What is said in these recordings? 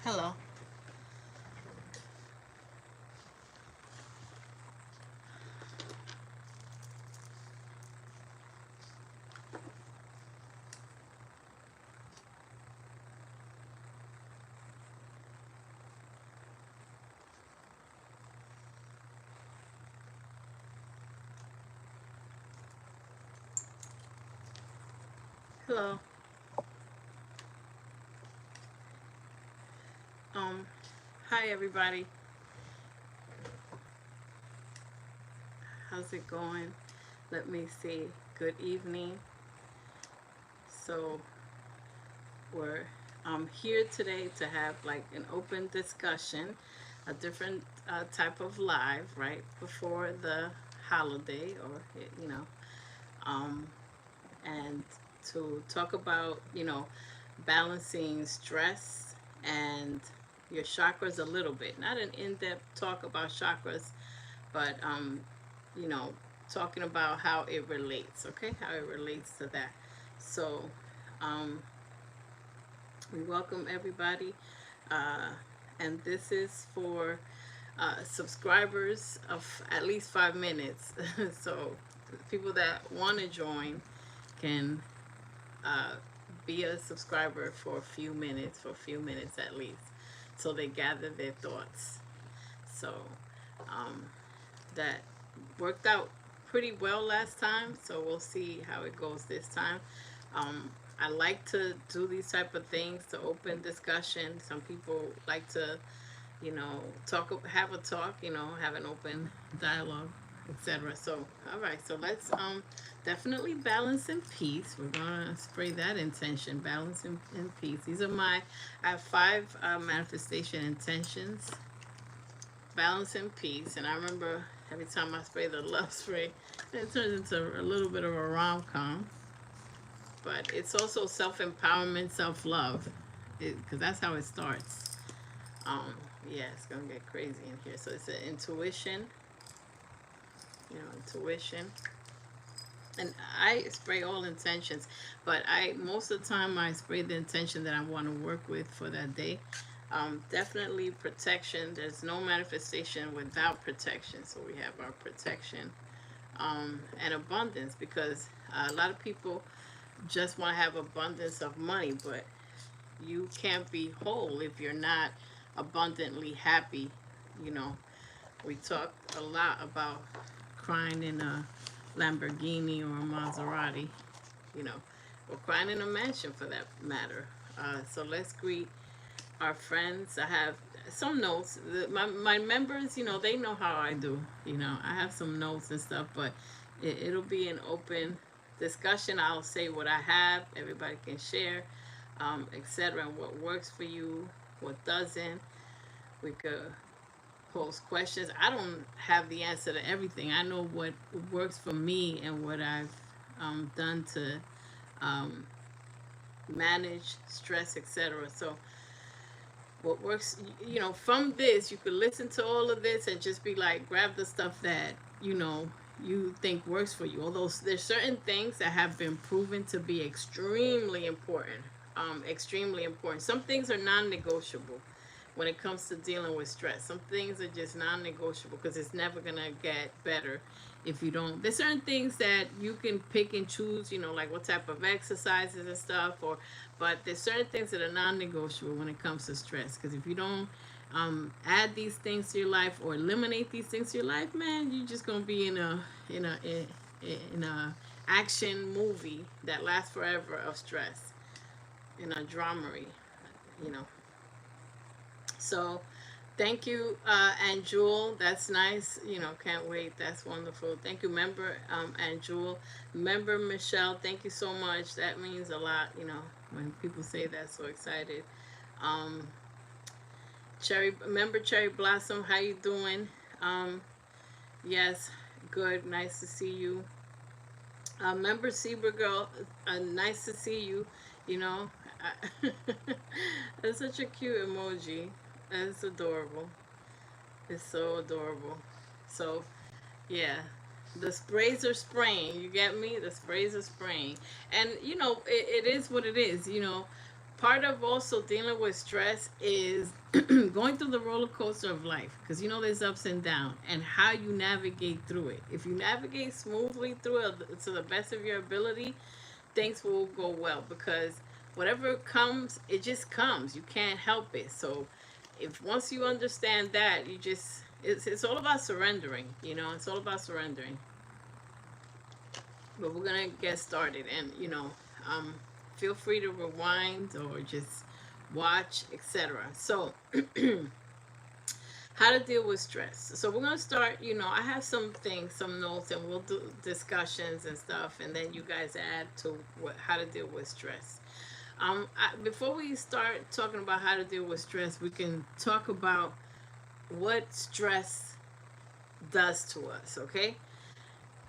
Hello. Hello. Um, Hi everybody. How's it going? Let me see. Good evening. So we're here today to have like an open discussion, a different type of live right before the holiday, or um, and to talk about balancing stress and your chakras a little bit. Not an in-depth talk about chakras, but you know, talking about how it relates, okay? How it relates to that. So, um, we welcome everybody, uh, and this is for subscribers of at least 5 minutes. So, people that want to join can uh, be a subscriber for a few minutes at least, so they gather their thoughts. So, um, that worked out pretty well last time, so we'll see how it goes this time. Um, I like to do these type of things to open discussion. Some people like to, talk, have a talk, have an open dialogue, etc. So, all right, so let's definitely balance and peace. We're gonna spray that intention, balance and peace. These are I have five manifestation intentions, balance and peace. And I remember every time I spray the love spray, it turns into a little bit of a rom com. But it's also self empowerment, self love, because that's how it starts. Um, yeah, it's gonna get crazy in here. So it's an intuition, intuition. And I spray all intentions, but I most of the time I spray the intention that I want to work with for that day. Definitely protection. There's no manifestation without protection. So we have our protection, and abundance, because a lot of people just want to have abundance of money, but you can't be whole if you're not abundantly happy. You know, we talk a lot about crying in a Lamborghini or a Maserati, you know, or crying in a mansion for that matter. So let's greet our friends. I have some notes. My members, they know how I do. I have some notes and stuff, but it'll be an open discussion. I'll say what I have. Everybody can share, etc. And what works for you, what doesn't. We could pose questions. I don't have the answer to everything. I know what works for me and what I've done to um, manage stress, etc. So what works, from this, you could listen to all of this and just be like, grab the stuff that you think works for you. Although there's certain things that have been proven to be extremely important, extremely important. Some things are non-negotiable when it comes to dealing with stress. Some things are just non-negotiable because it's never gonna get better if you don't. There's certain things that you can pick and choose, like what type of exercises and stuff, or but there's certain things that are non-negotiable when it comes to stress. Because if you don't add these things to your life or eliminate these things to your life, man, you're just gonna be in a in a action movie that lasts forever of stress, in a dramery, you know. So thank you, and Jewel. That's nice. Can't wait. That's wonderful. Thank you, member, and Jewel. Member Michelle, thank you so much. That means a lot, when people say that, so excited. Um, Cherry Blossom, how you doing? Um, yes, good. Nice to see you. Member Zebra Girl, nice to see you. You know, that's such a cute emoji. That's adorable. It's so adorable. So, yeah. The sprays are spraying. You get me? The sprays are spraying. And, it is what it is. part of also dealing with stress is going through the roller coaster of life, because you know there's ups and downs, and how you navigate through it. If you navigate smoothly through it to the best of your ability, things will go well, because whatever comes, it just comes. You can't help it. So if once you understand that, you just, it's all about surrendering, you know, it's all about surrendering. But we're gonna get started, and um, feel free to rewind or just watch, etc. So how to deal with stress. So we're gonna start. I have some things, some notes, and we'll do discussions and stuff, and then you guys add to how to deal with stress. Before we start talking about how to deal with stress, we can talk about what stress does to us. Okay,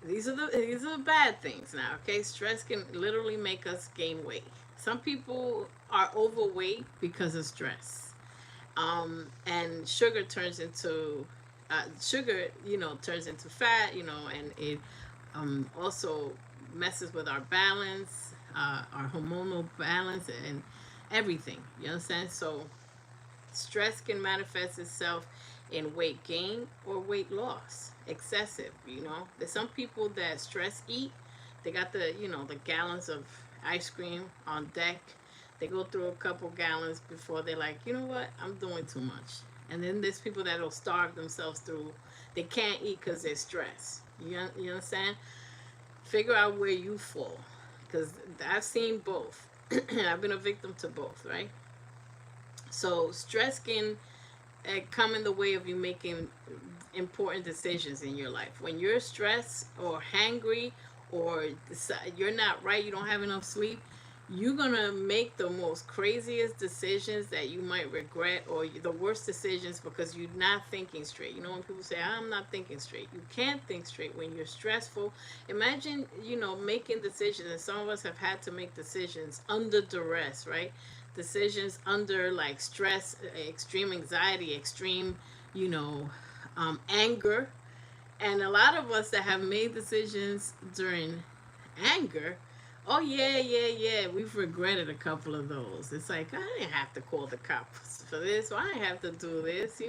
these are the bad things now. Okay, stress can literally make us gain weight. Some people are overweight because of stress. And sugar turns into fat. And it also messes with our balance, our hormonal balance, and everything. You understand? So stress can manifest itself in weight gain or weight loss, excessive. There's some people that stress eat. They got the gallons of ice cream on deck. They go through a couple gallons before they're like, you know what, I'm doing too much. And then there's people that'll starve themselves through. They can't eat because they're stressed. You understand? Figure out where you fall, because I've seen both. I've been a victim to both, right? So stress can come in the way of you making important decisions in your life. When you're stressed or hangry, or you're not right, you don't have enough sleep, you're gonna make the most craziest decisions that you might regret, or the worst decisions, because you're not thinking straight. When people say, I'm not thinking straight, you can't think straight when you're stressful. Imagine making decisions, and some of us have had to make decisions under duress, right? Decisions under like stress, extreme anxiety, extreme you know anger. And a lot of us that have made decisions during anger, oh yeah, yeah, yeah, we've regretted a couple of those. It's like, I didn't have to call the cops for this, or I didn't have to do this.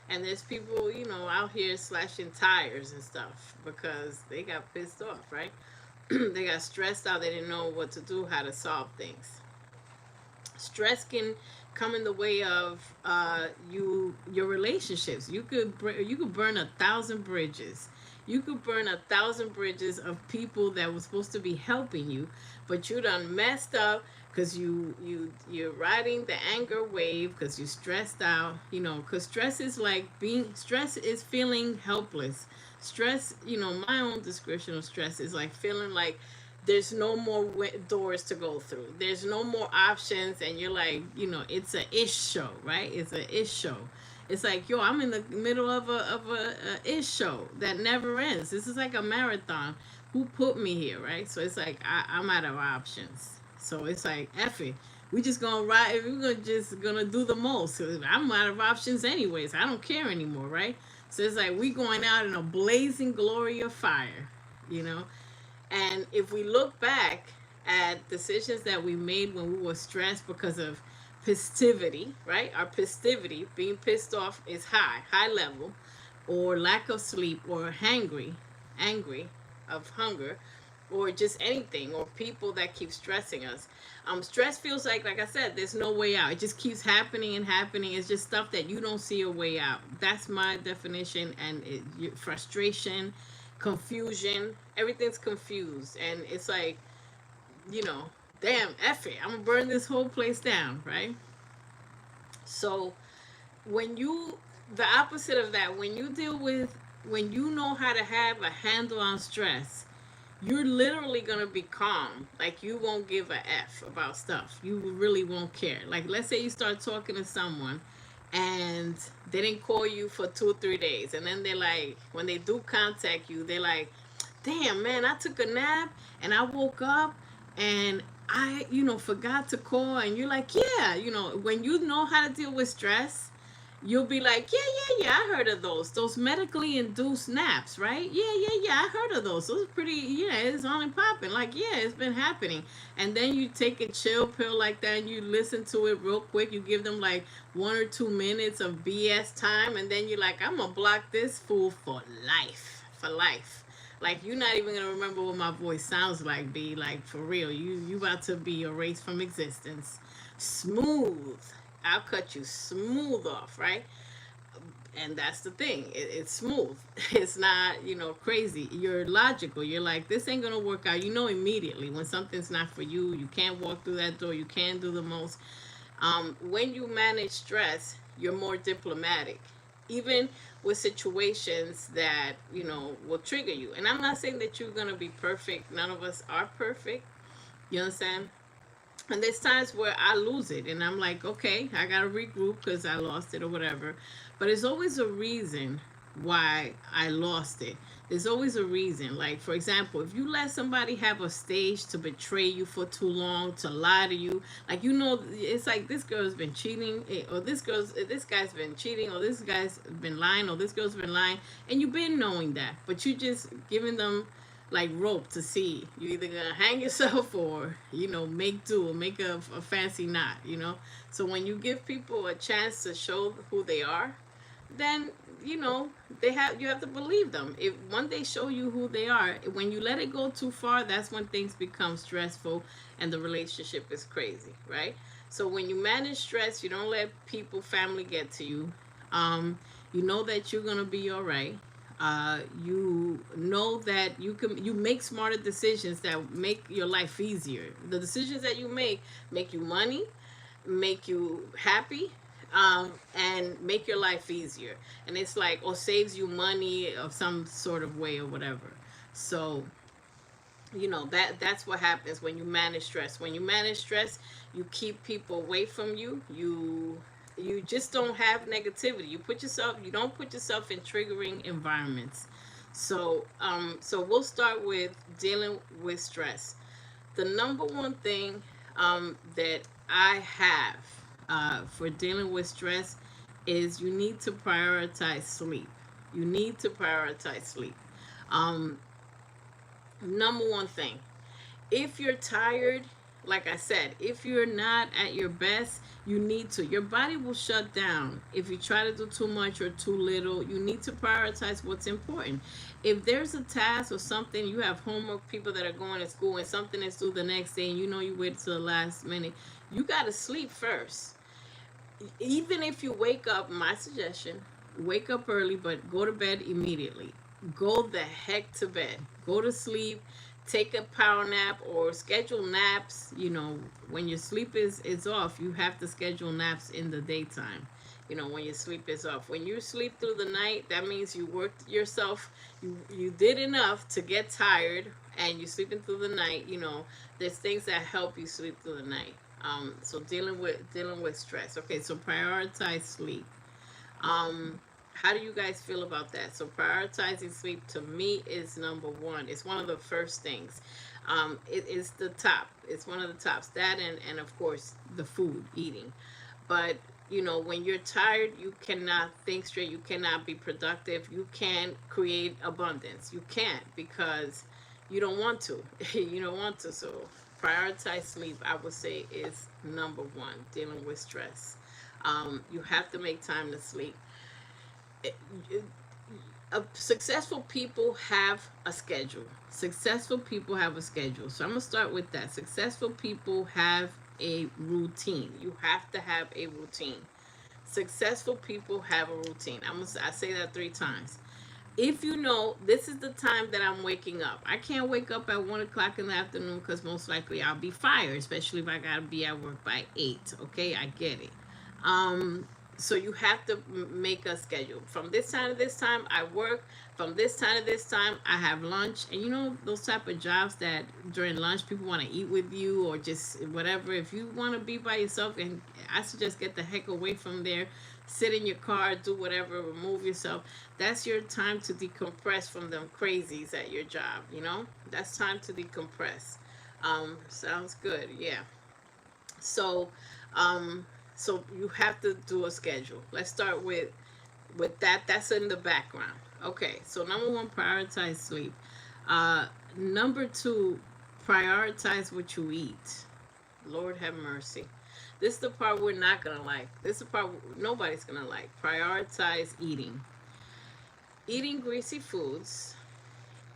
And there's people out here slashing tires and stuff because they got pissed off, right? They got stressed out, they didn't know what to do, how to solve things. Stress can come in the way of your relationships. You could burn 1,000 bridges. You could burn 1,000 bridges of people that were supposed to be helping you, but you done messed up because you're riding the anger wave because you're stressed out. Because stress is feeling helpless. Stress, my own description of stress is like feeling like there's no more doors to go through. There's no more options, and you're like, it's a ish show, right? It's a ish show. It's like, yo, I'm in the middle of a ish show that never ends. This is like a marathon. Who put me here, right? So it's like I'm out of options. So it's like, F it. We just gonna ride. We're gonna do the most. I'm out of options anyways. I don't care anymore, right? So it's like we going out in a blazing glory of fire, you know. And if we look back at decisions that we made when we were stressed because of festivity, right? Our festivity, being pissed off, is high level, or lack of sleep, or angry of hunger, or just anything, or people that keep stressing us. Stress feels like I said, there's no way out. It just keeps happening and happening. It's just stuff that you don't see a way out. That's my definition. And frustration, confusion, everything's confused, and it's like, you know, damn, F it, I'm gonna burn this whole place down, right? So when you, the opposite of that, when you know how to have a handle on stress, you're literally gonna be calm. Like, you won't give a F about stuff. You really won't care. Like, let's say you start talking to someone and they didn't call you for 2 or 3 days, and then they're like, when they do contact you, they're like, damn man, I took a nap and I woke up and I forgot to call. And you're like, yeah, when you know how to deal with stress, you'll be like, yeah, yeah, yeah, I heard of those medically induced naps, right? Yeah, yeah, yeah, I heard of those are pretty, yeah, it's on and popping, like, yeah, it's been happening. And then you take a chill pill like that and you listen to it real quick, you give them like 1 or 2 minutes of BS time, and then you're like, I'm gonna block this fool for life, for life. Like, you're not even gonna remember what my voice sounds like, B. Like, for real, you about to be erased from existence. Smooth. I'll cut you smooth off, right? And that's the thing. It's smooth. It's not, crazy. You're logical. You're like, this ain't gonna work out. You know immediately when something's not for you. You can't walk through that door. You can't do the most. When you manage stress, you're more diplomatic, even with situations that will trigger you. And I'm not saying that you're gonna be perfect. None of us are perfect. You understand? And there's times where I lose it and I'm like, okay, I gotta regroup because I lost it or whatever. But there's always a reason why I lost it. There's always a reason. Like, for example, if you let somebody have a stage to betray you for too long, to lie to you, like, it's like this girl's been cheating, or this guy's been cheating, or this guy's been lying, or this girl's been lying, and you've been knowing that, but you just giving them like rope to see. You either gonna hang yourself or make do or make a fancy knot. So when you give people a chance to show who they are, then you have to believe them. If when they show you who they are, when you let it go too far, that's when things become stressful and the relationship is crazy, right? So when you manage stress, you don't let people, family get to you. You know that you're gonna be all right. You know that you make smarter decisions that make your life easier. The decisions that you make you money, make you happy, and make your life easier. And it's like, or saves you money of some sort of way or whatever. So that's what happens when you manage stress. When you manage stress, you keep people away from you. You just don't have negativity. You don't put yourself in triggering environments. So we'll start with dealing with stress. The number one thing that I have for dealing with stress is you need to prioritize sleep. You need to prioritize sleep. Um, Number one thing, if you're tired, like I said, if you're not at your best, you need to. Your body will shut down if you try to do too much or too little. You need to prioritize what's important. If there's a task or something, you have homework, people that are going to school, and something is due the next day, and you wait till the last minute, you got to sleep first. Even if you wake up, my suggestion, wake up early, but go to bed immediately. Go the heck to bed. Go to sleep. Take a power nap or schedule naps. When your sleep is off, you have to schedule naps in the daytime. When your sleep is off. When you sleep through the night, that means you worked yourself. You did enough to get tired, and you're sleeping through the night. There's things that help you sleep through the night. So dealing with stress. Okay, so prioritize sleep. Um, how do you guys feel about that? So prioritizing sleep to me is number one. It's one of the first things. It is the top. It's one of the tops. That and of course the food eating. But when you're tired, you cannot think straight. You cannot be productive. You can't create abundance. You can't because you don't want to. You don't want to. So prioritize sleep, I would say, is number one. Dealing with stress. You have to make time to sleep. It, it, Successful people have a schedule. Successful people have a schedule. So I'm gonna start with that. Successful people have a routine. You have to have a routine. Successful people have a routine. I say that 3 times. If you know this is the time that I'm waking up, I can't wake up at 1 o'clock in the afternoon because most likely I'll be fired, especially if I gotta be at work by 8. Okay, I get it. Um, so you have to make a schedule. From this time to this time, I work. From this time to this time, I have lunch. And those type of jobs that during lunch people want to eat with you or just whatever. If you want to be by yourself, and I suggest get the heck away from there. Sit in your car, do whatever, remove yourself. That's your time to decompress from them crazies at your job. That's time to decompress. Sounds good. Yeah. So, um, So you have to do a schedule. Let's start with that. That's in the background. Okay, so number one, prioritize sleep. uh Number two, prioritize what you eat. Lord have mercy. This is the part we're not gonna like. This is the part nobody's gonna like. Prioritize eating. Eating greasy foods,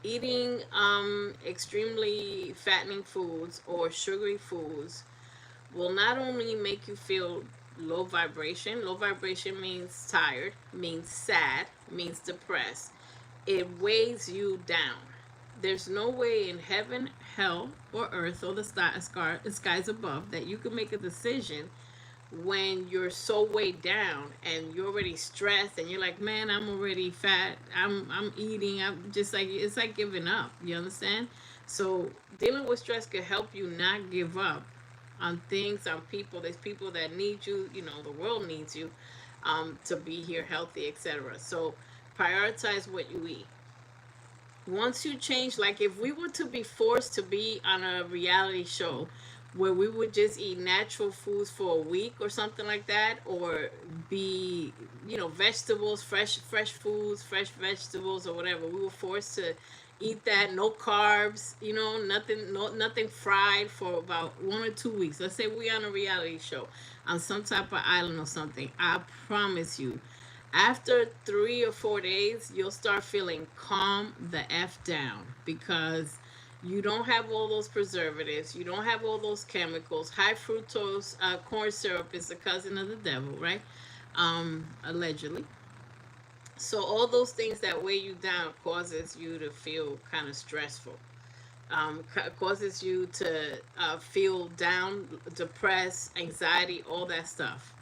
eating extremely fattening foods or sugary foods will not only make you feel low vibration. Low vibration means tired, means sad, means depressed. It weighs you down. There's no way in heaven, hell, or earth, or the skies above that you can make a decision when you're so weighed down and you're already stressed and you're like, man, I'm already fat, I'm eating, I'm just like, it's like giving up. You understand? So dealing with stress can help you not give up on things, on people. There's people that need you, you know, the world needs you, to be here healthy, etc. So prioritize what you eat. Once you change, like if we were to be forced to be on a reality show where we would just eat natural foods for a week or something like that, or be, you know, vegetables, fresh foods, fresh vegetables or whatever, we were forced to eat that, no carbs, you know, nothing, nothing fried for about 1 or 2 weeks. Let's say we on a reality show on some type of island or something. I promise you, after 3 or 4 days, you'll start feeling calm the F down, because you don't have all those preservatives. You don't have all those chemicals. High fructose corn syrup is the cousin of the devil, right? Allegedly. So all those things that weigh you down causes you to feel kind of stressful. Causes you to feel down, depressed, anxiety, all that stuff.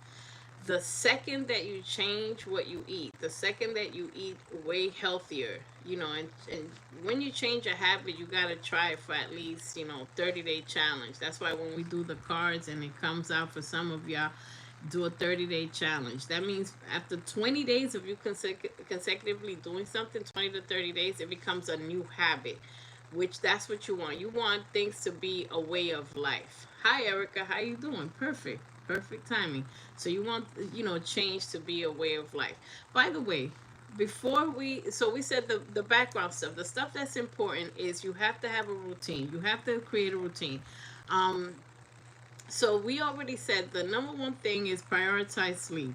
The second that you change what you eat, the second that you eat way healthier, you know, and when you change a habit, you got to try it for at least, you know, 30-day challenge. That's why when we do the cards and it comes out for some of y'all, do a 30-day challenge. That means after 20 days of you consecutively doing something, 20 to 30 days, it becomes a new habit, which that's what you want. You want things to be a way of life. Hi, Erica. How you doing? Perfect. Perfect timing. So you want, you know, change to be a way of life. By the way, before we said the background stuff. The stuff that's important is you have to have a routine. You have to create a routine. Um, so we already said the number one thing is prioritize sleep.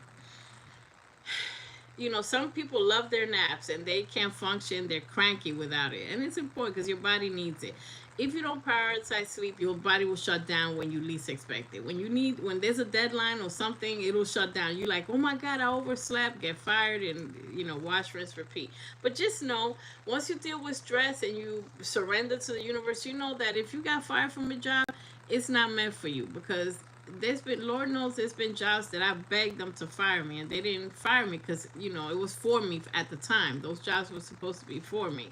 You know, some people love their naps and they can't function, they're cranky without it, and it's important because your body needs it. If you don't prioritize sleep, your body will shut down when you least expect it. When there's a deadline or something, it'll shut down. You're like, oh my god, I overslept, get fired, and, you know, wash, rinse, repeat. But just know, once you deal with stress and you surrender to the universe, you know that if you got fired from a job, it's not meant for you, because there's been, Lord knows, there's been jobs that I begged them to fire me and they didn't fire me because, you know, it was for me at the time. Those jobs were supposed to be for me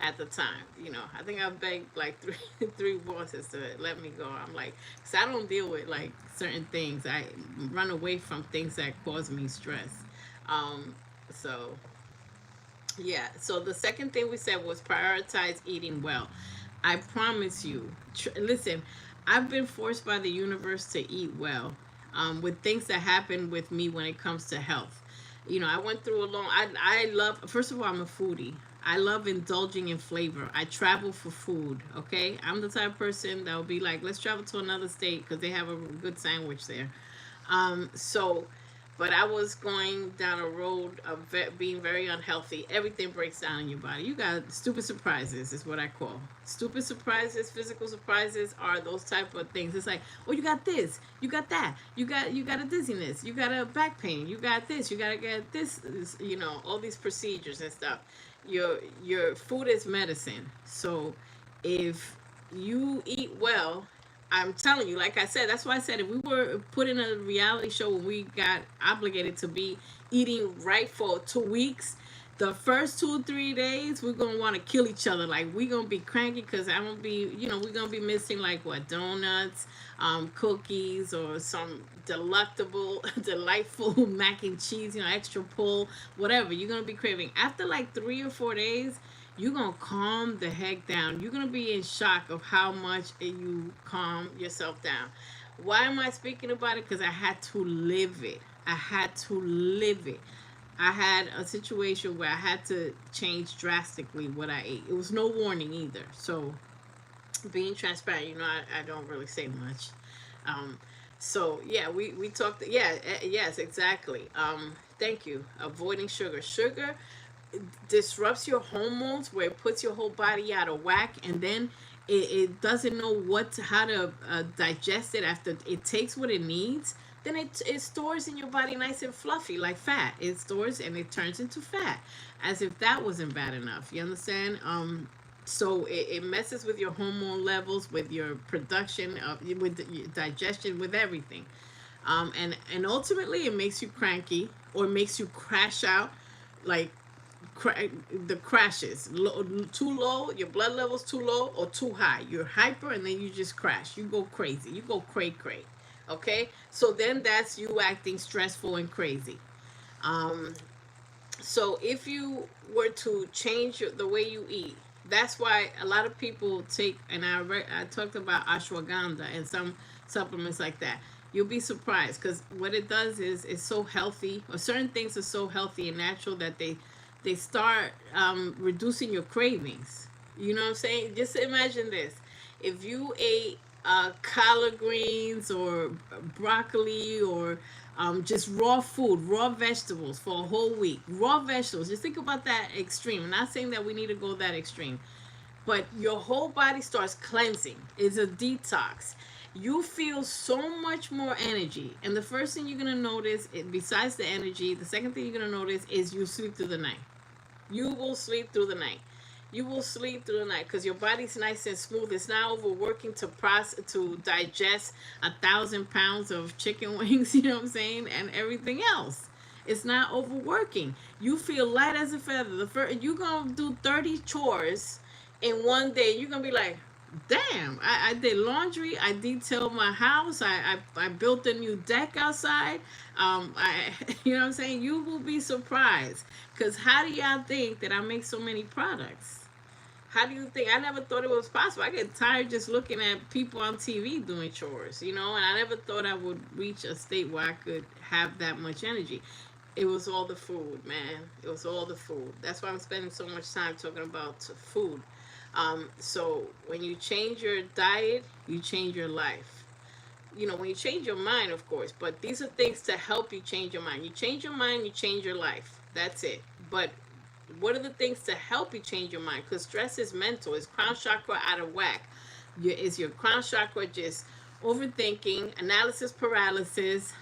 at the time. You know, I think I begged like three bosses to let me go. I'm like, because I don't deal with like certain things. I run away from things that cause me stress. Um, so yeah. So the second thing we said was prioritize eating well. I promise you. Listen, I've been forced by the universe to eat well, with things that happen with me when it comes to health. You know, I went through a long. I love. First of all, I'm a foodie. I love indulging in flavor. I travel for food. Okay, I'm the type of person that will be like, let's travel to another state because they have a good sandwich there. So, but I was going down a road of being very unhealthy. Everything breaks down in your body. You got stupid surprises, is what I call stupid surprises. Physical surprises are those type of things. It's like, oh, you got this, you got that, you got a dizziness, you got a back pain, you got this, you gotta get this. You know, all these procedures and stuff. Your food is medicine. So if you eat well, I'm telling you, like I said, that's why I said if we were put in a reality show when we got obligated to be eating right for 2 weeks, the first 2 or 3 days we're gonna want to kill each other. Like we're gonna be cranky because I'm gonna be, you know, we're gonna be missing like what, donuts, cookies, or some delectable, delightful mac and cheese, you know, extra pull, whatever. You're gonna be craving after like 3 or 4 days. You're gonna calm the heck down. You're gonna be in shock of how much you calm yourself down. Why am I speaking about it? Because I had to live it. I had to live it. I had a situation where I had to change drastically what I ate. It was no warning either. So being transparent, I don't really say much. Um, so yeah, we talked. Yeah, yes, exactly. Thank you. Avoiding sugar. Sugar disrupts your hormones where it puts your whole body out of whack, and then it doesn't know how to digest it after it takes what it needs. Then it stores in your body nice and fluffy like fat. It stores and it turns into fat, as if that wasn't bad enough. You understand? So it messes with your hormone levels, with your production of, with your digestion, with everything. And ultimately it makes you cranky, or it makes you crash out, like the crashes too low, your blood levels too low or too high, you're hyper, and then you just crash, you go crazy, you go cray. Okay, so then that's you acting stressful and crazy. um so if you were to change the way you eat, that's why a lot of people take, and I talked about ashwagandha and some supplements like that. You'll be surprised, because what it does is it's so healthy, or certain things are so healthy and natural that they start reducing your cravings. You know what I'm saying? Just imagine this: if you ate collard greens or broccoli, or just raw food, raw vegetables for a whole week. Raw vegetables. Just think about that extreme. I'm not saying that we need to go that extreme, but your whole body starts cleansing. It's a detox. You feel so much more energy. And the first thing you're going to notice, besides the energy, the second thing you're going to notice is you sleep through the night. You will sleep through the night. You will sleep through the night because your body's nice and smooth. It's not overworking to digest 1,000 pounds of chicken wings. You know what I'm saying, and everything else. It's not overworking. You feel light as a feather. The first you gonna do 30 chores in one day. You're gonna be like, damn, I did laundry, I detailed my house, I built a new deck outside. I you know what I'm saying? You will be surprised. Because how do y'all think that I make so many products? How do you think? I never thought it was possible. I get tired just looking at people on TV doing chores, and I never thought I would reach a state where I could have that much energy. It was all the food, man. It was all the food. That's why I'm spending so much time talking about food. So when you change your diet, you change your life. When you change your mind, of course, but these are things to help you change your mind. You change your mind, you change your life. That's it. But what are the things to help you change your mind? Because stress is mental. It's crown chakra out of whack. Is your crown chakra just overthinking, analysis paralysis,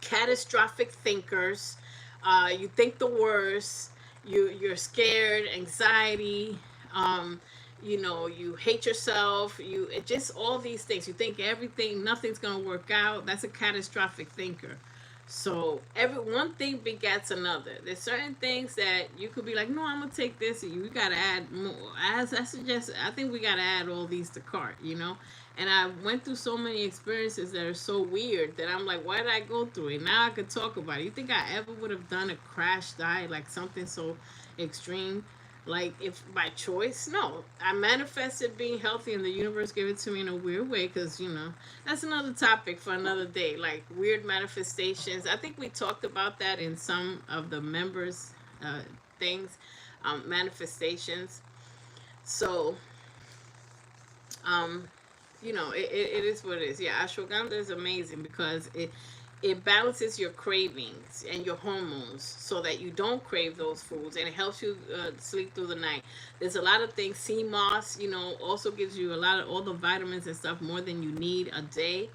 catastrophic thinkers? You think the worst. You're scared, anxiety. You hate yourself. Just all these things. You think nothing's gonna work out. That's a catastrophic thinker. So every one thing begets another. There's certain things that you could be like, no, I'm gonna take this. And you gotta add more. As I suggest, I think we gotta add all these to cart. And I went through so many experiences that are so weird that I'm like, why did I go through it? Now I could talk about it. You think I ever would have done a crash diet, like something so extreme? Like, if by choice? No. I manifested being healthy, and the universe gave it to me in a weird way, because, that's another topic for another day. Like, weird manifestations. I think we talked about that in some of the members' things, manifestations. So, um, it is what it is. Yeah, ashwagandha is amazing because it balances your cravings and your hormones so that you don't crave those foods, and it helps you sleep through the night. There's a lot of things. Sea moss, also gives you a lot of all the vitamins and stuff, more than you need a day.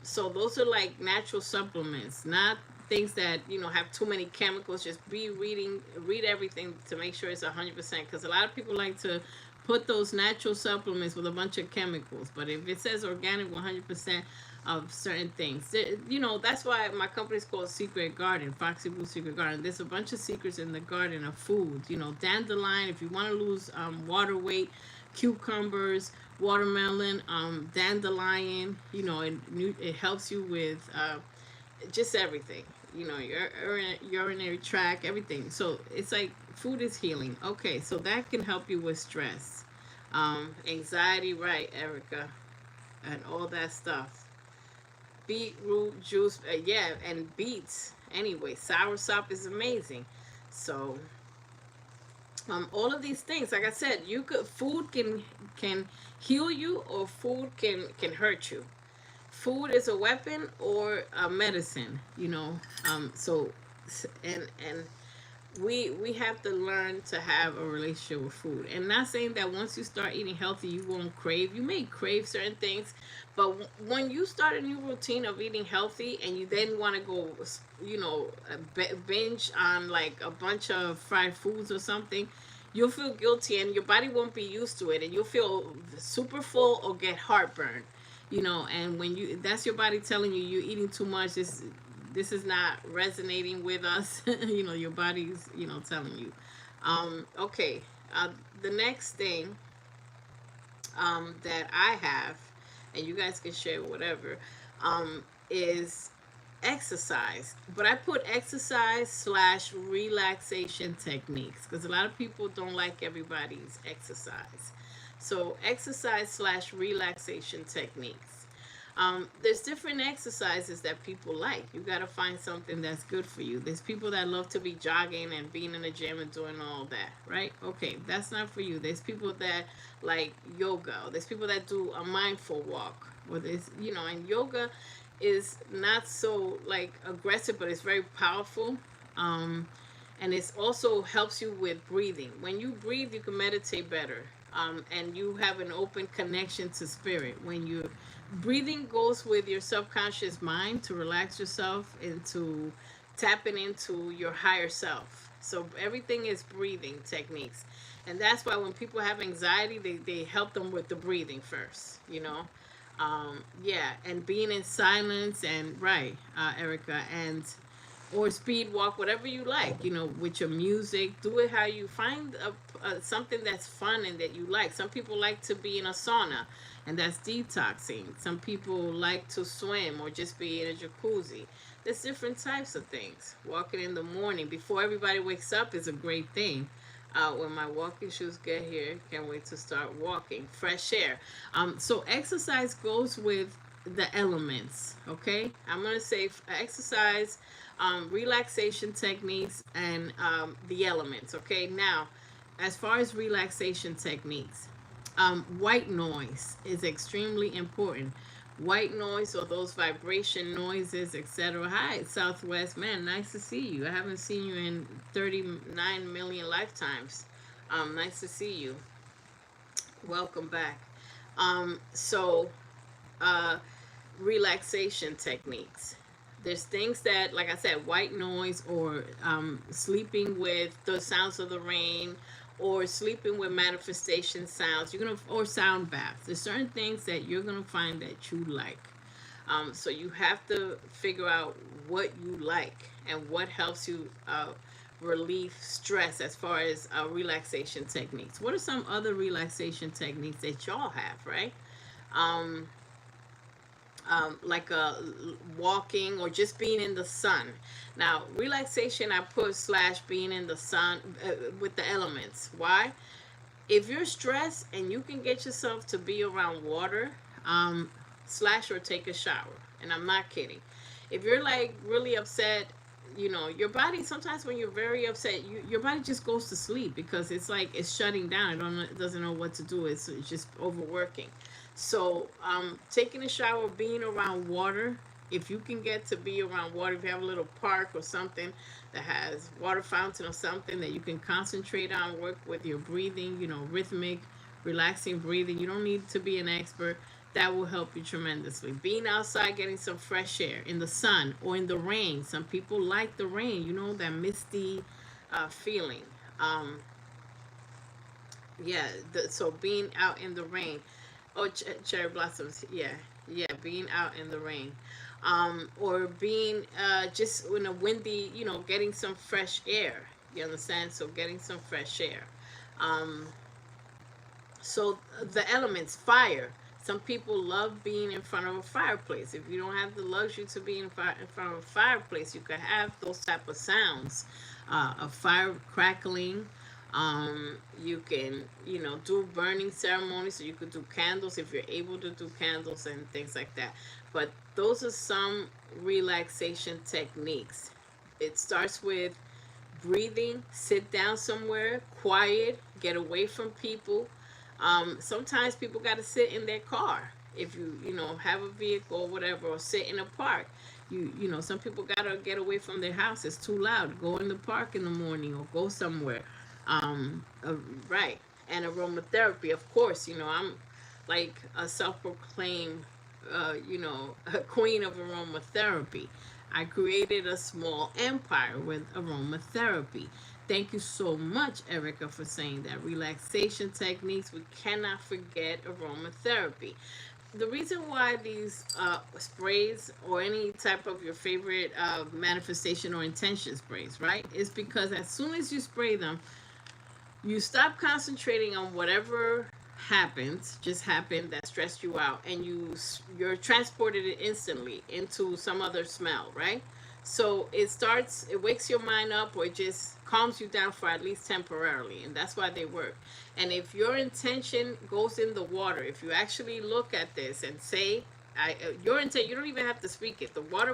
So those are like natural supplements, not things that have too many chemicals. Just read everything to make sure it's 100%, because a lot of people like to put those natural supplements with a bunch of chemicals. But if it says organic 100% of certain things, that's why my company is called Secret Garden, Foxy Secret Garden. There's a bunch of secrets in the garden of foods. Dandelion, if you want to lose water weight, cucumbers, watermelon, dandelion. It helps you with just everything. Your urinary tract, everything. So it's like food is healing. Okay, so that can help you with stress, anxiety. Right, Erica. and all that stuff. Beetroot juice, yeah, and beets. Anyway, soursop is amazing. So, all of these things, like I said, you could food can heal you, or food can hurt you. Food is a weapon or a medicine, you know. So, and we have to learn to have a relationship with food, and not saying that once you start eating healthy you won't crave. You may crave certain things, but when you start a new routine of eating healthy and you then want to go, you know, binge on like a bunch of fried foods or something, you'll feel guilty and your body won't be used to it, and you'll feel super full or get heartburn, you know. And when you, that's your body telling you you're eating too much. This is not resonating with us. You know, your body's, you know, telling you. Okay. The next thing that I have, and you guys can share whatever, is exercise. But I put exercise slash relaxation techniques because a lot of people don't like everybody's exercise. So exercise slash relaxation techniques. There's different exercises that people like. You got to find something that's good for you. There's people that love to be jogging and being in the gym and doing all that, right? Okay, that's not for you. There's people that like yoga. There's people that do a mindful walk. Or there's, you know, and yoga is not so like aggressive, but it's very powerful. Um, and it also helps you with breathing. When you breathe, you can meditate better, and you have an open connection to spirit. When you breathing goes with your subconscious mind to relax yourself into tapping into your higher self. So everything is breathing techniques, and that's why when people have anxiety, they help them with the breathing first, you know. Yeah, and being in silence, and right, Erica, and or speed walk, whatever you like, you know, with your music. Do it how you find something that's fun and that you like. Some people like to be in a sauna, and that's detoxing. Some people like to swim or just be in a jacuzzi. There's different types of things. Walking in the morning before everybody wakes up is a great thing. When my walking shoes get here, can't wait to start walking. Fresh air. So exercise goes with the elements. Okay, I'm gonna say exercise, relaxation techniques, and the elements. Okay, now as far as relaxation techniques, white noise is extremely important. White noise or those vibration noises, etc. Hi, Southwest man, nice to see you. I haven't seen you in 39 million lifetimes. Nice to see you. Welcome back. So, uh, relaxation techniques. There's things that, like I said, white noise, or sleeping with the sounds of the rain, or sleeping with manifestation sounds. You're gonna, or sound baths. There's certain things that you're gonna find that you like. So you have to figure out what you like and what helps you relieve stress as far as relaxation techniques. What are some other relaxation techniques that y'all have, right? Um, like walking or just being in the sun. Now, relaxation, I put slash being in the sun with the elements. Why? If you're stressed and you can get yourself to be around water, slash or take a shower. And I'm not kidding. If you're like really upset, you know, your body sometimes when you're very upset, your body just goes to sleep because it's like it's shutting down. It doesn't know what to do. It's just overworking. So, taking a shower, being around water. If you can get to be around water, if you have a little park or something that has water fountain or something that you can concentrate on, work with your breathing, you know, rhythmic, relaxing breathing. You don't need to be an expert. That will help you tremendously. Being outside, getting some fresh air in the sun or in the rain. Some people like the rain, you know, that misty feeling. Um, yeah, so being out in the rain. Oh, cherry blossoms. Yeah, yeah, being out in the rain. Or being just in a windy, you know, getting some fresh air. You understand? So getting some fresh air. Um, so the elements, fire. Some people love being in front of a fireplace. If you don't have the luxury to be in front of a fireplace, you could have those type of sounds of fire crackling, You can, do burning ceremonies. So you could do candles if you're able to do candles and things like that. But those are some relaxation techniques. It starts with breathing, sit down somewhere, quiet, get away from people. Sometimes people got to sit in their car if you have a vehicle or whatever, or sit in a park. Some people got to get away from their house. It's too loud. Go in the park in the morning or go somewhere. Right. And aromatherapy, of course, I'm like a self-proclaimed, a queen of aromatherapy. I created a small empire with aromatherapy. Thank you so much, Erica, for saying that. Relaxation techniques, we cannot forget aromatherapy. The reason why these sprays, or any type of your favorite manifestation or intention sprays, right, is because as soon as you spray them, you stop concentrating on whatever just happened, that stressed you out, and you're transported it instantly into some other smell, right? So it wakes your mind up, or it just calms you down for at least temporarily, and that's why they work. And if your intention goes in the water, if you actually look at this and say, your intent, you don't even have to speak it. The water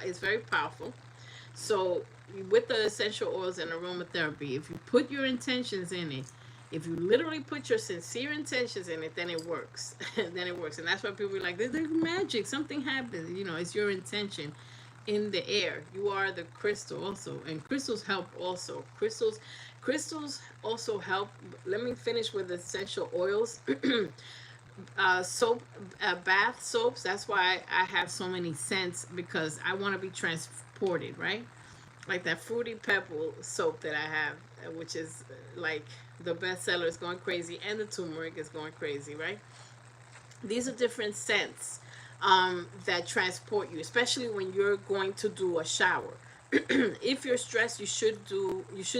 is very powerful. So with the essential oils and aromatherapy, if you put your intentions in it, if you literally put your sincere intentions in it, then it works. Then it works. And that's why people are like, there's magic. Something happens. It's your intention in the air. You are the crystal also. And crystals help also. Crystals also help. Let me finish with essential oils. Soap, bath soaps. That's why I have so many scents, because I want to be transported, right? Like that fruity pebble soap that I have, which is like the bestseller, is going crazy, and the turmeric is going crazy, right? These are different scents that transport you, especially when you're going to do a shower. If you're stressed, you should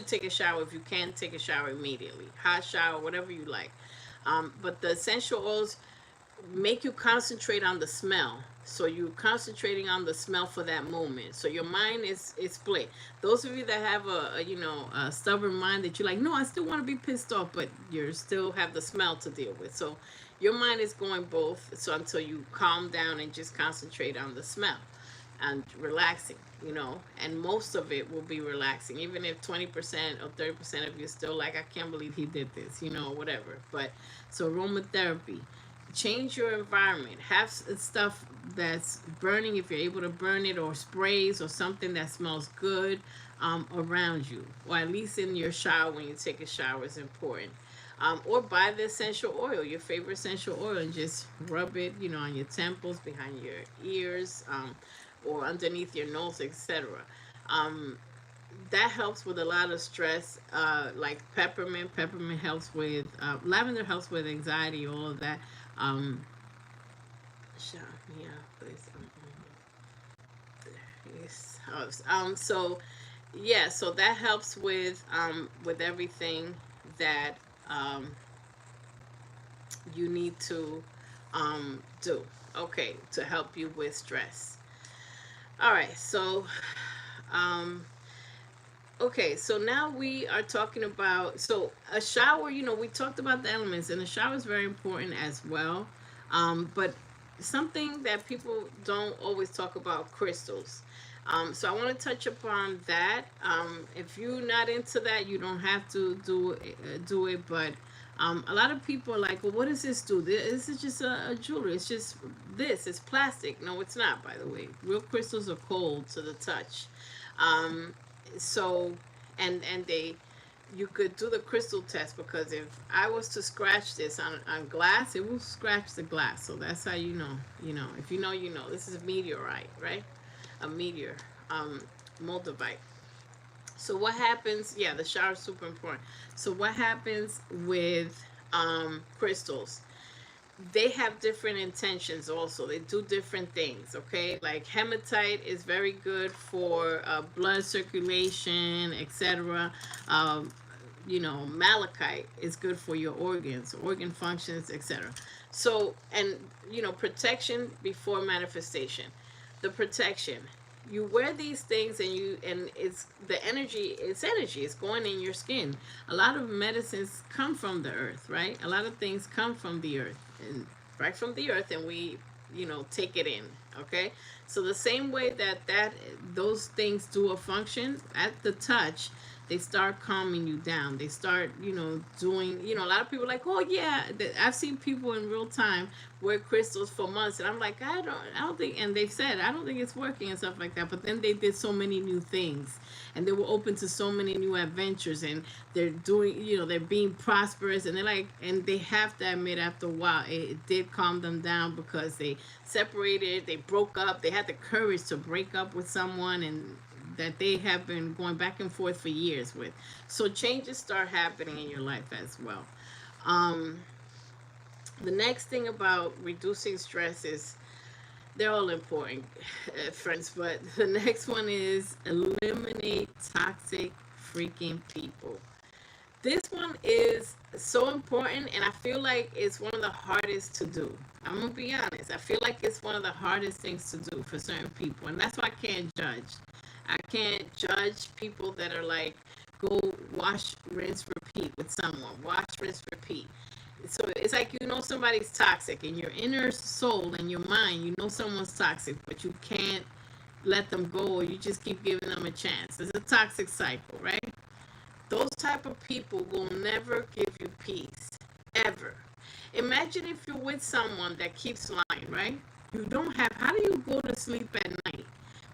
take a shower. If you can, take a shower immediately, hot shower, whatever you like. But the essential oils make you concentrate on the smell. So you're concentrating on the smell for that moment. So your mind is split. Those of you that have a stubborn mind, that you're like, no, I still want to be pissed off, but you still have the smell to deal with. So your mind is going both. So until you calm down and just concentrate on the smell and relaxing, and most of it will be relaxing. Even if 20% or 30% of you still like, I can't believe he did this, whatever. But so aromatherapy, change your environment. Have stuff that's burning, if you're able to burn it, or sprays, or something that smells good around you, or at least in your shower. When you take a shower is important. Or buy the essential oil, your favorite essential oil, and just rub it, on your temples, behind your ears, or underneath your nose, etc. Um, that helps with a lot of stress. Like peppermint helps with, lavender helps with anxiety, all of that. um Sure, yeah, please. Yes. So yeah, so that helps with everything that um you need to do, okay, to help you with stress. All right, so um okay, so now we are talking about, so a shower. We talked about the elements, and the shower is very important as well. But something that people don't always talk about, crystals. So I want to touch upon that. If you're not into that, you don't have to do it. But a lot of people are like, well, what does this do? This is just a jewelry. It's just this. It's plastic. No, it's not. By the way, real crystals are cold to the touch. Um, so and they you could do the crystal test, because if I was to scratch this on glass, it will scratch the glass. So that's how if you know, this is a meteorite, right? A meteor, um moldavite. So what happens, yeah, the shower is super important. So what happens with crystals? They have different intentions also. They do different things, okay? Like hematite is very good for blood circulation, etc. um, Malachite is good for your organs, organ functions, etc. So, and protection before manifestation. The protection, you wear these things, and it's the energy, it's going in your skin. A lot of medicines come from the earth, right? A lot of things come from the earth, and right from the earth, and we, take it in. Okay, so the same way that those things do a function at the touch, they start calming you down. They start, doing, a lot of people are like, oh yeah, I've seen people in real time wear crystals for months, and I'm like, I don't think, and they've said, I don't think it's working and stuff like that. But then they did so many new things, and they were open to so many new adventures, and they're doing, they're being prosperous, and they're like, and they have to admit, after a while, it did calm them down, because they separated, they broke up, they had the courage to break up with someone, and that they have been going back and forth for years with. So changes start happening in your life as well. Um, the next thing about reducing stress is, they're all important, friends, but the next one is eliminate toxic freaking people. This one is so important, and I feel like it's one of the hardest to do. I'm gonna be honest. I feel like it's one of the hardest things to do for certain people, and that's why I can't judge. I can't judge people that are like, go wash, rinse, repeat with someone. Wash, rinse, repeat. So it's like, somebody's toxic in your inner soul and your mind. You know someone's toxic, but you can't let them go, or you just keep giving them a chance. It's a toxic cycle, right? Those type of people will never give you peace, ever. Imagine if you're with someone that keeps lying, right? You don't have, how do you go to sleep at night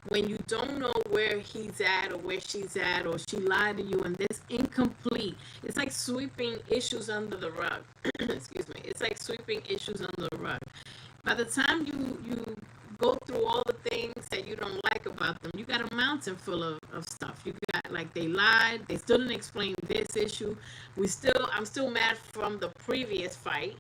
when you don't know where he's at or where she's at, or she lied to you, and this incomplete? It's like sweeping issues under the rug. Excuse me. It's like sweeping issues under the rug. By the time you go through all the things that you don't like about them, you got a mountain full of stuff. You got, like, they lied, they still didn't explain this issue. I'm still mad from the previous fight.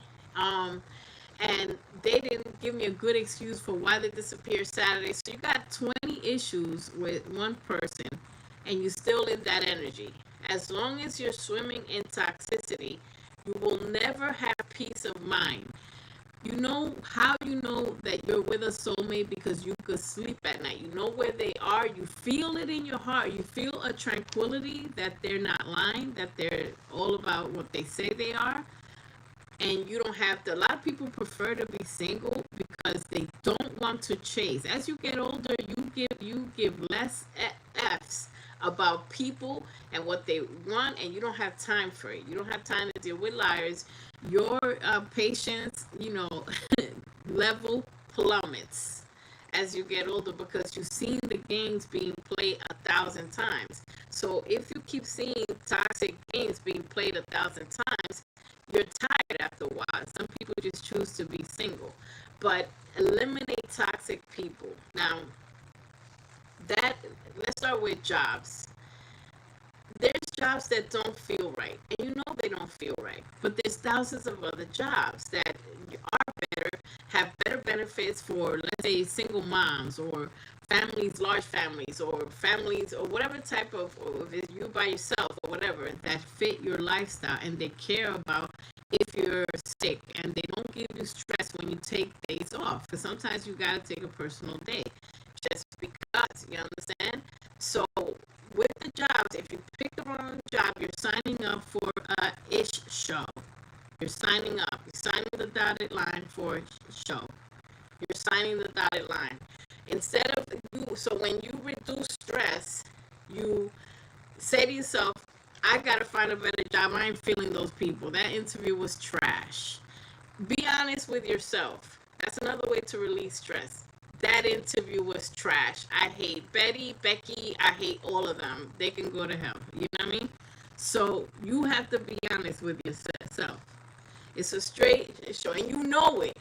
And they didn't give me a good excuse for why they disappeared Saturday. So you got 20 issues with one person, and you're still in that energy. As long as you're swimming in toxicity, you will never have peace of mind. You know how you know that you're with a soulmate? Because you could sleep at night. You know where they are. You feel it in your heart. You feel a tranquility that they're not lying, that they're all about what they say they are. And you don't have to. A lot of people prefer to be single because they don't want to chase. As you get older, you give less f's about people and what they want, and you don't have time for it. You don't have time to deal with liars. Your patience, level plummets as you get older, because you've seen the games being played 1,000 times. So if you keep seeing toxic games being played 1,000 times, you're tired after a while. Some people just choose to be single. But eliminate toxic people. Now, let's start with jobs. There's jobs that don't feel right, and you know they don't feel right. But there's thousands of other jobs that are better, have better benefits for, let's say, single moms, or families, large families, or families, or whatever type of, or if it's you by yourself or whatever, that fit your lifestyle, and they care about if you're sick, and they don't give you stress when you take days off, because sometimes you got to take a personal day just because, you understand? So with the jobs, if you pick the wrong job, you're signing up for a ish show. You're signing up. You're signing the dotted line for a show. You're signing the dotted line. Instead of you, so when you reduce stress, you say to yourself, I gotta find a better job. I ain't feeling those people. That interview was trash. Be honest with yourself. That's another way to release stress. That interview was trash. I hate Betty, Becky. I hate all of them. They can go to hell. You know what I mean? So you have to be honest with yourself. It's a straight show, and you know it.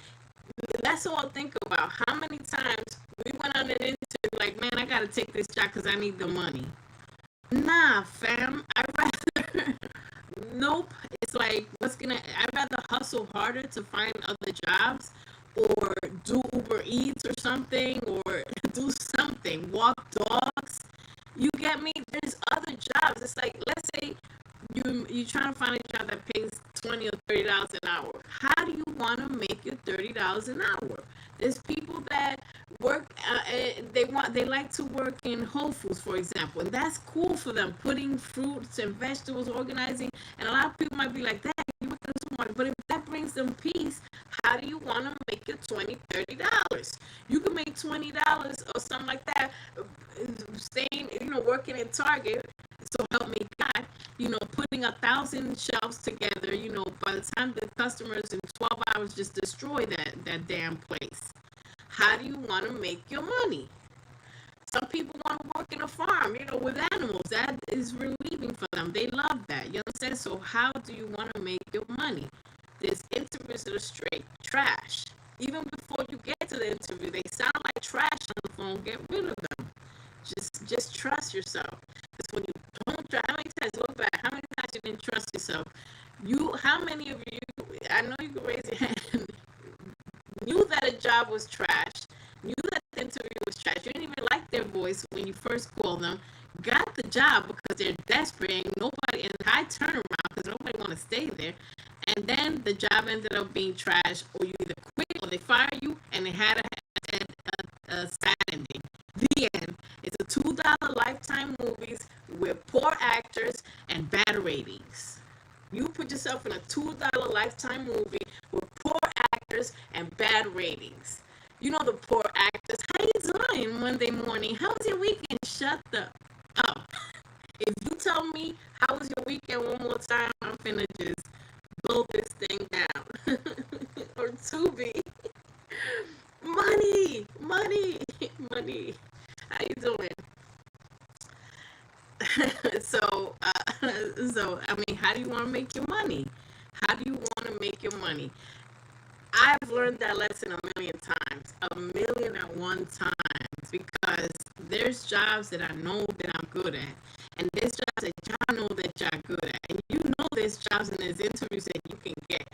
That's all I think about. How many times we went on an interview like, man, I gotta take this job because I need the money. Nah, fam. I'd rather nope. It's like, I'd rather hustle harder to find other jobs, or do Uber Eats or something, or do something, walk dogs. You get me? There's other jobs. It's like, let's say you're trying to find a job that pays $20 or $30 an hour. How do you want to make your $30 an hour. There's people that work, they like to work in Whole Foods, for example, and that's cool for them, putting fruits and vegetables, organizing. And a lot of people might be like, that you work in the supermarket, but if that brings them peace, how do you want to make it $20, $30? You can make $20 or something like that, staying, working in Target. So help me God, putting 1,000 shelves together. By the time the customers in 12 hours just destroy that damn place. How do you want to make your money? Some people want to work in a farm, with animals. That is relieving for them. They love that. You understand? So how do you want to make your money? There's interviews that are straight trash. Even before you get to the interview, they sound like trash on the phone. Get rid of them. Just trust yourself. Because when you don't try, how many times, look back, how many times you didn't trust yourself? How many of you, I know you can raise your hand, knew that a job was trash, knew that the interview was trash, you didn't even like their voice when you first called them, got the job because they're desperate and high turnaround because nobody want to stay there, and then the job ended up being trash, or you either quit or they fire you, and it had a sad ending. The end. It's a $2 Lifetime movies with poor actors and bad ratings. You put yourself in a $2 Lifetime movie with poor actors and bad ratings. The poor actors. How you doing Monday morning? How was your weekend? Shut the up. If you tell me how was your weekend one more time, I'm finna just blow this thing down. Or Tubi. Money. How you doing? So I mean, how do you want to make your money? How do you want to make your money? I've learned that lesson a million times, a million at one time, because there's jobs that I know that I'm good at, and there's jobs that y'all know that y'all good at, and there's jobs and there's interviews that you can get.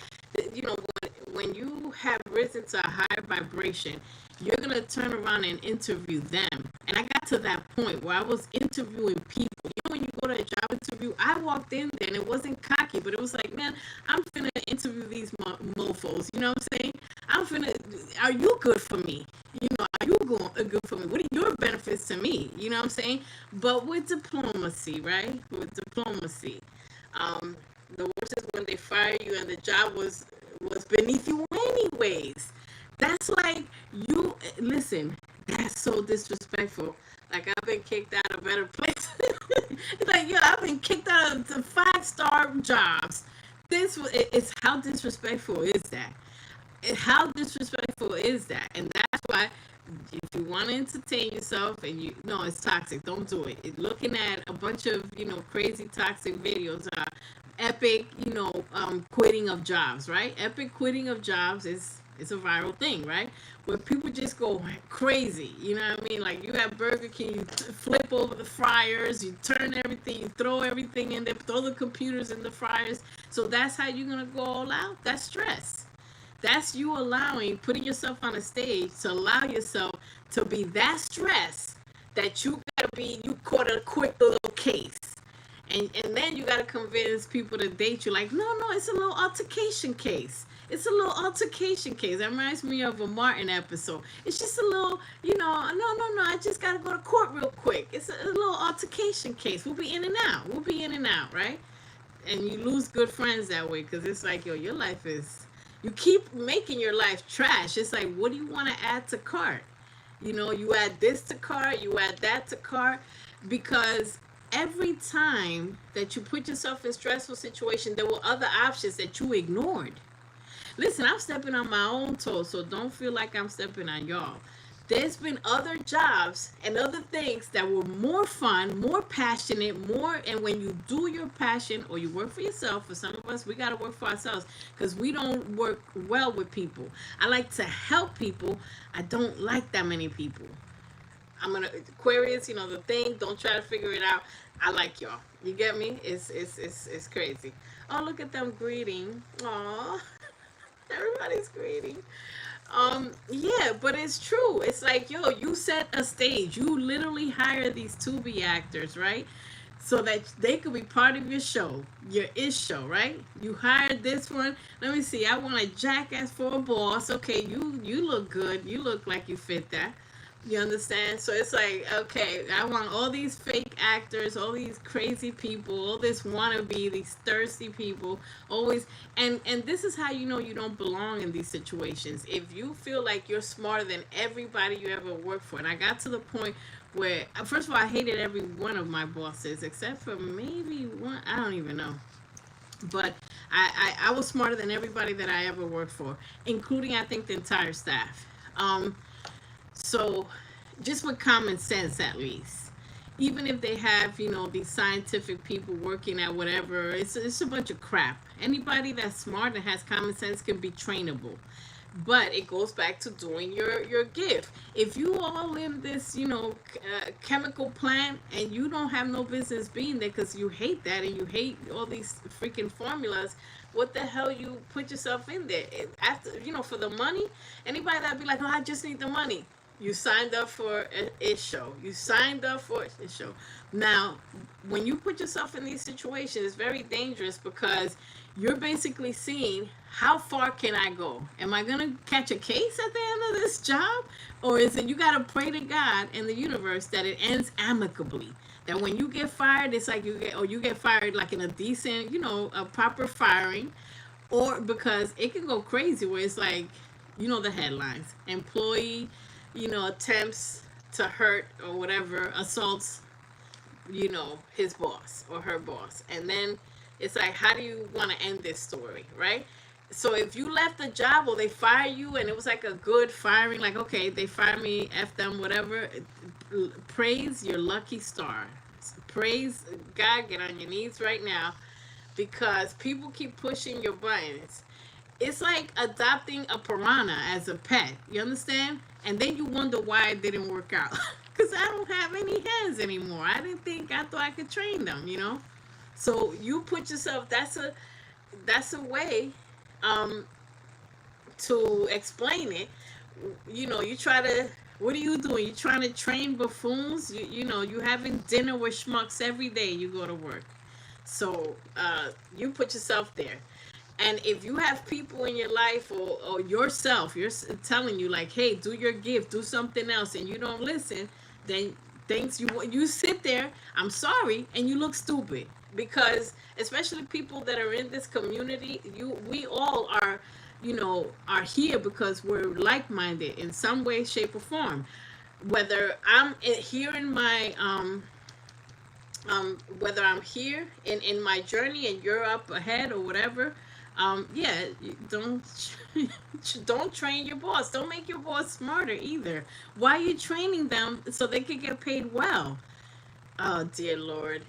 When you have risen to a higher vibration, you're gonna turn around and interview them. And I got to that point where I was interviewing people. When you go to a job interview, I walked in there and it wasn't cocky, but it was like, man, I'm finna interview these mofos. You know what I'm saying? Are you good for me? Are you good for me? What are your benefits to me? You know what I'm saying? But with diplomacy, right? With diplomacy. The worst is when they fire you and the job was beneath you anyways. That's like, listen, that's so disrespectful. Like, I've been kicked out of better places. It's like, I've been kicked out of the 5-star jobs. It's how disrespectful is that? How disrespectful is that? And that's why, if you want to entertain yourself and it's toxic, don't do it. Looking at a bunch of, crazy toxic videos, epic, quitting of jobs, right? Epic quitting of jobs is a viral thing, right? Where people just go crazy, you know what I mean? Like, you have Burger King, you flip over the fryers, you turn everything, you throw everything in there, throw the computers in the fryers. So that's how you're gonna go all out? That's stress. That's you putting yourself on a stage to allow yourself to be that stressed that you caught a quick little case. And then you got to convince people to date you. Like, no, it's a little altercation case. It's a little altercation case. That reminds me of a Martin episode. It's just a little, no, I just got to go to court real quick. It's a little altercation case. We'll be in and out, right? And you lose good friends that way, because it's like, your life is, you keep making your life trash. It's like, what do you want to add to cart? You add this to cart, you add that to cart, because every time that you put yourself in stressful situation, there were other options that you ignored. Listen, I'm stepping on my own toes, so don't feel like I'm stepping on y'all. There's been other jobs and other things that were more fun, more passionate, and when you do your passion, or you work for yourself, for some of us, we got to work for ourselves, because we don't work well with people. I like to help people. I don't like that many people. Aquarius, the thing, don't try to figure it out. I like y'all. You get me? It's crazy. Oh, look at them greeting. Aw. Everybody's greeting. Yeah, but it's true. It's like, you set a stage. You literally hire these Tubi actors, right? so that they could be part of your show, your ish show, right? You hired this one. Let me see. I want a jackass for a boss. Okay, you look good. You look like you fit that. You understand? So it's like, okay, I want all these fake actors, all these crazy people, all this wannabe, these thirsty people, always. And this is how you know you don't belong in these situations. If you feel like you're smarter than everybody you ever worked for, and I got to the point where, first of all, I hated every one of my bosses except for maybe one. I don't even know. But I was smarter than everybody that I ever worked for, including, I think, the entire staff. So, just with common sense, at least, even if they have, these scientific people working at whatever, it's a bunch of crap. Anybody that's smart and has common sense can be trainable. But it goes back to doing your gift. If you all in this, chemical plant, and you don't have no business being there because you hate that and you hate all these freaking formulas, what the hell you put yourself in there? After, for the money? Anybody that'd be like, oh, I just need the money. You signed up for a show. You signed up for a show. Now, when you put yourself in these situations, it's very dangerous because you're basically seeing, how far can I go? Am I going to catch a case at the end of this job? Or is it you got to pray to God and the universe that it ends amicably? That when you get fired, it's like you get fired like in a decent, a proper firing. Or because it can go crazy where it's like, the headlines. Employee, attempts to hurt or whatever, assaults, his boss or her boss. And then it's like, how do you want to end this story, right? So if you left the job or they fire you and it was like a good firing, like, okay, they fired me, F them, whatever, praise your lucky star. Praise God, get on your knees right now, because people keep pushing your buttons. It's like adopting a piranha as a pet. You understand? And then you wonder why it didn't work out. Because I don't have any hands anymore. I thought I could train them. So you put yourself, that's a way to explain it. You try to, what are you doing? You trying to train buffoons? You having dinner with schmucks every day you go to work. So you put yourself there. And if you have people in your life, or yourself, you're telling you like, hey, do your gift, do something else, and you don't listen, then things you sit there, I'm sorry, and you look stupid. Because especially people that are in this community, we all are, are here because we're like-minded in some way, shape, or form. Whether I'm here in my whether I'm here in my journey and you're up ahead or whatever, yeah, don't train your boss. Don't make your boss smarter either. Why are you training them so they can get paid well? Oh dear Lord,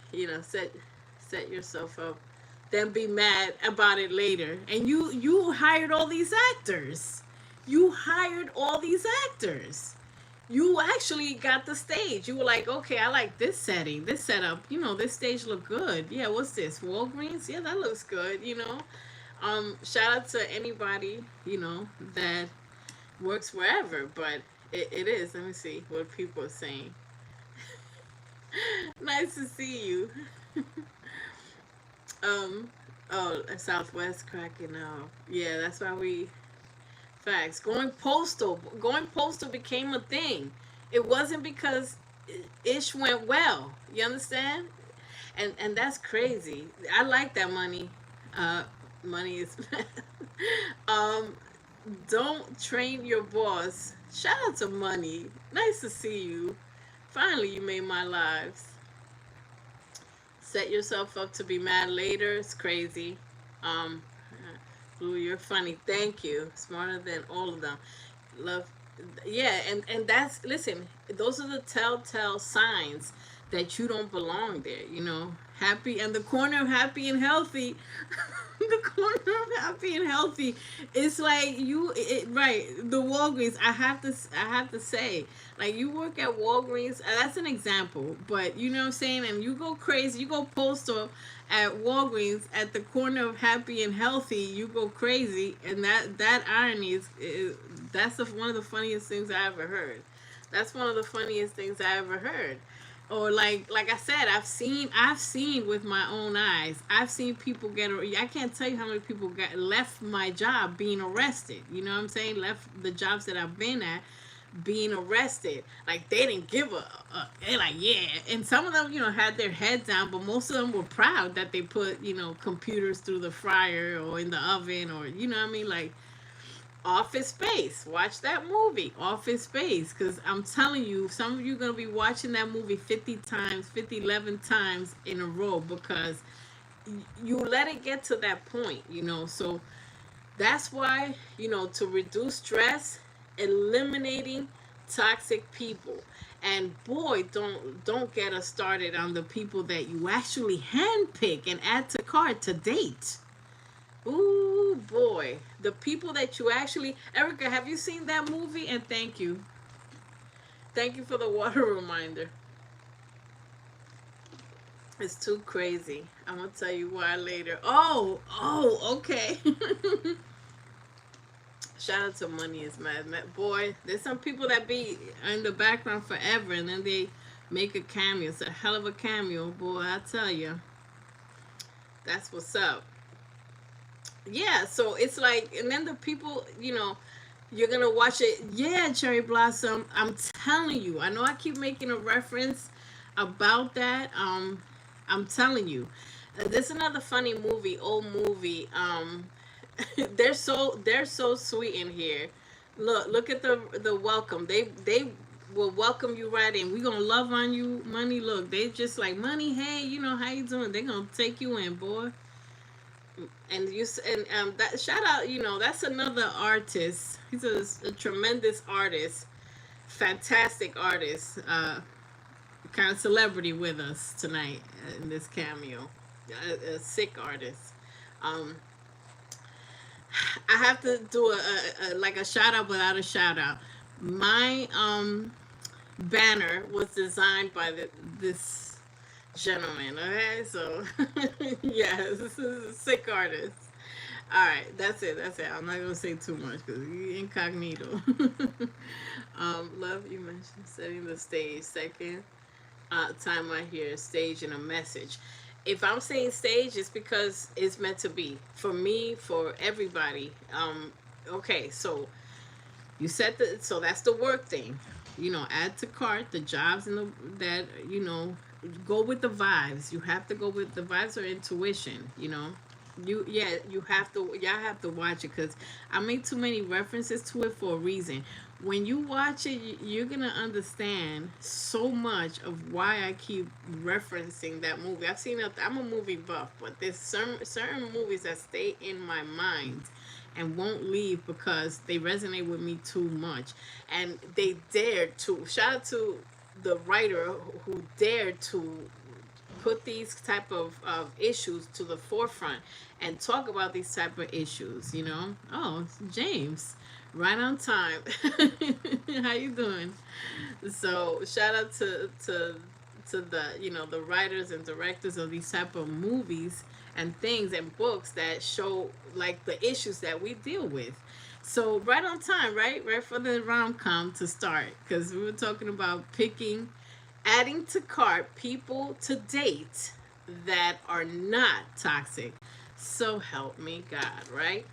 set yourself up, then be mad about it later. And you hired all these actors. You hired all these actors. You actually got the stage. You were like, okay, I like this setting, this setup. This stage look good. Yeah, what's this? Walgreens? Yeah, that looks good. Shout out to anybody, that works wherever, but it is. Let me see what people are saying. Nice to see you. Oh, Southwest cracking up. Yeah, that's why we facts. Going postal became a thing. It wasn't because ish went well. You understand? And that's crazy. I like that money. Money is um don't train your boss. Shout out to Money. Nice to see you. Finally you made my lives. Set yourself up to be mad later. It's crazy. um Blue, you're funny. Thank you. Smarter than all of them. Love. Yeah, and that's, listen, those are the telltale signs that you don't belong there. Happy, and the corner of happy and healthy. The corner of happy and healthy. It's like right, the Walgreens. I have to say, like, you work at Walgreens, that's an example, but you know what I'm saying, and you go crazy, you go postal at Walgreens at the corner of happy and healthy, you go crazy, and that irony is that's one of the funniest things I ever heard. That's one of the funniest things I ever heard. Or like I said, I've seen with my own eyes. I've seen people I can't tell you how many people got left my job being arrested. You know what I'm saying? Left the jobs that I've been at being arrested. Like they didn't give they're like, yeah. And some of them, had their heads down, but most of them were proud that they put, computers through the fryer or in the oven, or you know what I mean? Like Office Space. Watch that movie, Office Space, because I'm telling you, some of you are going to be watching that movie 50 times, 11 times in a row, because you let it get to that point, So that's why, to reduce stress, eliminating toxic people. And boy, don't get us started on the people that you actually handpick and add to cart to date. Ooh boy, the people that you actually, Erica, have you seen that movie? And thank you for the water reminder. It's too crazy. I'm gonna tell you why later. Okay. Shout out to Money is Mad. Boy, there's some people that be in the background forever, and then they make a cameo. It's a hell of a cameo, boy. I tell you, that's what's up. Yeah, so it's like, and then the people, you're gonna watch it. Yeah, Cherry Blossom. I'm telling you. I know I keep making a reference about that. I'm telling you. There's another funny movie, old movie. They're so sweet in here. Look at the welcome. They will welcome you right in. We gonna love on you, Money. Look, they just like, Money. Hey, how you doing? They gonna take you in, boy. And that shout out. That's another artist. He's a tremendous artist, fantastic artist. Kind of celebrity with us tonight in this cameo. A sick artist. Um, I have to do like a shout out without a shout out. My banner was designed by this gentleman. Okay, so yes, this is a sick artist. All right, that's it. That's it. I'm not gonna say too much because incognito. Love, you mentioned setting the stage. Second time I hear stage in a message. If I'm saying stage, it's because it's meant to be for me, for everybody. Okay, so you set so that's the work thing. Add to cart the jobs and that go with the vibes. You have to go with the vibes or intuition. You have to, y'all have to watch it because I make too many references to it for a reason. When you watch it, you're gonna understand so much of why I keep referencing that movie. I've seen it. I'm a movie buff, but there's certain movies that stay in my mind and won't leave because they resonate with me too much, and they dared to. Shout out to the writer who dared to put these type of issues to the forefront and talk about these type of issues. Oh, it's James, right on time. How you doing? So shout out to the the writers and directors of these type of movies and things and books that show like the issues that we deal with. So right on time, right for the rom-com to start, because we were talking about adding to cart people to date that are not toxic. So help me God, right?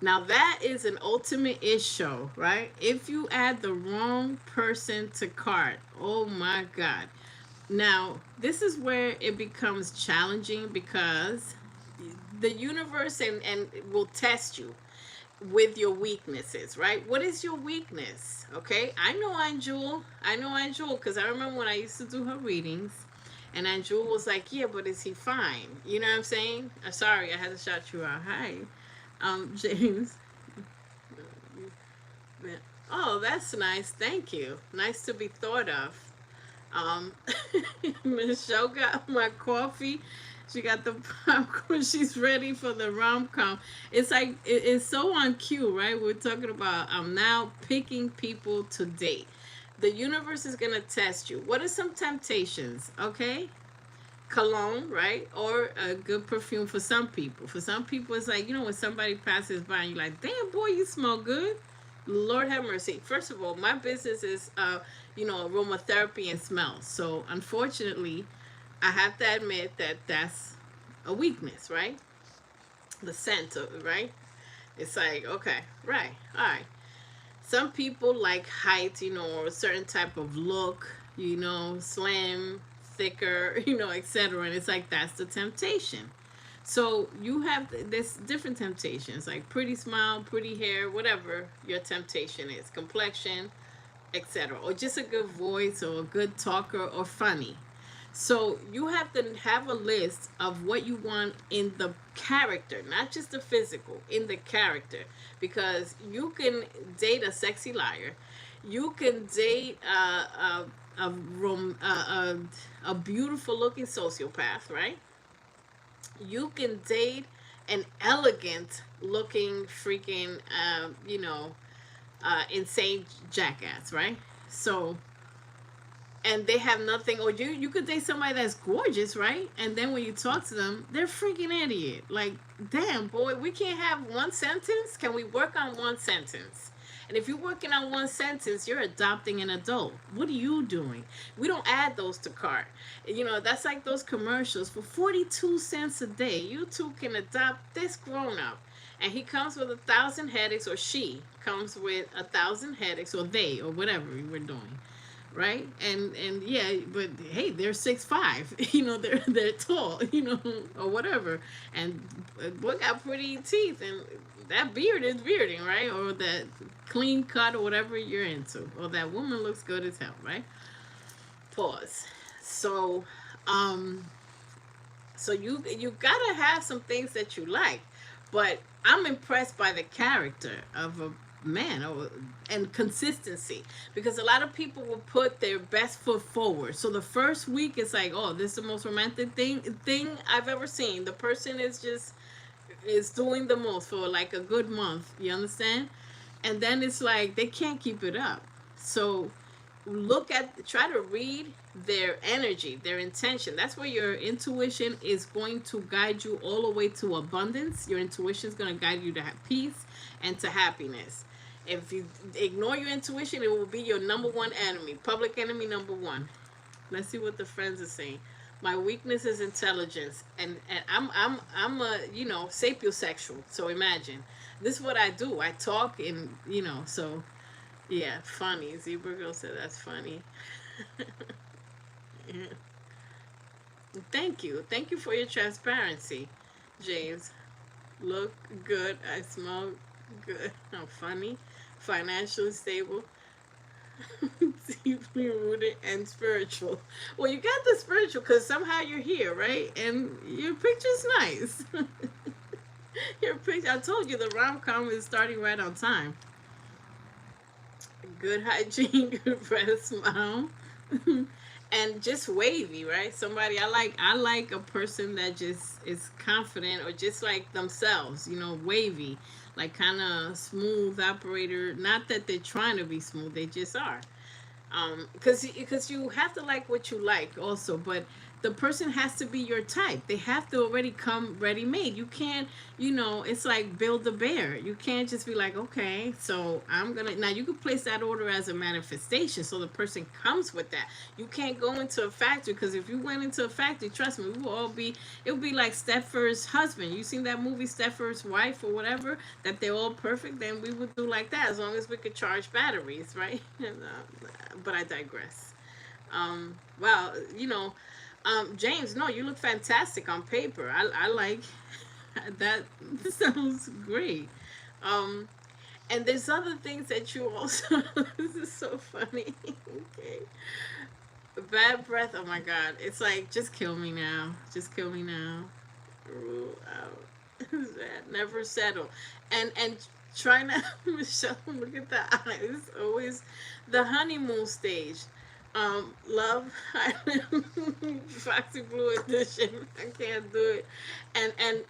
Now that is an ultimate issue, right? If you add the wrong person to cart, oh my God. Now, this is where it becomes challenging because the universe and will test you with your weaknesses, right? What is your weakness? Okay, I know Aunt Jewel because I remember when I used to do her readings, and Aunt Jewel was like, "Yeah, but is he fine?" You know what I'm saying? Sorry, I had to shout you out. Hi, James. Oh, that's nice. Thank you. Nice to be thought of. Um, Michelle got my coffee. She got the popcorn. She's ready for the rom com. It's like it's so on cue, right? We're talking about now picking people to date. The universe is gonna test you. What are some temptations? Okay, cologne, right? Or a good perfume for some people. For some people, it's like when somebody passes by and you're like, "Damn boy, you smell good." Lord have mercy. First of all, my business is, aromatherapy and smells. So unfortunately, I have to admit that that's a weakness, right? The scent of it, right? It's like, okay, right, all right. Some people like height, or a certain type of look, slim, thicker, etc. And it's like that's the temptation. So you have this different temptations, like pretty smile, pretty hair, whatever your temptation is, complexion, etc., or just a good voice or a good talker or funny. So you have to have a list of what you want in the character, not just the physical, in the character, because you can date a sexy liar, you can date a beautiful looking sociopath, right? You can date an elegant looking freaking insane jackass, right? So, and they have nothing, or you could date somebody that's gorgeous, right? And then when you talk to them, they're freaking idiot. Like, damn boy, we can't have one sentence. Can we work on one sentence? And if you're working on one sentence, you're adopting an adult. What are you doing? We don't add those to cart. That's like those commercials for 42 cents a day. You two can adopt this grown up. And he comes with 1,000 headaches, or she comes with 1,000 headaches, or they, or whatever we're doing, right? And yeah, but hey, they're 6'5", they're tall, or whatever, and boy got pretty teeth, and that beard is bearding, right? Or that clean cut, or whatever you're into, or that woman looks good as hell, right? Pause. So, um, so you gotta have some things that you like, but I'm impressed by the character of a man, and consistency, because a lot of people will put their best foot forward. So the first week it's like, oh, this is the most romantic thing I've ever seen. The person is doing the most for like a good month. You understand? And then it's like they can't keep it up. So try to read their energy, their intention. That's where your intuition is going to guide you all the way to abundance. Your intuition is going to guide you to have peace and to happiness. If you ignore your intuition, it will be your number one enemy, public enemy number one. Let's see what the friends are saying. My weakness is intelligence, and I'm a sapiosexual. So imagine this is what I do. I talk, and so yeah, funny. Zebra girl said that's funny. Yeah. Thank you for your transparency, James. Look good. I smell good. Oh, funny. Financially stable. Deeply rooted and spiritual. Well, you got the spiritual because somehow you're here, right? And your picture's nice. Your picture. I told you the rom-com is starting right on time. Good hygiene, good breath, smile. And just wavy, right? Somebody I like a person that just is confident, or just like themselves, wavy, like kind of smooth operator. Not that they're trying to be smooth, they just are. Because you have to like what you like also, but the person has to be your type. They have to already come ready made. You can't, it's like build a bear. You can't just be like, okay, so I'm gonna, now you can place that order as a manifestation, so the person comes with that. You can't go into a factory, because if you went into a factory, trust me, we will all be, it would be like Stepford's husband. You seen that movie Stepford's Wife or whatever, that they're all perfect? Then we would do like that, as long as we could charge batteries, right? But I digress. Wow, James, no, you look fantastic on paper. I like that. Sounds great. Um, and there's other things that you also. This is so funny. Okay, bad breath. Oh my God, it's like just kill me now. Just kill me now. Rule out. Never settle. And try not, Michelle. Look at the eyes. Always the honeymoon stage. Love Island, Foxy Blue Edition. I can't do it.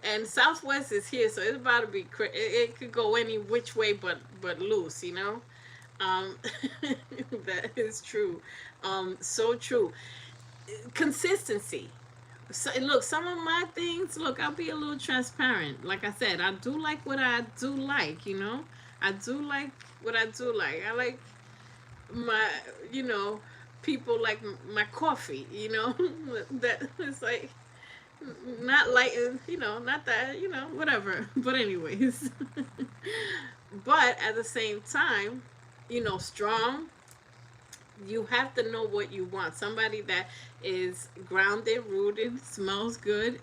And Southwest is here, so it's about to be. It could go any which way, but loose, Um, that is true. So true. Consistency. So, look, some of my things. Look, I'll be a little transparent. Like I said, I do like what I do like. I do like what I do like. I like my, you know, people like my coffee, you know, that it's like not like, you know, not that, you know, whatever. But anyways, but at the same time, you know, strong, you have to know what you want. Somebody that is grounded, rooted, smells good,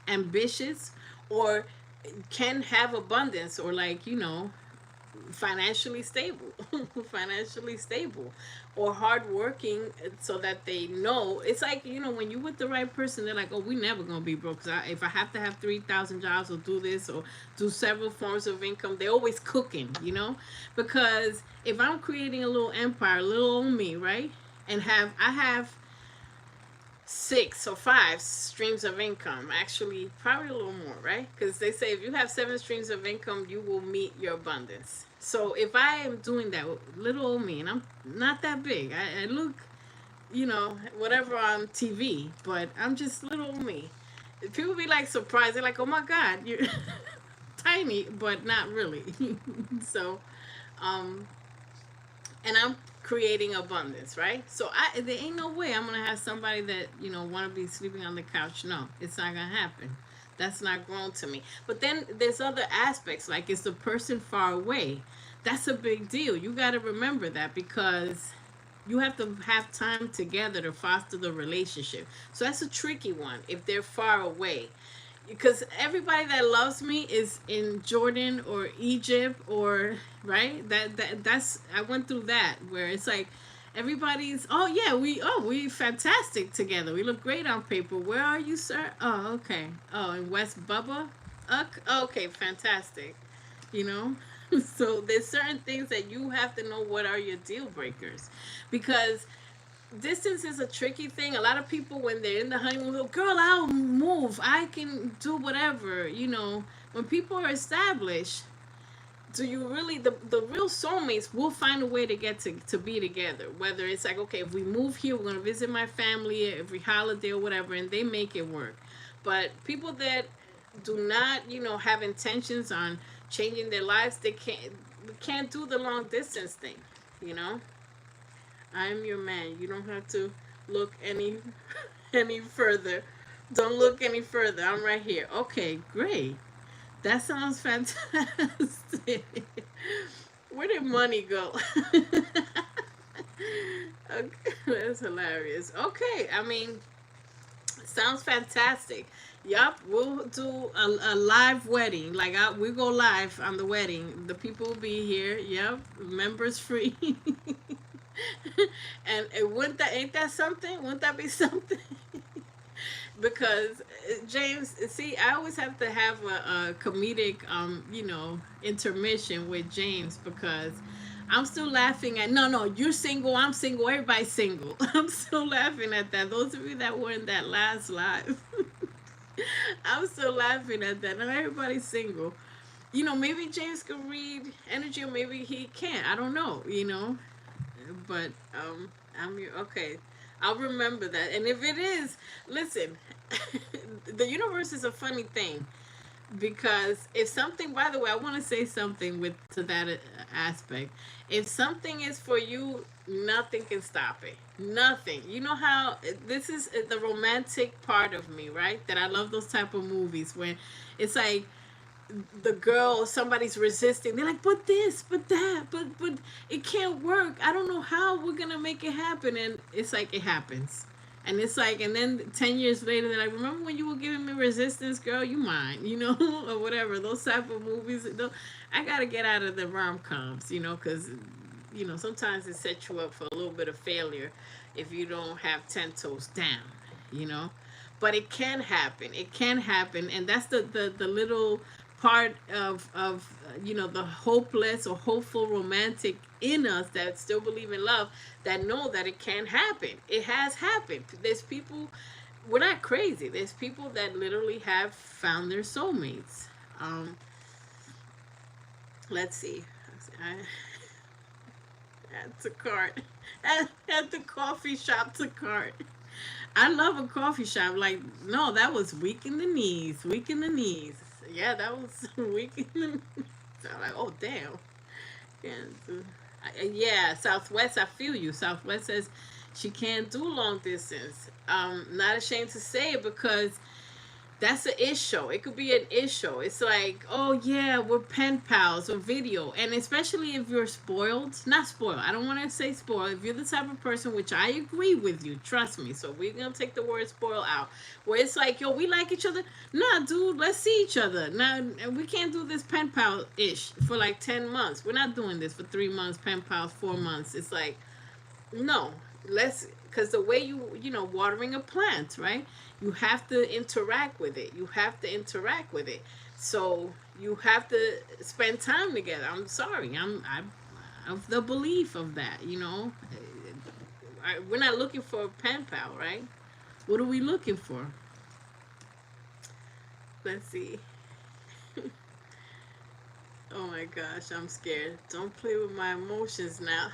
ambitious, or can have abundance, or like, you know, financially stable, financially stable, or hardworking, so that they know. It's like, you know, when you with the right person, they're like, oh, we never gonna be broke. 'Cause if I have to have 3,000 jobs or do this or do several forms of income, they're always cooking, you know, because if I'm creating a little empire, little old me, right, and I have 6 or 5 streams of income. Actually, probably a little more, right? Because they say if you have 7 streams of income, you will meet your abundance. So if I am doing that, little old me, and I'm not that big, I look, you know, whatever on TV, but I'm just little old me. People be like surprised. They're like, "Oh my God, you're tiny," but not really. So, um, and I'm creating abundance, right? So there ain't no way I'm gonna have somebody that, you know, want to be sleeping on the couch. No, it's not gonna happen. That's not grown to me. But then there's other aspects, like is the person far away? That's a big deal. You got to remember that, because you have to have time together to foster the relationship. So that's a tricky one if they're far away, because everybody that loves me is in Jordan or Egypt, or right, that's, I went through that, where it's like everybody's, oh yeah, we fantastic together, we look great on paper, where are you, sir? Oh, okay. Oh, in West Bubba. Okay, fantastic, you know. So there's certain things that you have to know what are your deal breakers, because distance is a tricky thing. A lot of people, when they're in the honeymoon, go, girl, I'll move. I can do whatever. You know, when people are established, do you really, the real soulmates will find a way to get to be together. Whether it's like, okay, if we move here, we're going to visit my family every holiday or whatever, and they make it work. But people that do not, you know, have intentions on changing their lives, they can't do the long distance thing, you know. I'm your man. You don't have to look any any further. Don't look any further. I'm right here. Okay, great. That sounds fantastic. Where did money go? Okay, that's hilarious. Okay, I mean, sounds fantastic. Yup, we'll do a live wedding. Like we go live on the wedding. The people will be here. Yup, members free. And wouldn't that, ain't that something? Wouldn't that be something? Because James, see, I always have to have a comedic, you know, intermission with James, because I'm still laughing at, no, no, you're single, I'm single, everybody's single. I'm still laughing at that. Those of you that were in that last live, I'm still laughing at that. And everybody's single. You know, maybe James can read energy, or maybe he can't. I don't know. You know, but I'm your, okay. I'll remember that. And if it is, listen, the universe is a funny thing, because if something, by the way, I want to say something with to that aspect. If something is for you, nothing can stop it. Nothing. You know how this is the romantic part of me, right? That I love those type of movies when it's like the girl, somebody's resisting, they're like, but this, but that, but it can't work, I don't know how we're gonna make it happen, and it's like it happens. And it's like, and then 10 years later they're like, remember when you were giving me resistance, girl, you mine, you know. Or whatever, those type of movies. I gotta get out of the rom-coms, you know, because you know sometimes it sets you up for a little bit of failure if you don't have 10 toes down, you know. But it can happen, it can happen, and that's the little part of you know, the hopeless or hopeful romantic in us that still believe in love, that know that it can happen. It has happened. There's people, we're not crazy, there's people that literally have found their soulmates. um let's see. I add to cart. At the coffee shop to cart. I love a coffee shop. Like, no, that was weak in the knees. Weak in the knees. Yeah, that was weak in the knees. I'm like, oh damn. And yeah, Southwest, I feel you. Southwest says she can't do long distance. Not ashamed to say it because that's an issue. It could be an issue. It's like, oh yeah, we're pen pals or video. And especially if you're spoiled, not spoiled, I don't want to say spoiled. If you're the type of person, which I agree with you, trust me. So we're going to take the word spoil out. Where it's like, yo, we like each other. Nah, dude, let's see each other. Now, we can't do this pen pal-ish for like 10 months. We're not doing this for 3 months, pen pals, 4 months. It's like, no, let's, because the way watering a plant, right? You have to interact with it. You have to interact with it. So you have to spend time together. I'm sorry. I'm of the belief of that. We're not looking for a pen pal, right? What are we looking for? Let's see. Oh my gosh, I'm scared. Don't play with my emotions now.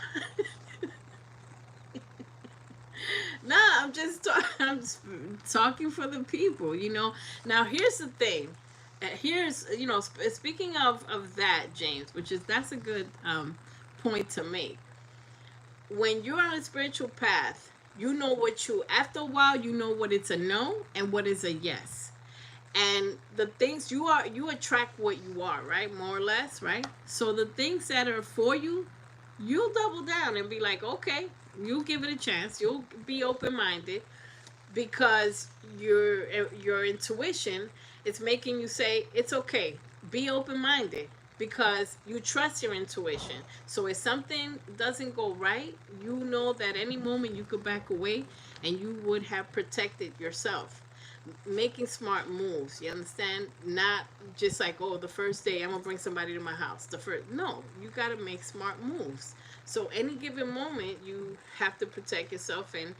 Nah, I'm just talking for the people. Now here's the thing. Here's speaking of that, James, which is that's a good point to make. When you're on a spiritual path, after a while you know what it's a no and what is a yes. And the things you attract what you are, right? More or less, right? So the things that are for you, you'll double down and be like, okay, you'll give it a chance. You'll be open minded because your intuition is making you say it's okay. Be open minded because you trust your intuition. So if something doesn't go right, you know that any moment you could back away and you would have protected yourself. Making smart moves, you understand? Not just like, oh, the first day I'm gonna bring somebody to my house. No, you gotta make smart moves. So any given moment you have to protect yourself, and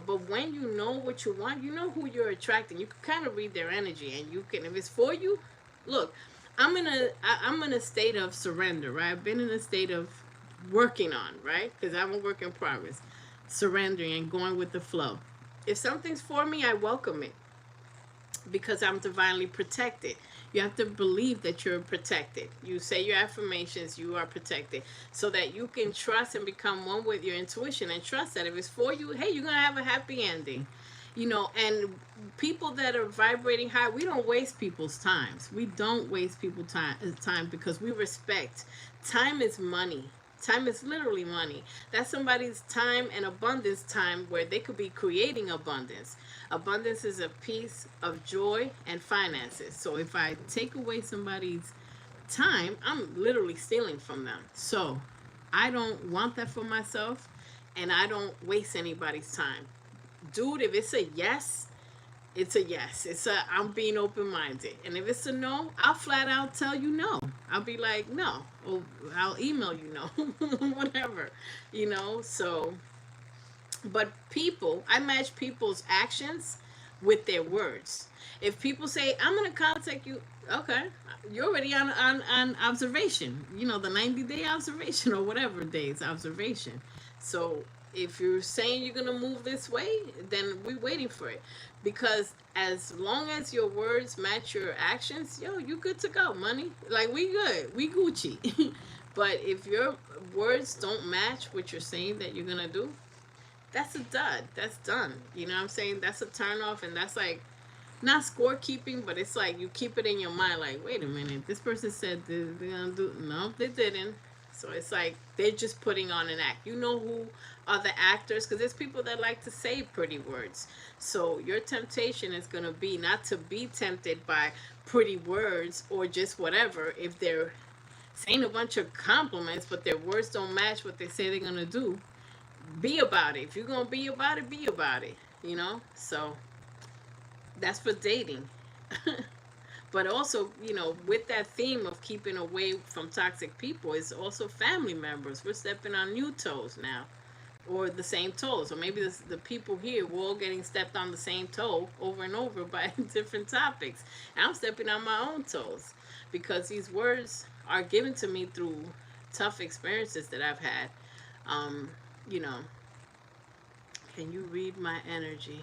but when you know what you want, you know who you're attracting. You can kind of read their energy, and you can, if it's for you, look, I'm in a state of surrender, right? I've been in a state of working on, right? Because I'm a work in progress, surrendering and going with the flow. If something's for me, I welcome it because I'm divinely protected. You have to believe that you're protected. You say your affirmations, you are protected. So that you can trust and become one with your intuition and trust that if it's for you, hey, you're going to have a happy ending. And people that are vibrating high, we don't waste people's times. We don't waste people's time because we respect. Time is money. Time is literally money. That's somebody's time and abundance time where they could be creating abundance. Abundance is a piece of joy and finances. So if I take away somebody's time, I'm literally stealing from them. So I don't want that for myself, and I don't waste anybody's time. Dude, if it's a yes, it's a yes. I'm being open minded. And if it's a no, I'll flat out tell you no. I'll be like, no. Or I'll email you no. Whatever. So, but I match people's actions with their words. If people say, I'm going to contact you, okay, you're already on observation, the 90-day observation or whatever days observation. So if you're saying you're going to move this way, then we're waiting for it. Because as long as your words match your actions, you good to go, money. Like, we good. We Gucci. But if your words don't match what you're saying that you're going to do, that's a dud. That's done. You know what I'm saying? That's a turn off, and that's like not scorekeeping, but it's like you keep it in your mind like, wait a minute, this person said they're gonna do, no, they didn't. So it's like they're just putting on an act. You know who are the actors, because there's people that like to say pretty words. So your temptation is going to be not to be tempted by pretty words or just whatever. If they're saying a bunch of compliments but their words don't match what they say they're going to do, be about it. If you're going to be about it, be about it. So that's for dating. But also, with that theme of keeping away from toxic people, is also family members. We're stepping on new toes now, or the same toes, or maybe the people here, we're all getting stepped on the same toe over and over by different topics. And I'm stepping on my own toes because these words are given to me through tough experiences that I've had. You know, can you read my energy?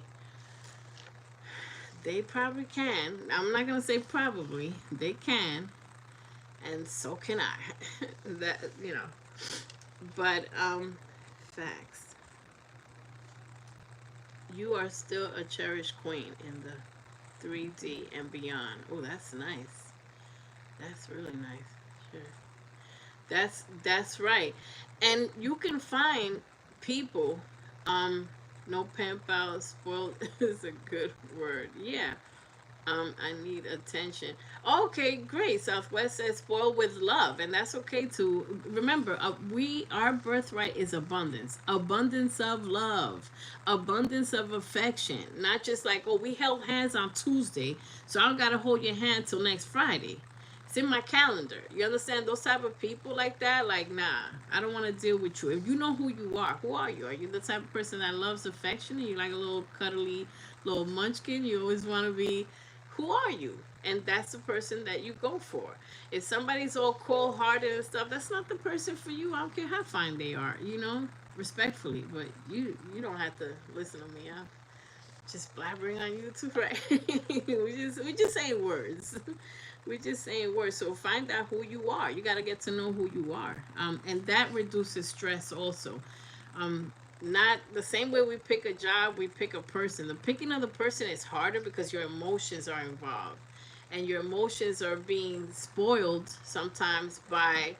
They probably can. I'm not going to say probably. They can. and so can I. That, but facts. You are still a cherished queen in the 3D and beyond. Oh, that's nice. That's really nice. Sure. That's right. And you can find people, um, no pimp out, spoiled is a good word. Yeah. I need attention. Okay, great. Southwest says spoiled with love, and that's okay too. Remember, our birthright is abundance, abundance of love, abundance of affection. Not just like, oh, we held hands on Tuesday, so I don't gotta hold your hand till next Friday. It's in my calendar. You understand those type of people like that? Like, nah, I don't want to deal with you. If you know who are you? Are you the type of person that loves affection and you like a little cuddly little munchkin? You always want to be, who are you? And that's the person that you go for. If somebody's all cold hearted and stuff, that's not the person for you. I don't care how fine they are, respectfully. But you don't have to listen to me. I'm just blabbering on YouTube, right? we just saying words. We just saying words. So find out who you are. You got to get to know who you are, and that reduces stress also. Not the same way we pick a job, we pick a person. The picking of the person is harder because your emotions are involved, and your emotions are being spoiled sometimes by,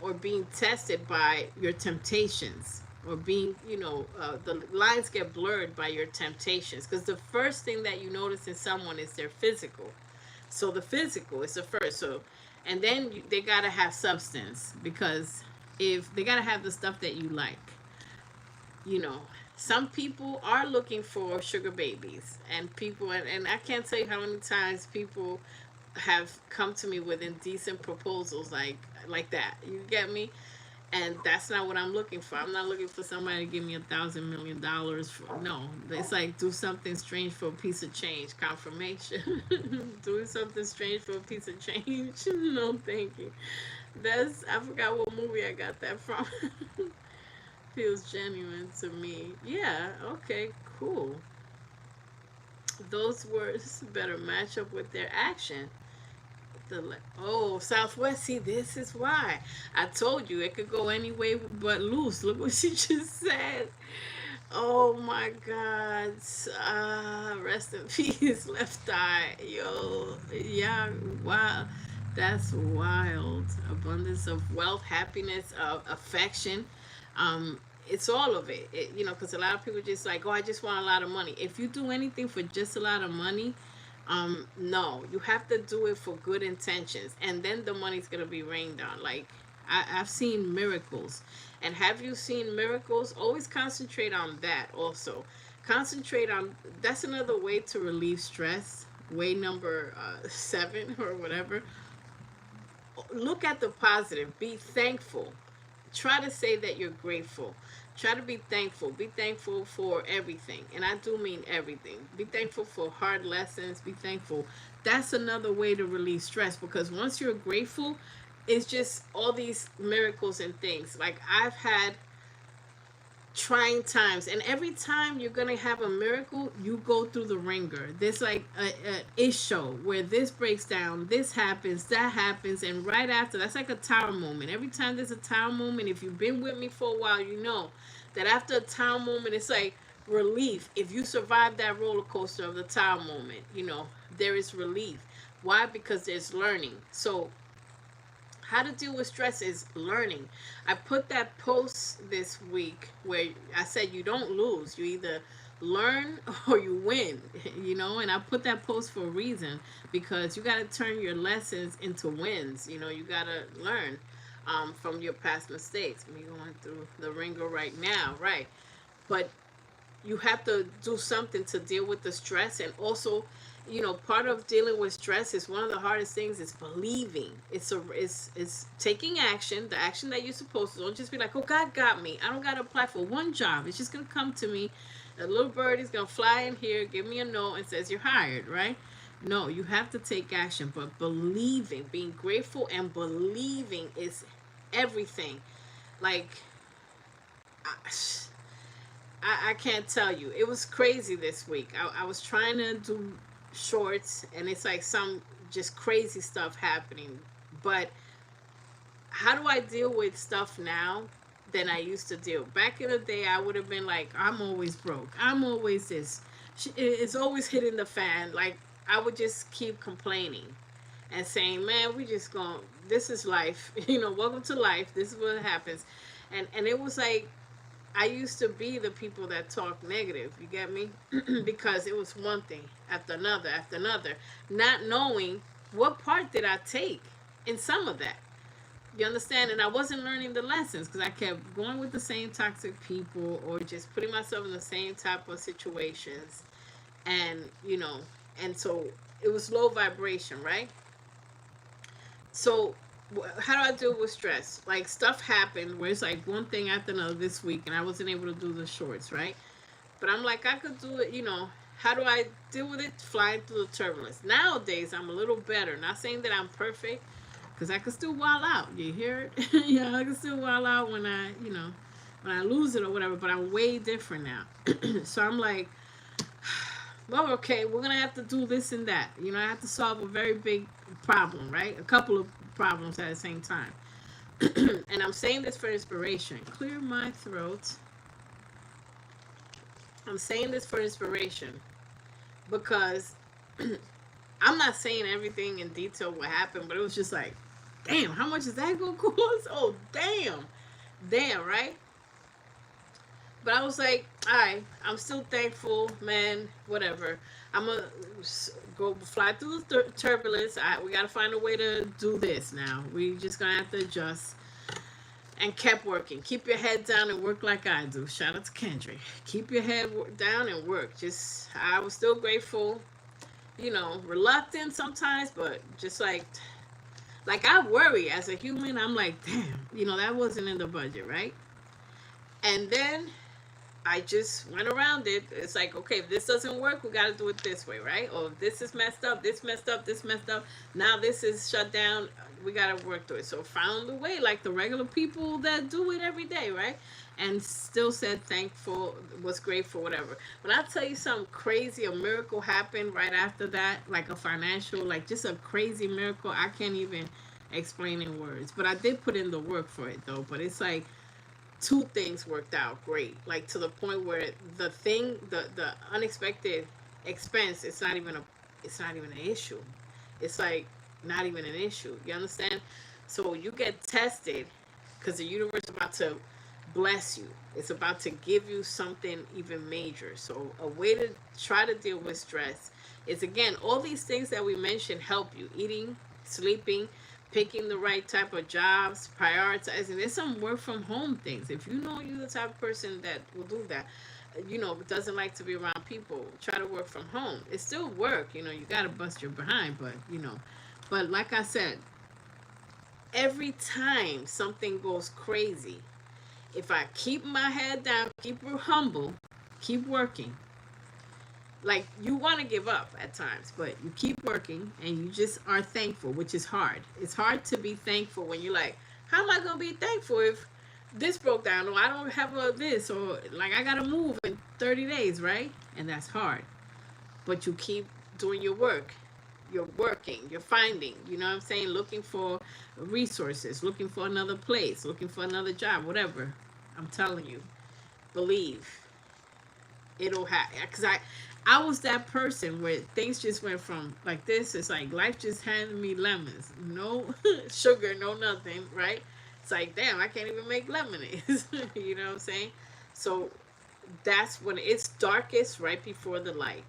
or being tested by your temptations, or being, the lines get blurred by your temptations, because the first thing that you notice in someone is their physical. So the physical is the first. So, and then they gotta have substance, because if they gotta have the stuff that you like, you know, some people are looking for sugar babies, and people, and I can't tell you how many times people have come to me with indecent proposals like that. You get me? And that's not what I'm looking for. I'm not looking for somebody to give me $1,000 million for, no. It's like, do something strange for a piece of change. Confirmation. Doing something strange for a piece of change. No, thank you. I forgot what movie I got that from. Feels genuine to me. Yeah. Okay. Cool. Those words better match up with their action. Oh, Southwest. See, this is why I told you it could go any way but loose. Look what she just said. Oh my God. Rest in peace, left eye. Yo, yeah, wow. That's wild. Abundance of wealth, happiness, affection. It's all of it, because a lot of people just like, oh, I just want a lot of money. If you do anything for just a lot of money, no, you have to do it for good intentions, and then the money's gonna be rained on. Like, I've seen miracles, and have you seen miracles? Always concentrate on that. Also, concentrate on, that's another way to relieve stress. Way number 7 or whatever. Look at the positive. Be thankful. Try to say that you're grateful. Try to be thankful. Be thankful for everything. And I do mean everything. Be thankful for hard lessons. Be thankful. That's another way to relieve stress, because once you're grateful, it's just all these miracles and things. Like, I've had trying times, and every time you're gonna have a miracle, you go through the ringer. There's like a issue where this breaks down, this happens, that happens, and right after, that's like a tower moment. Every time there's a tower moment, if you've been with me for a while, you know that after a tower moment, it's like relief. If you survive that roller coaster of the tower moment, there is relief. Why? Because there's learning. So how to deal with stress is learning. I put that post this week where I said you don't lose. You either learn or you win, and I put that post for a reason, because you got to turn your lessons into wins. You got to learn from your past mistakes. Me going through the ringer right now, right? But you have to do something to deal with the stress, and also, part of dealing with stress is one of the hardest things is believing. It's taking action, the action that you're supposed to. Don't just be like, oh, God got me, I don't got to apply for one job, it's just gonna come to me. A little bird is gonna fly in here, give me a note, and says you're hired, right? No, you have to take action. But believing, being grateful and believing is everything. Like, I can't tell you. It was crazy this week. I was trying to do shorts, and it's like some just crazy stuff happening. But how do I deal with stuff now than I used to deal? Back in the day, I would have been like, I'm always broke. I'm always this. It's always hitting the fan. Like, I would just keep complaining and saying, man, we just going, this is life. Welcome to life. This is what happens. And it was like, I used to be the people that talk negative. You get me? Because it was one thing after another, not knowing what part did I take in some of that. You understand? And I wasn't learning the lessons because I kept going with the same toxic people or just putting myself in the same type of situations. And, and so it was low vibration, right? So, how do I deal with stress? Like, stuff happened where it's like one thing after another this week, and I wasn't able to do the shorts, right? But I'm like, I could do it. How do I deal with it? Flying through the turbulence. Nowadays, I'm a little better. Not saying that I'm perfect, because I can still wild out. You hear it? I can still wild out when I lose it or whatever, but I'm way different now. So I'm like, well, okay, we're going to have to do this and that. I have to solve a very big problem, right? A couple of problems at the same time. And I'm saying this for inspiration. Clear my throat. I'm saying this for inspiration because I'm not saying everything in detail what happened, but it was just like, damn, how much is that going to cost? Oh, damn. Damn, right? But I was like, all right, I'm still thankful, man, whatever. I'm going to go fly through the turbulence. We got to find a way to do this now. We just going to have to adjust. And kept working. Keep your head down and work like I do. Shout out to Kendrick. Keep your head down and work. I was still grateful, reluctant sometimes, but just like I worry as a human. I'm like, damn, that wasn't in the budget, right? And then I just went around it. It's like, okay, if this doesn't work, we got to do it this way, right? Or if this is messed up, this messed up, this messed up. Now this is shut down. We got to work through it. So found a way, like the regular people that do it every day, right? And still said thankful, was grateful, whatever. When I tell you something crazy, a miracle happened right after that, like a financial, like just a crazy miracle. I can't even explain in words. But I did put in the work for it, though. But it's like, two things worked out great, like to the point where the unexpected expense, it's not even an issue. It's like not even an issue. You understand? So you get tested because the universe is about to bless you. It's about to give you something even major. So a way to try to deal with stress is, again, all these things that we mentioned help you: eating, sleeping, picking the right type of jobs, prioritizing. There's some work from home things. If you know you're the type of person that will do that, doesn't like to be around people, try to work from home. It's still work, you got to bust your behind, but like I said, every time something goes crazy, if I keep my head down, keep it humble, keep working, like, you want to give up at times, but you keep working and you just are thankful, which is hard. It's hard to be thankful when you're like, how am I going to be thankful if this broke down, or I don't have this, or like I got to move in 30 days, right? And that's hard. But you keep doing your work. You're working, you're finding, you know what I'm saying? Looking for resources, looking for another place, looking for another job, whatever. I'm telling you, believe it'll happen. Because I was that person where things just went from like this. It's like life just handed me lemons. No sugar, no nothing, right? It's like, damn, I can't even make lemonade. You know what I'm saying? So that's when it's darkest, right before the light.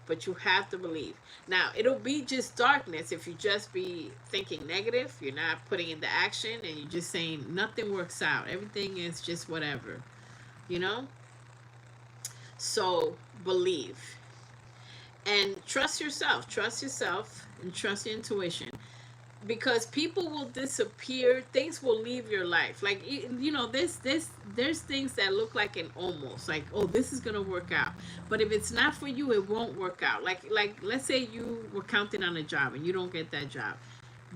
But you have to believe. Now, it'll be just darkness if you just be thinking negative. You're not putting into action and you're just saying nothing works out. Everything is just whatever, you know? So believe and trust yourself. Trust yourself and trust your intuition, because people will disappear. Things will leave your life. Like, there's things that look like an almost, like, oh, this is gonna work out, but if it's not for you, it won't work out. Like let's say you were counting on a job and you don't get that job.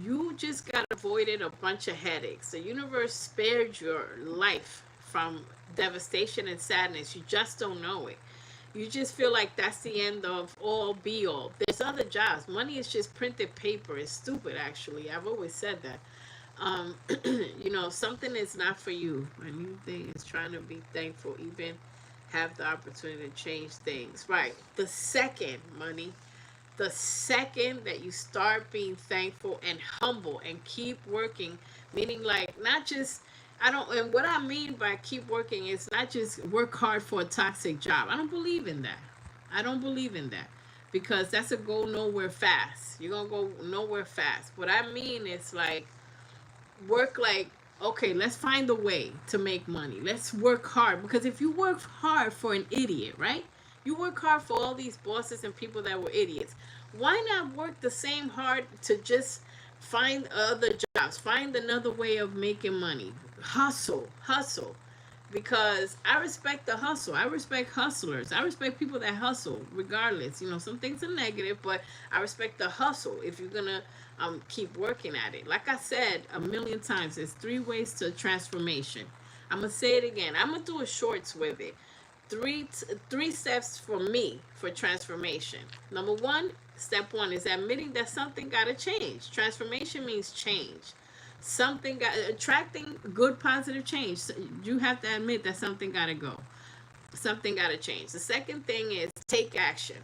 You just got avoided a bunch of headaches. The universe spared your life from devastation and sadness. You just don't know it. You just feel like that's the end of all be all. There's other jobs. Money is just printed paper. It's stupid, actually. I've always said that. Um, something is not for you. A new thing is trying to be thankful, even have the opportunity to change things. Right. The second, money, the second that you start being thankful and humble and keep working, meaning like not just, I don't, and what I mean by keep working is not just work hard for a toxic job. I don't believe in that. I don't believe in that, because that's a go nowhere fast. You're gonna go nowhere fast. What I mean is like work like, okay, let's find a way to make money. Let's work hard, because if you work hard for an idiot, right? You work hard for all these bosses and people that were idiots. Why not work the same hard to just find other jobs, find another way of making money? Hustle, hustle, because I respect the hustle. I respect hustlers. I respect people that hustle regardless. Some things are negative, but I respect the hustle if you're gonna keep working at it. Like I said a million times, there's three ways to transformation. I'm gonna say it again. I'm gonna do a shorts with it. Three steps for me for transformation. Number one, step one is admitting that something gotta change. Transformation means change. Something got attracting good positive change. So you have to admit that something got to go, something got to change. The second thing is take action.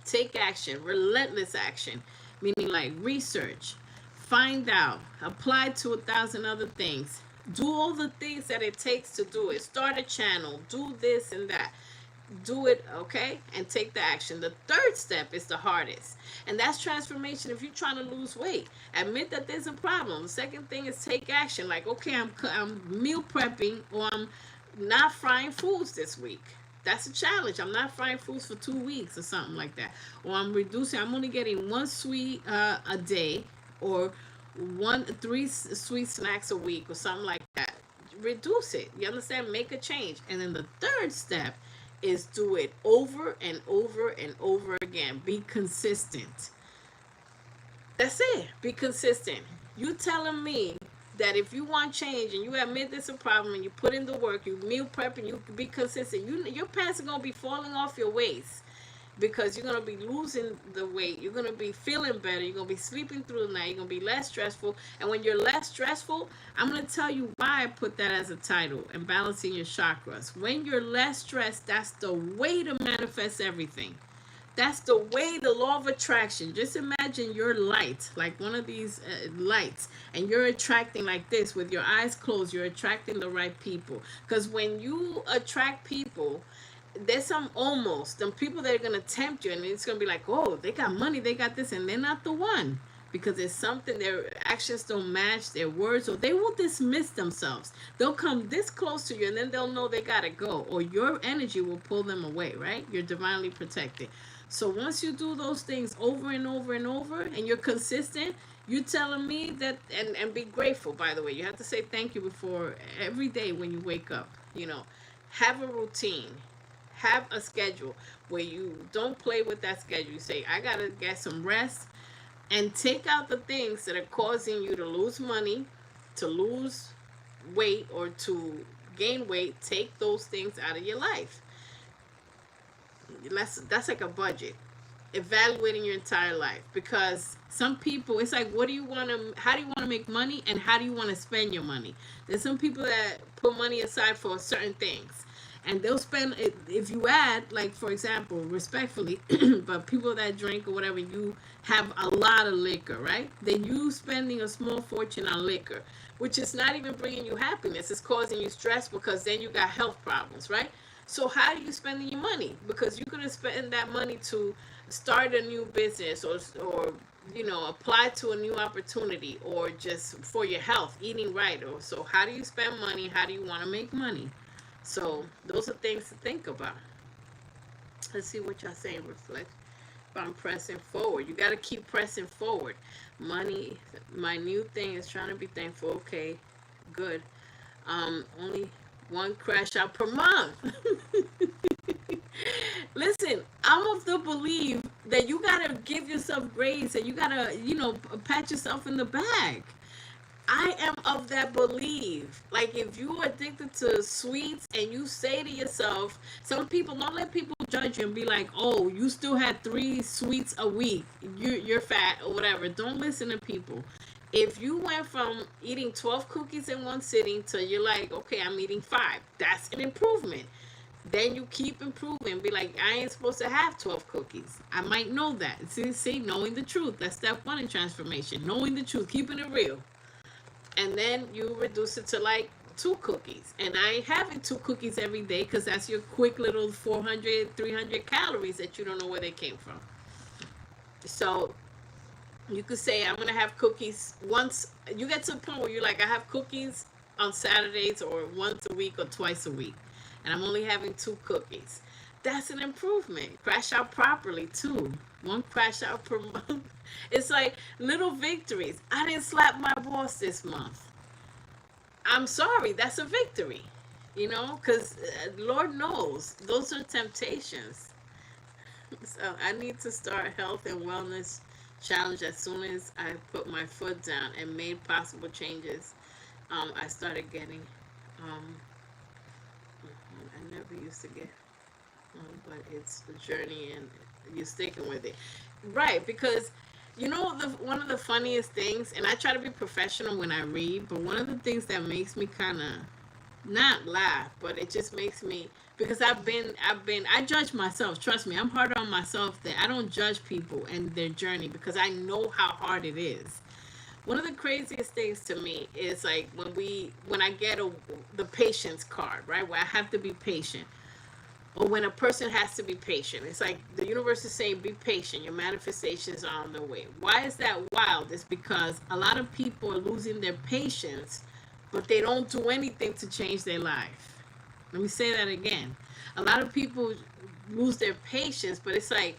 Take action, relentless action, meaning like research, find out, apply to 1,000 other things, do all the things that it takes to do it. Start a channel, do this and that, do it, okay, and take the action. The third step is the hardest, and that's transformation. If you're trying to lose weight, admit that there's a problem. The second thing is take action, like, okay, I'm meal prepping, or I'm not frying foods this week. That's a challenge. I'm not frying foods for 2 weeks or something like that. Or I'm only getting one sweet a day, or three sweet snacks a week, or something like that. Reduce it. You understand? Make a change. And then the third step is do it over and over and over again. Be consistent. That's it. Be consistent. You telling me that if you want change and you admit there's a problem and you put in the work, you meal prep and you be consistent, your pants are going to be falling off your waist, because you're going to be losing the weight. You're going to be feeling better. You're going to be sleeping through the night. You're going to be less stressful. And when you're less stressful, I'm going to tell you why I put that as a title, and balancing your chakras. When you're less stressed, that's the way to manifest everything. That's the way, the law of attraction. Just imagine you're light, like one of these lights, and you're attracting like this with your eyes closed. You're attracting the right people. Because when you attract people, there's some people that are going to tempt you, and it's going to be like, oh, they got money, they got this, and they're not the one, because there's something, their actions don't match their words, or they will dismiss themselves. They'll come this close to you, and then they'll know they got to go, or your energy will pull them away, right? You're divinely protected. So once you do those things over and over and over, and you're consistent, you telling me that, and be grateful, by the way. You have to say thank you before every day when you wake up. Have a routine. Have a schedule where you don't play with that schedule. You say, I got to get some rest, and take out the things that are causing you to lose money, to lose weight, or to gain weight. Take those things out of your life. That's like a budget. Evaluating your entire life, because some people, it's like, how do you want to make money, and how do you want to spend your money? There's some people that put money aside for certain things, and they'll spend it. If you add, like, for example, respectfully, but people that drink or whatever, you have a lot of liquor, right? Then you spending a small fortune on liquor, which is not even bringing you happiness. It's causing you stress, because then you got health problems, right? So how are you spending your money? Because you could have spent that money to start a new business, or apply to a new opportunity, or just for your health, eating right. Or so how do you spend money? How do you want to make money? So those are things to think about. Let's see what y'all saying. Reflect. If I'm pressing forward, you got to keep pressing forward. Money, my new thing is trying to be thankful. Okay, good. Only one crash out per month. Listen, I'm of the belief that you gotta give yourself grace, and you gotta, pat yourself in the back. I am of that belief. Like, if you're addicted to sweets and you say to yourself, some people, don't let people judge you and be like, oh, you still had 3 sweets a week, you're fat or whatever. Don't listen to people. If you went from eating 12 cookies in one sitting to you're like, okay, I'm eating 5, that's an improvement. Then you keep improving. Be like, I ain't supposed to have 12 cookies. I might know that. See, knowing the truth. That's step one in transformation. Knowing the truth, keeping it real. And then you reduce it to like 2 cookies. And I ain't having 2 cookies every day because that's your quick little 400, 300 calories that you don't know where they came from. So you could say, I'm going to have cookies once. You get to the point where you're like, I have cookies on Saturdays or once a week or twice a week. And I'm only having 2 cookies. That's an improvement. Crash out properly too. One crash out per month. It's like little victories. I didn't slap my boss this month. I'm sorry. That's a victory. You know, because Lord knows those are temptations. So I need to start health and wellness challenge as soon as I put my foot down and made possible changes. I started getting. I never used to get, but it's the journey and you're sticking with it, right? Because you know one of the funniest things, and I try to be professional when I read, but one of the things that makes me kind of not laugh, but it just makes me, because I judge myself. Trust me, I'm harder on myself than I don't judge people and their journey because I know how hard it is. One of the craziest things to me is like when I get the patience card, right? Where I have to be patient. Or when a person has to be patient. It's like the universe is saying, be patient. Your manifestations are on the way. Why is that wild? It's because a lot of people are losing their patience, but they don't do anything to change their life. Let me say that again. A lot of people lose their patience, but it's like,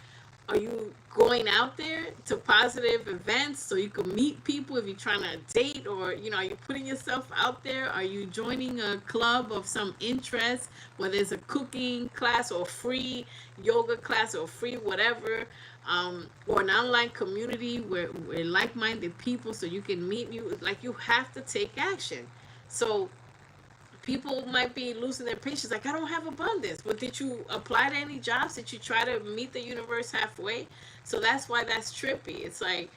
are you going out there to positive events so you can meet people if you're trying to date, or are you putting yourself out there? Are you joining a club of some interest, whether it's a cooking class or free yoga class or free whatever, or an online community where like-minded people so you can meet you? Like, you have to take action. So people might be losing their patience. Like, I don't have abundance. But did you apply to any jobs? Did you try to meet the universe halfway? So that's why that's trippy. It's like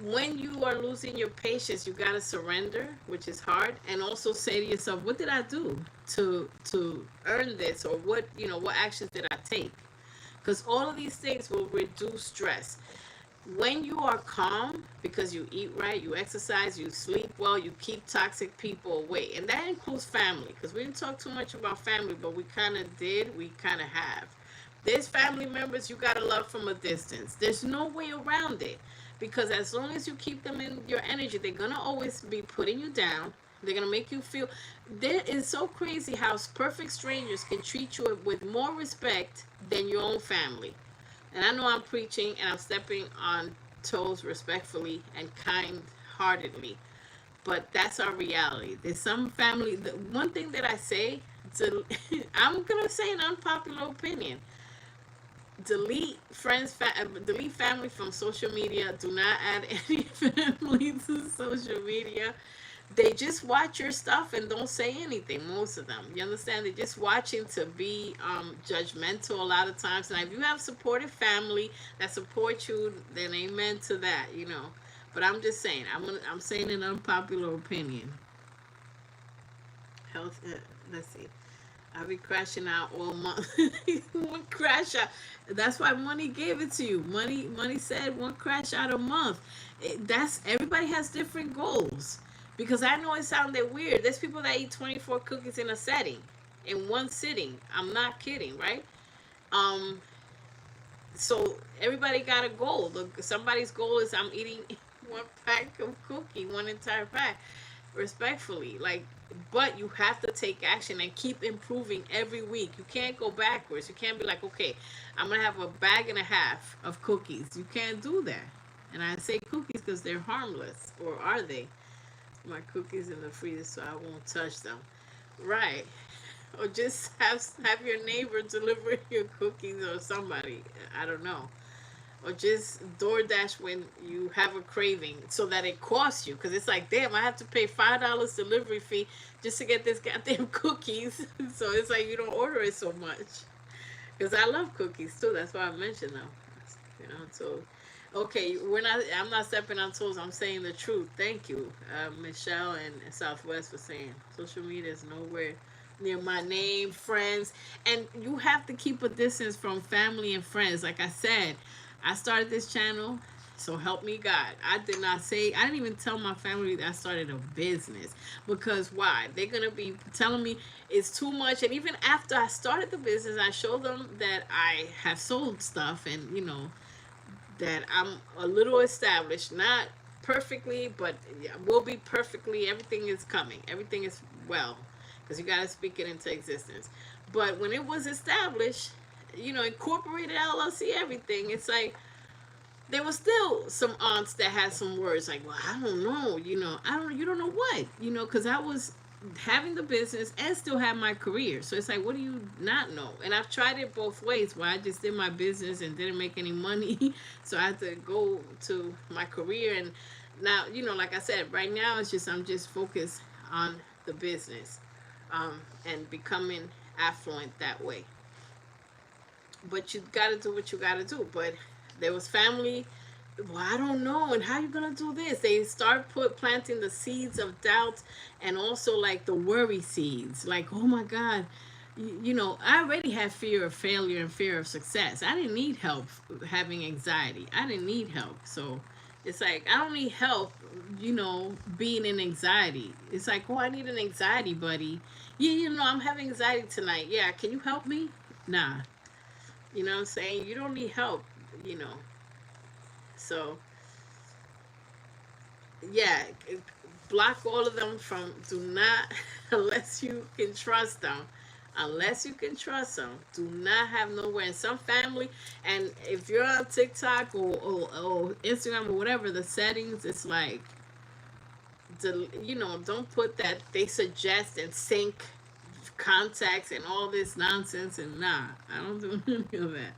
when you are losing your patience, you got to surrender, which is hard, and also say to yourself, what did I do to earn this? Or what actions did I take? Because all of these things will reduce stress. When you are calm, because you eat right, you exercise, you sleep well, you keep toxic people away. And that includes family, because we didn't talk too much about family, but we kind of did. We kind of have. There's family members you got to love from a distance. There's no way around it, because as long as you keep them in your energy, they're going to always be putting you down. They're going to make you feel. There is so crazy how perfect strangers can treat you with more respect than your own family. And I know I'm preaching and I'm stepping on toes respectfully and kind-heartedly, but that's our reality. There's some family. The one thing that I say, I'm gonna say an unpopular opinion: delete delete family from social media. Do not add any family to social media. They just watch your stuff and don't say anything. Most of them, you understand, they're just watching to be judgmental a lot of times. And if you have supportive family that support you, then amen to that. But I'm just saying, I'm saying an unpopular opinion. Health, let's see, I'll be crashing out all month. One crash out. That's why money gave it to you. Money said one crash out a month. That's everybody has different goals. Because I know it sounded weird. There's people that eat 24 cookies in a setting, in one sitting. I'm not kidding, right? So everybody got a goal. Somebody's goal is I'm eating one pack of cookie, one entire pack, respectfully. Like, but you have to take action and keep improving every week. You can't go backwards. You can't be like, okay, I'm going to have a bag and a half of cookies. You can't do that. And I say cookies because they're harmless. Or are they? My cookies in the freezer so I won't touch them. Right. Or just have your neighbor deliver your cookies, or somebody. I don't know. Or just DoorDash when you have a craving so that it costs you. Because it's like, damn, I have to pay $5 delivery fee just to get this goddamn cookies. So it's like you don't order it so much. because I love cookies too. That's why I mentioned them. So okay, I'm not stepping on toes. I'm saying the truth. Thank you, Michelle and Southwest, for saying social media is nowhere near my name, friends, and you have to keep a distance from family and friends. Like I said, I started this channel. So help me God. I did not say, I didn't even tell my family that I started a business. Because why? They're going to be telling me it's too much. And even after I started the business, I showed them that I have sold stuff and, that I'm a little established, not perfectly, but will be perfectly. Everything is coming. Everything is well, because you got to speak it into existence. But when it was established, incorporated LLC, everything, it's like there was still some aunts that had some words like, well, I don't know, you don't know what, because I was having the business and still have my career. So it's like, what do you not know? And I've tried it both ways, where I just did my business and didn't make any money. So I had to go to my career. And now, like I said, right now it's just, I'm just focused on the business, and becoming affluent that way. But you got to do what you got to do. But there was family, well, I don't know, and how you gonna do this? They start planting the seeds of doubt, and also like the worry seeds, like, oh my God, I already had fear of failure and fear of success. I didn't need help having anxiety. I didn't need help. So it's like, I don't need help, being in anxiety. It's like, oh, I need an anxiety buddy. Yeah, I'm having anxiety tonight. Yeah, can you help me? Nah. You know what I'm saying? You don't need help, you know. So yeah, block all of them from, do not, unless you can trust them. Unless you can trust them, do not have nowhere. In some family, and if you're on TikTok or Instagram or whatever, the settings, it's like, don't put that they suggest and sync contacts and all this nonsense. And nah, I don't do any of that.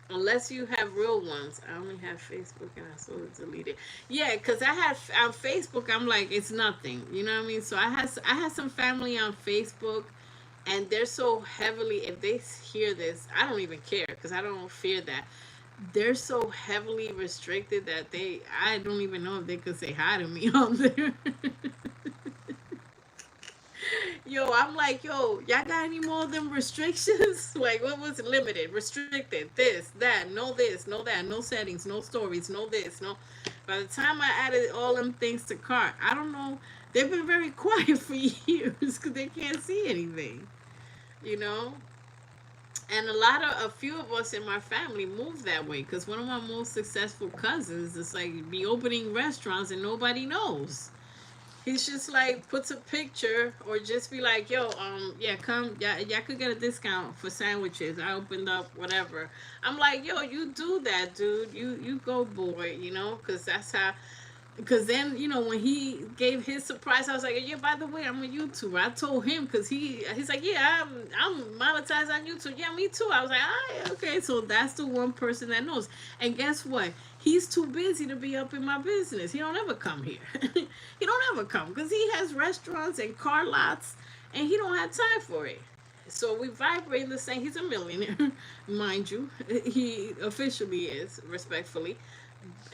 Unless you have real ones. I only have Facebook and I sort of deleted. Yeah, because I had on Facebook, I'm like, it's nothing. You know what I mean? So I had some family on Facebook, and they're so heavily, if they hear this, I don't even care, because I don't fear that. They're so heavily restricted that I don't even know if they could say hi to me on there. Yo, I'm like, yo, y'all got any more of them restrictions? Like, what was limited, restricted, this, no that, no settings, no stories, no this, no. By the time I added all them things to cart, I don't know. They've been very quiet for years because they can't see anything, you know. And a few of us in my family moved that way, because one of my most successful cousins is like be opening restaurants and nobody knows. He's just like puts a picture, or just be like, yo, yeah, come, yeah, y'all could get a discount for sandwiches. I opened up whatever. I'm like, yo, you do that, dude. You go, boy, because that's how. Because then, when he gave his surprise, I was like, yeah, by the way, I'm a YouTuber. I told him, because he's like, yeah, I'm monetized on YouTube. Yeah, me too. I was like, okay. So that's the one person that knows. And guess what? He's too busy to be up in my business. He don't ever come here. He don't ever come, because he has restaurants and car lots, and he don't have time for it. So we vibrate the same. He's a millionaire, mind you. He officially is, respectfully,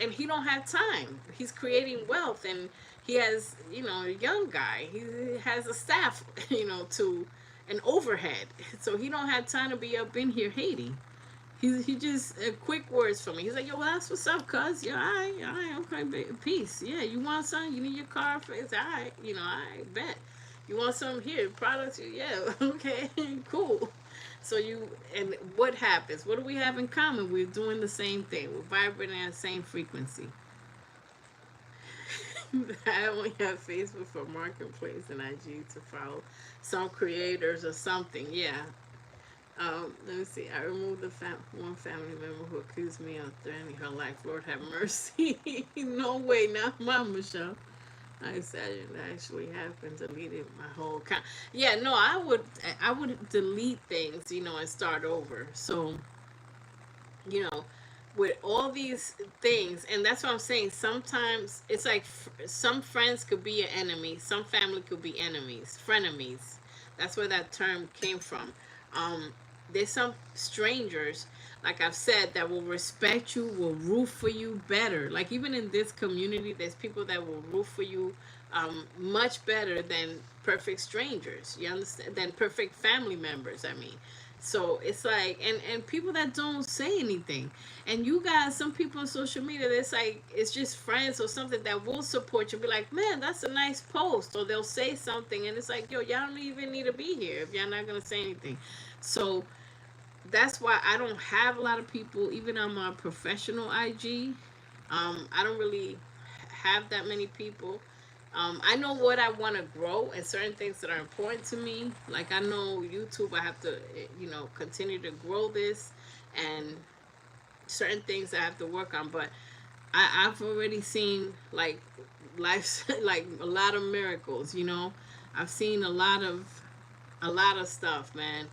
and he don't have time. He's creating wealth, and he has, a young guy. He has a staff, to an overhead. So he don't have time to be up in here hating. He just quick words for me. He's like, yo, well, that's what's up, cuz. Yeah, all right, okay, peace. Yeah, you want something? You need your car? It's all right. I bet. You want something here? Products? Yeah, okay, cool. So and what happens? What do we have in common? We're doing the same thing. We're vibrating at the same frequency. I only have Facebook for marketplace and IG to follow some creators or something. Yeah. Let me see. I removed one family member who accused me of threatening her life. Lord have mercy. No way, not Mama Michelle. I said it actually happened. Deleted my whole account. Yeah, no, I would delete things, and start over. So, you know, with all these things, and that's what I'm saying. Sometimes it's like some friends could be an enemy, some family could be enemies, frenemies. That's where that term came from. Um, there's some strangers, like I've said, that will respect you, will root for you better. Like even in this community, there's people that will root for you much better than perfect strangers. You understand? Than perfect family members. I mean, so it's like, and people that don't say anything, and you guys, some people on social media, it's like it's just friends or something that will support you. Be like, man, that's a nice post, or they'll say something, and it's like, yo, y'all don't even need to be here if y'all not gonna say anything. So that's why I don't have a lot of people, even on my professional IG. I don't really have that many people. I know what I want to grow and certain things that are important to me. Like I know YouTube, I have to, continue to grow this, and certain things I have to work on. But I've already seen like life's like a lot of miracles. I've seen a lot of stuff, man.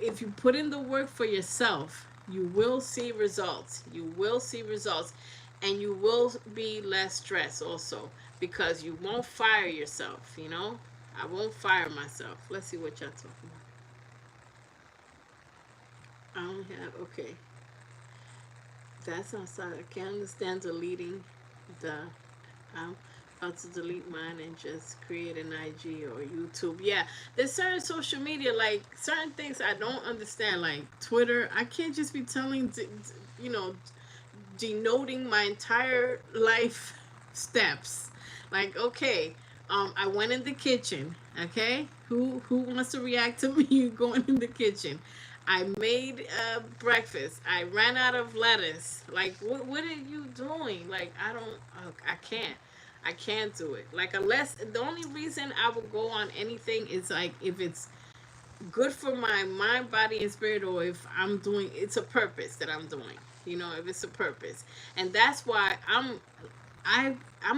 If you put in the work for yourself, you will see results. You will see results, and you will be less stressed also because you won't fire yourself. I won't fire myself. Let's see what y'all talking about. I don't have okay. That's outside. I can't understand deleting the. I'm about to delete mine and just create an IG or YouTube. Yeah, there's certain social media, like certain things I don't understand, like Twitter. I can't just be telling, you know, denoting my entire life steps. Like, okay, I went in the kitchen. Okay, who wants to react to me going in the kitchen? I made breakfast. I ran out of lettuce. Like, what are you doing? Like, I can't. I can't do it. Like, unless the only reason I will go on anything is like if it's good for my mind, body, and spirit, or if I'm doing it's a purpose that I'm doing. If it's a purpose, and that's why I'm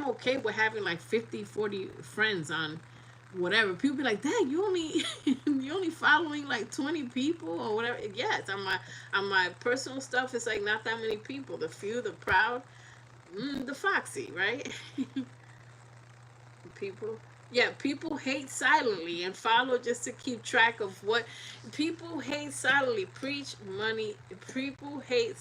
okay with having like 50, 40 friends on whatever. People be like, dang, you only you only following like 20 people or whatever. Yes, on my personal stuff, it's like not that many people. The few, the proud, the Foxy, right? People, yeah, people hate silently and follow just to keep track of what people hate silently. Preach money. People hate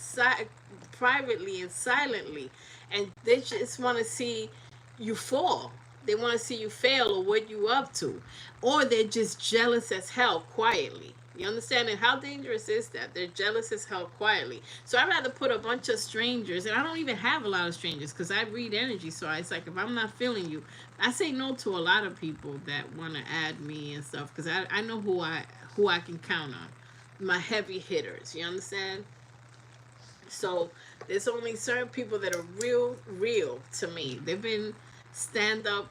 privately and silently, and they just want to see you fall. They want to see you fail or what you up to, or they're just jealous as hell quietly. You understand? And how dangerous is that? They're jealous as hell quietly. So I'd rather put a bunch of strangers, and I don't even have a lot of strangers because I read energy. So it's like if I'm not feeling you, I say no to a lot of people that want to add me and stuff because I know who I can count on, my heavy hitters. You understand? So there's only certain people that are real to me. They've been a stand up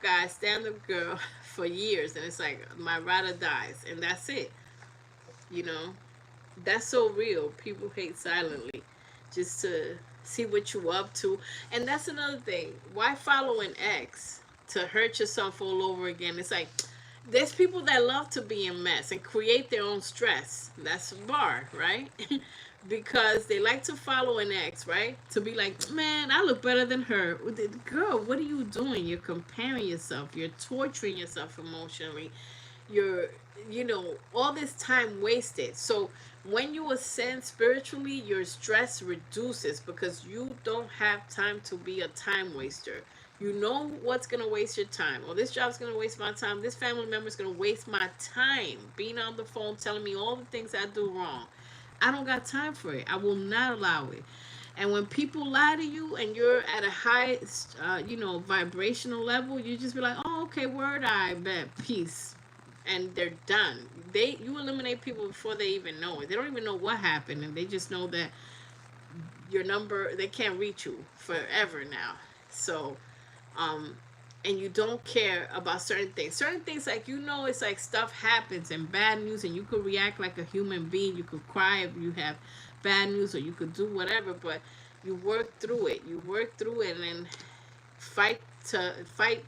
guy, stand up girl for years, and it's like my ride or dies, and that's it. You know, that's so real. People hate silently, just to see what you up to, and that's another thing. Why follow an ex to hurt yourself all over again? It's like there's people that love to be in mess and create their own stress. That's a bar, right? Because they like to follow an ex, right? To be like, man, I look better than her. Girl, what are you doing? You're comparing yourself. You're torturing yourself emotionally. You're, all this time wasted. So when you ascend spiritually, your stress reduces because you don't have time to be a time waster. You know what's gonna waste your time. Or this job's gonna waste my time. This family member's gonna waste my time being on the phone telling me all the things I do wrong. I don't got time for it. I will not allow it. And when people lie to you and you're at a high, vibrational level, you just be like, oh, okay, word, I bet, peace, and they're done. You eliminate people before they even know it. They don't even know what happened, and they just know that your number, they can't reach you forever now. So, um, and you don't care about certain things. Certain things, like, it's like stuff happens and bad news, and you could react like a human being. You could cry if you have bad news, or you could do whatever, but you work through it. You work through it, and then fight to fight.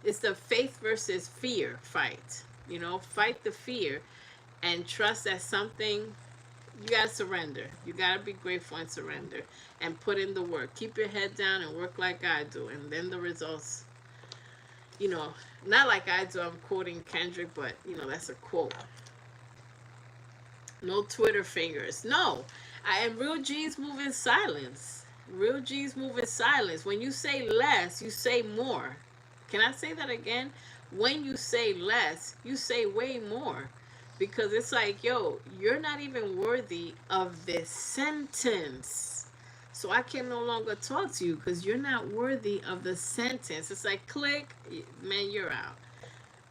It's the faith versus fear fight. Fight the fear and trust that something. You gotta surrender. You gotta be grateful and surrender, and put in the work. Keep your head down and work like I do, and then the results. You know, not like I do, I'm quoting Kendrick, but that's a quote. No Twitter fingers. No. And real G's move in silence. Real G's move in silence. When you say less, you say more. Can I say that again? When you say less, you say way more. Because it's like, yo, you're not even worthy of this sentence. So I can no longer talk to you because you're not worthy of the sentence. It's like, click, man, you're out.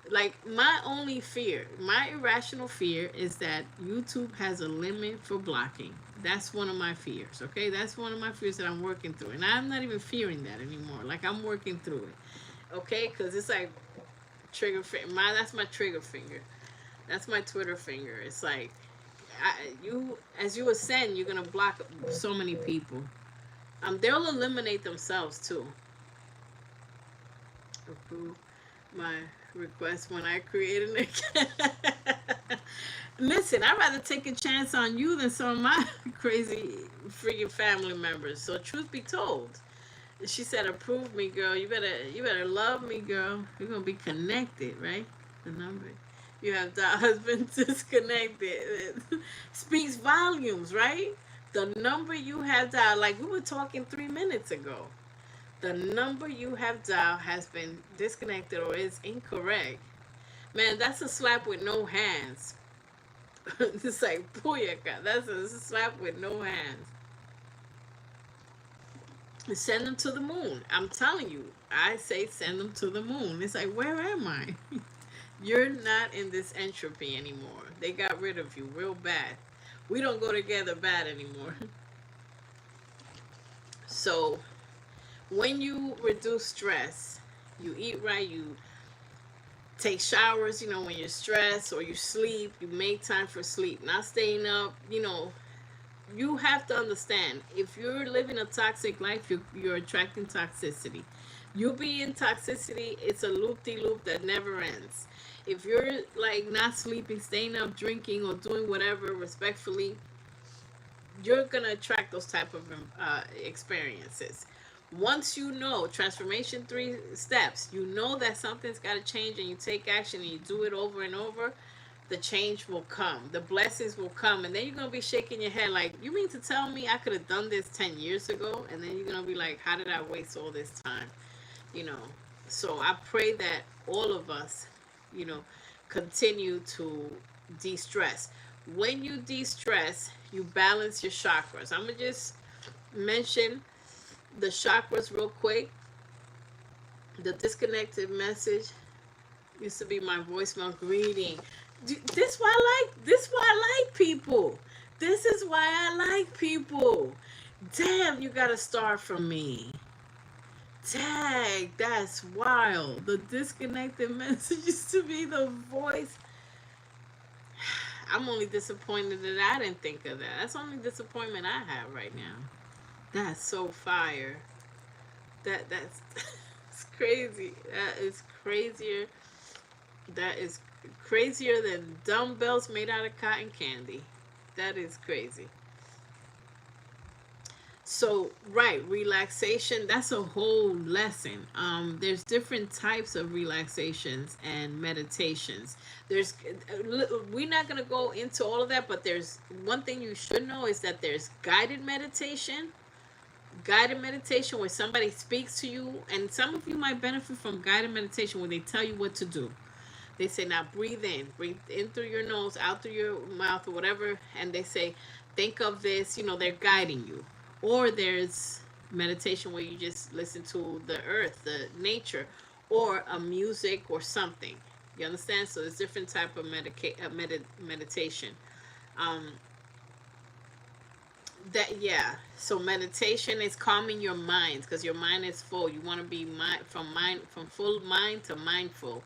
Like, my only fear, my irrational fear is that YouTube has a limit for blocking. That's one of my fears. Okay, that's one of my fears that I'm working through, and I'm not even fearing that anymore. Like, I'm working through it. Okay, because it's like trigger finger. That's my trigger finger. That's my Twitter finger. It's like, you as you ascend, you're gonna block so many people. They'll eliminate themselves too. Approve my request when I create an account. Listen, I'd rather take a chance on you than some of my crazy freaking family members. So truth be told, she said, "Approve me, girl. You better love me, girl. We're gonna be connected, right? The number you have that husband disconnected speaks volumes, right? The number you have dialed, like we were talking 3 minutes ago. The number you have dialed has been disconnected or is incorrect. Man, that's a slap with no hands. It's like, booyaka. That's a slap with no hands. Send them to the moon. I'm telling you. I say send them to the moon. It's like, where am I? You're not in this entropy anymore. They got rid of you real bad. We don't go together bad anymore. So, when you reduce stress, you eat right, you take showers, when you're stressed, or you sleep, you make time for sleep, not staying up, you have to understand, if you're living a toxic life, you're attracting toxicity. You be in toxicity, it's a loop-de-loop that never ends. If you're like not sleeping, staying up, drinking, or doing whatever respectfully, you're gonna attract those type of experiences. Once you know transformation 3 steps, you know that something's got to change, and you take action and you do it over and over, the change will come, the blessings will come, and then you're gonna be shaking your head like, you mean to tell me I could have done this 10 years ago? And then you're gonna be like, how did I waste all this time? you know so I pray that all of us, you know continue to de-stress. When you de-stress, you balance your chakras. I'm gonna just mention the chakras real quick. The disconnected message used to be my voicemail greeting. This why I like people. This is why I like people. Damn, you gotta start from me. Tag, that's wild. The disconnected message used to be the voice. I'm only disappointed that I didn't think of that. That's the only disappointment I have right now. That's so fire. That's it's crazy. That is crazier. That is crazier than dumbbells made out of cotton candy. That is crazy. So, right, relaxation, that's a whole lesson. There's different types of relaxations and meditations. We're not going to go into all of that, but there's one thing you should know is that there's guided meditation where somebody speaks to you, and some of you might benefit from guided meditation where they tell you what to do. They say, now breathe in through your nose, out through your mouth, or whatever, and they say, think of this, they're guiding you. Or there's meditation where you just listen to the earth, the nature, or a music or something. You understand? So there's different type of meditation. Um, so meditation is calming your mind because your mind is full. You want to be from full mind to mindful,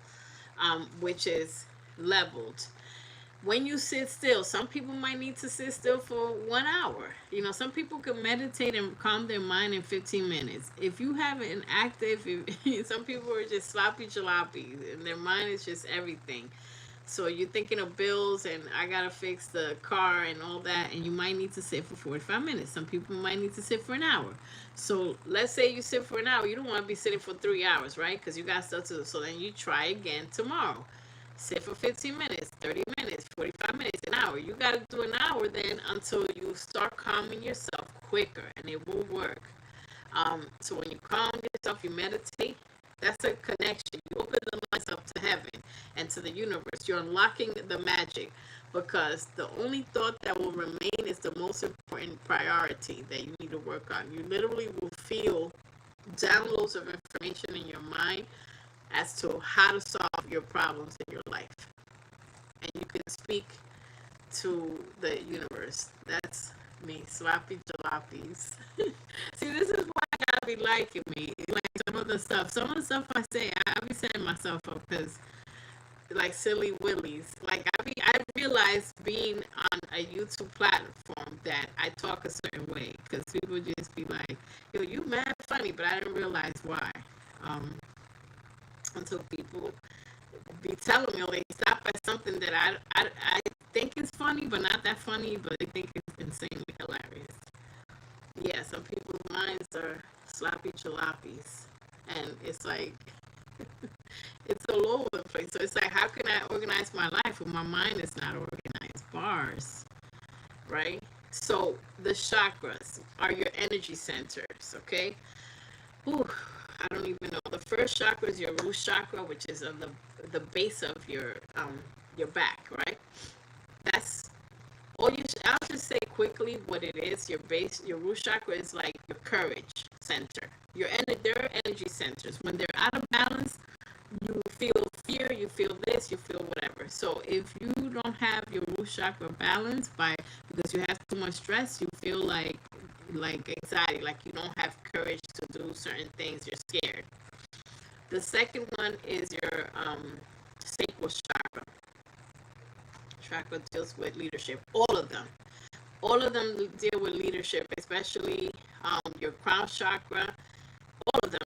which is leveled. When you sit still, some people might need to sit still for 1 hour. Some people can meditate and calm their mind in 15 minutes. If you have an active, some people are just sloppy jalopy and their mind is just everything. So you're thinking of bills, and I gotta fix the car and all that, and you might need to sit for 45 minutes. Some people might need to sit for an hour. So let's say you sit for an hour. You don't want to be sitting for 3 hours, right? Because you got stuff to do. So then you try again tomorrow. Sit for 15 minutes, 30 minutes, 45 minutes, an hour. You got to do an hour then until you start calming yourself quicker, and it will work. So when you calm yourself, you meditate. That's a connection. You open the lines up to heaven and to the universe. You're unlocking the magic, because the only thought that will remain is the most important priority that you need to work on. You literally will feel downloads of information in your mind as to how to solve your problems in your life. And you can speak to the universe. That's me, sloppy jalopies. See, this is why I gotta be liking me. Like some of the stuff I say, I be setting myself up because, like, silly willies. Like, I realize being on a YouTube platform that I talk a certain way, because people just be like, "Yo, you mad funny," but I didn't realize why. Until people be telling me, or they stop at something that I think is funny, but not that funny, but they think it's insanely hilarious. Yeah, some people's minds are sloppy jalopies, and it's like it's all over the place. So it's like, how can I organize my life when my mind is not organized? Bars, right? So the chakras are your energy centers, okay? Ooh, I don't even know. The first chakra is your root chakra, which is on the base of your back, right? That's all you. I'll just say quickly what it is. Your base, your root chakra is like your courage center. They're energy centers. When they're out of balance, you feel fear, you feel this, you feel whatever. So if you don't have your root chakra balanced because you have too much stress, you feel like anxiety, like you don't have courage to do certain things, you're scared. The second one is your sacral chakra. Chakra deals with leadership. All of them deal with leadership, especially your crown chakra. All of them.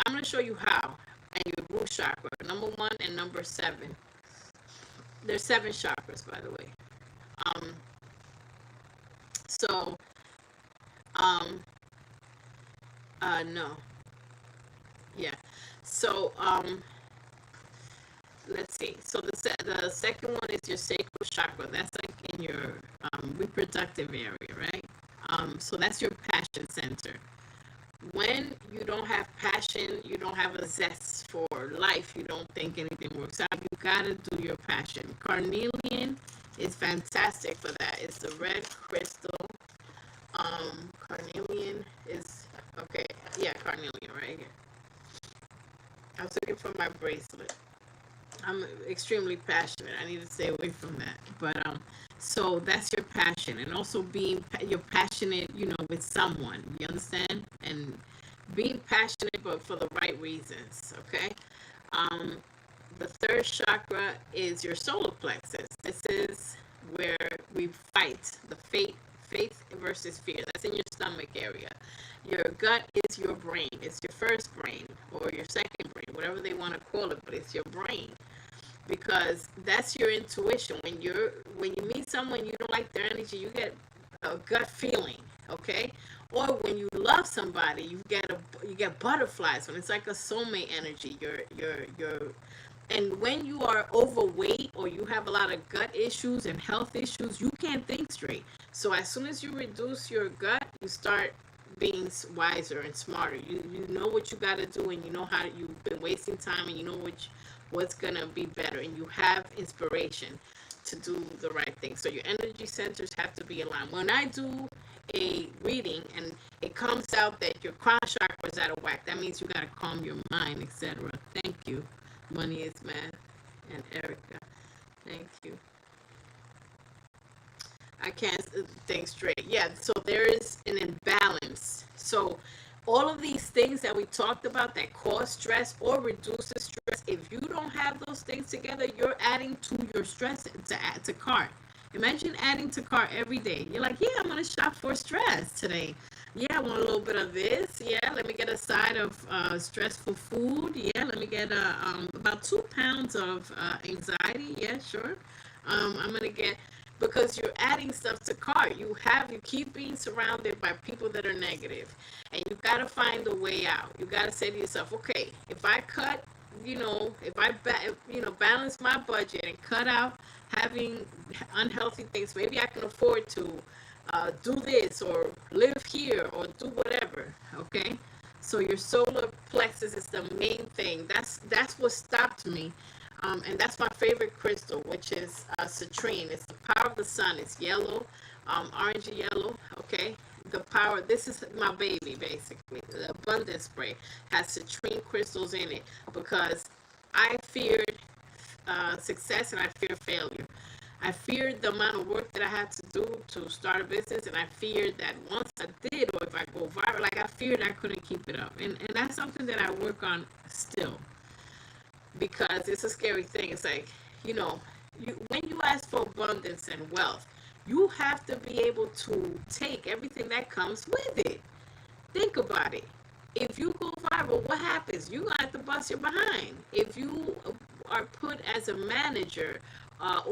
I'm gonna show you how. And your root chakra, number 1 and number 7. There's 7 chakras, by the way. So, no, yeah. So, let's see. So the second one is your sacral chakra. That's like in your reproductive area, right? So that's your passion center. When you don't have passion, you don't have a zest for life, you don't think anything works out, you gotta do your passion. Carnelian is fantastic for that. It's the red crystal. Carnelian is, okay, yeah, carnelian right here. I was looking for my bracelet. I'm extremely passionate. I need to stay away from that. But so that's your passion, and also you're passionate, with someone. You understand? And being passionate, but for the right reasons. Okay. The third chakra is your solar plexus. This is where we fight the faith versus fear. That's in your stomach area. Your gut is your brain. It's your first brain or your second brain, whatever they want to call it, but it's your brain, because that's your intuition. When you meet someone, you don't like their energy, you get a gut feeling, okay? Or when you love somebody, you get butterflies. When it's like a soulmate energy, and when you are overweight or you have a lot of gut issues and health issues, you can't think straight. So as soon as you reduce your gut, you start being wiser and smarter. You know what you got to do, and you know how you've been wasting time, and you know what's going to be better, and you have inspiration to do the right thing. So your energy centers have to be aligned. When I do a reading and it comes out that your crown chakra is out of whack, that means you got to calm your mind, etc. Thank you. Money is math. And Erica, thank you. I can't think straight. Yeah, so there is an imbalance. So all of these things that we talked about that cause stress or reduce the stress, if you don't have those things together, you're adding to your stress to add to cart. Imagine adding to cart every day. You're like, yeah, I'm going to shop for stress today. Yeah, I want a little bit of this. Yeah, let me get a side of stressful food. Yeah, let me get about 2 pounds of anxiety. Yeah, sure. I'm gonna get, because you're adding stuff to cart. You keep being surrounded by people that are negative, and you gotta find a way out. You gotta say to yourself, okay, if I cut, if I balance my budget and cut out having unhealthy things, maybe I can afford to do this or live here or do whatever. Okay, so your solar plexus is the main thing. That's what stopped me, and that's my favorite crystal, which is citrine. It's the power of the sun. It's yellow, orange and yellow. Okay, the power. This is my baby, basically. The abundance spray has citrine crystals in it because I feared success and I fear failure. I feared the amount of work that I had to do to start a business, and I feared that once I did, or if I go viral, like I feared I couldn't keep it up. And that's something that I work on still, because it's a scary thing. It's like, you know, when you ask for abundance and wealth, you have to be able to take everything that comes with it. Think about it. If you go viral, what happens? You're going to have to bust your behind. If you are put as a manager,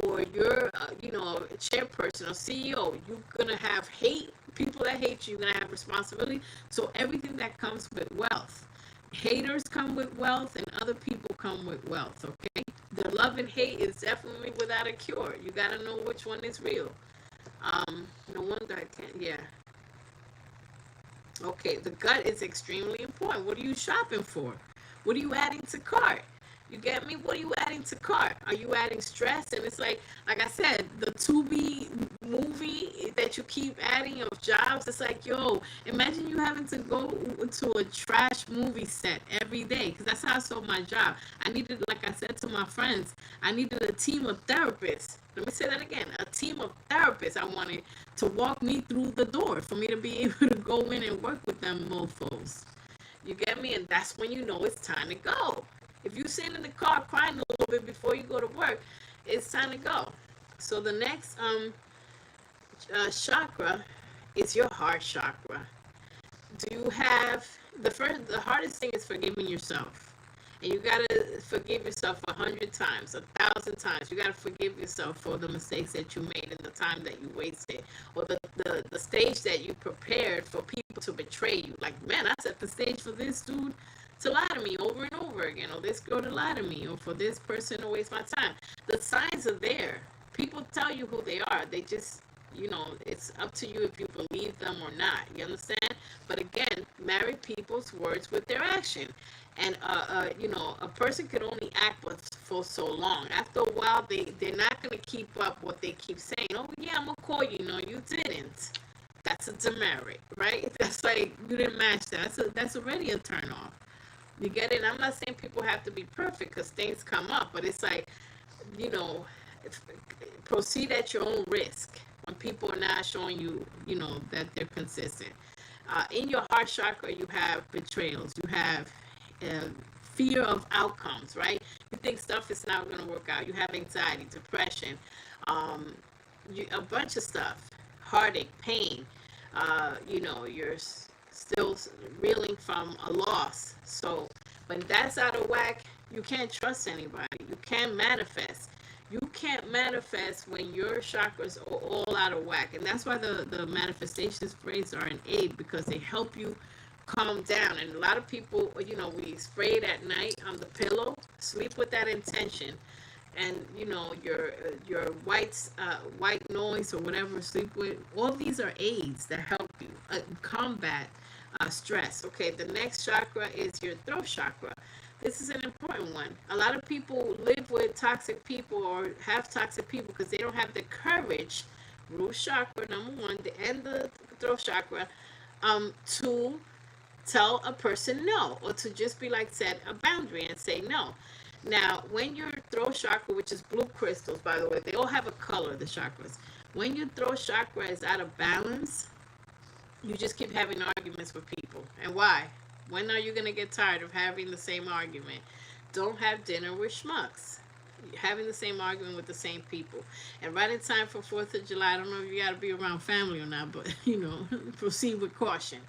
or you're, a chairperson or CEO, you're going to have hate, people that hate you, you're going to have responsibility. So everything that comes with wealth. Haters come with wealth and other people come with wealth, okay? The love and hate is definitely without a cure. You got to know which one is real. No wonder I can't, yeah. Okay, the gut is extremely important. What are you shopping for? What are you adding to cart? You get me? What are you adding to cart? Are you adding stress? And it's like I said, the Tubi movie that you keep adding of jobs. It's like, yo, imagine you having to go to a trash movie set every day, because that's how I saw my job. I needed, like I said to my friends, I needed a team of therapists. Let me say that again. A team of therapists I wanted to walk me through the door for me to be able to go in and work with them mofos. You get me? And that's when you know it's time to go. If you sit in the car crying a little bit before you go to work, it's time to go. So the next chakra is your heart chakra. Do you have the hardest thing is forgiving yourself. And you gotta forgive yourself 100 times, 1,000 times. You gotta forgive yourself for the mistakes that you made and the time that you wasted, or the stage that you prepared for people to betray you. Like, man, I set the stage for this dude to lie to me over and over again, or this girl to lie to me, or for this person to waste my time. The signs are there. People tell you who they are. They just, it's up to you if you believe them or not. You understand? But again, married people's words with their action. And, a person can only act for so long. After a while, they're not going to keep up what they keep saying. Oh, yeah, I'm going to call you. No, you didn't. That's a demerit, right? That's like, you didn't match that. That's already a turn off. You get it? I'm not saying people have to be perfect, because things come up, but it's like, you know, proceed at your own risk when people are not showing you, that they're consistent. In your heart chakra, you have betrayals. You have uh, fear of outcomes, right? You think stuff is not going to work out. You have anxiety, depression, a bunch of stuff, heartache, pain. You're still reeling from a loss. So when that's out of whack, you can't trust anybody. You can't manifest. You can't manifest when your chakras are all out of whack. And that's why the manifestation sprays are an aid, because they help you calm down. And a lot of people, we spray it at night on the pillow. Sleep with that intention. And your white noise or whatever, sleep with. All these are aids that help you combat stress. Okay, the next chakra is your throat chakra. This is an important one. A lot of people live with toxic people or have toxic people because they don't have the courage, root chakra number one, and the throat chakra, to tell a person no, or to just be like, set a boundary and say no. Now, when your throat chakra, which is blue crystals, by the way, they all have a color, the chakras. When your throat chakra is out of balance, you just keep having arguments with people. And why? When are you going to get tired of having the same argument? Don't have dinner with schmucks. having the same argument with the same people. And right in time for 4th of July, I don't know if you got to be around family or not, but proceed with caution.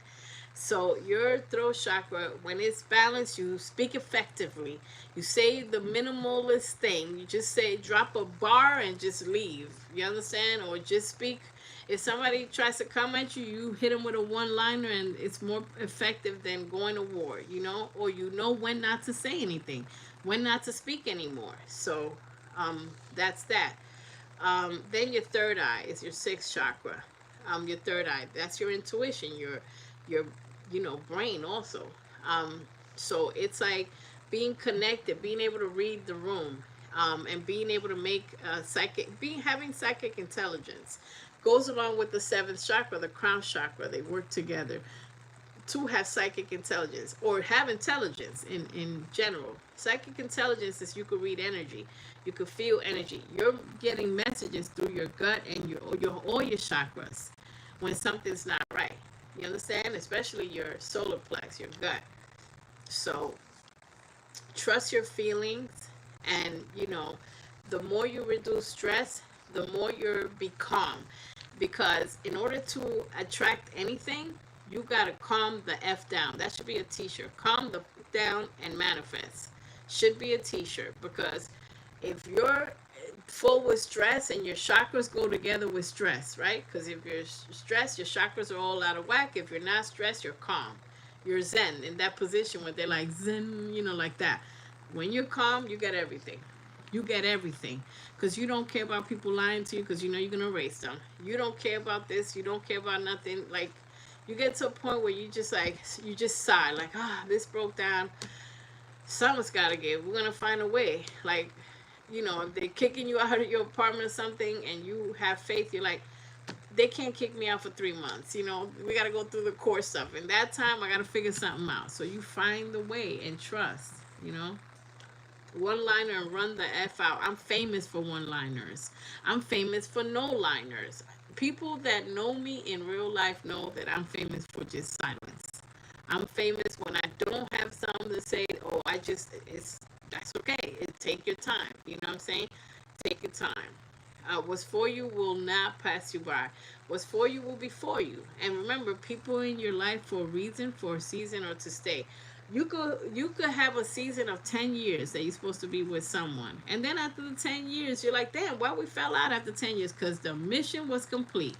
So your throat chakra, when it's balanced, you speak effectively. You say the minimalist thing. You just say drop a bar and just leave. You understand? Or just speak. If somebody tries to come at you, you hit them with a one-liner, and it's more effective than going to war. Or you know when not to say anything, when not to speak anymore. So that's that. Then your third eye is your sixth chakra. Your third eye, that's your intuition, your brain also. Um, so it's like being connected, being able to read the room, and being able to make having psychic intelligence goes along with the seventh chakra, the crown chakra. They work together to have psychic intelligence or have intelligence in general. Psychic intelligence is you could read energy, you could feel energy. You're getting messages through your gut and all your chakras when something's not right. You understand? Especially your solar plex, your gut. So trust your feelings, and the more you reduce stress, the more you'll be calm. Because in order to attract anything, you gotta calm the F down. That should be a t-shirt. Calm the F down and manifest. Should be a t-shirt. Because if you're full with stress and your chakras go together with stress, right? Because if you're stressed, your chakras are all out of whack. If you're not stressed, you're calm. You're zen, in that position where they're like zen, like that. When you're calm, you get everything. You get everything. Because you don't care about people lying to you, because you know you're going to erase them. You don't care about this. You don't care about nothing. Like, you get to a point where you just sigh, like, this broke down. Someone's got to give. We're going to find a way. Like, if they're kicking you out of your apartment or something and you have faith, you're like, they can't kick me out for 3 months. We got to go through the court stuff. And that time, I got to figure something out. So you find the way and trust, one liner and run the F out. I'm famous for one liners. I'm famous for no liners. People that know me in real life know that I'm famous for just silence. I'm famous when I don't have something to say. Oh, that's okay. Take your time. You know what I'm saying? Take your time. What's for you will not pass you by. What's for you will be for you. And remember, people in your life for a reason, for a season, or to stay. You could have a season of 10 years that you're supposed to be with someone. And then after the 10 years, you're like, damn, why we fell out after 10 years? Because the mission was complete.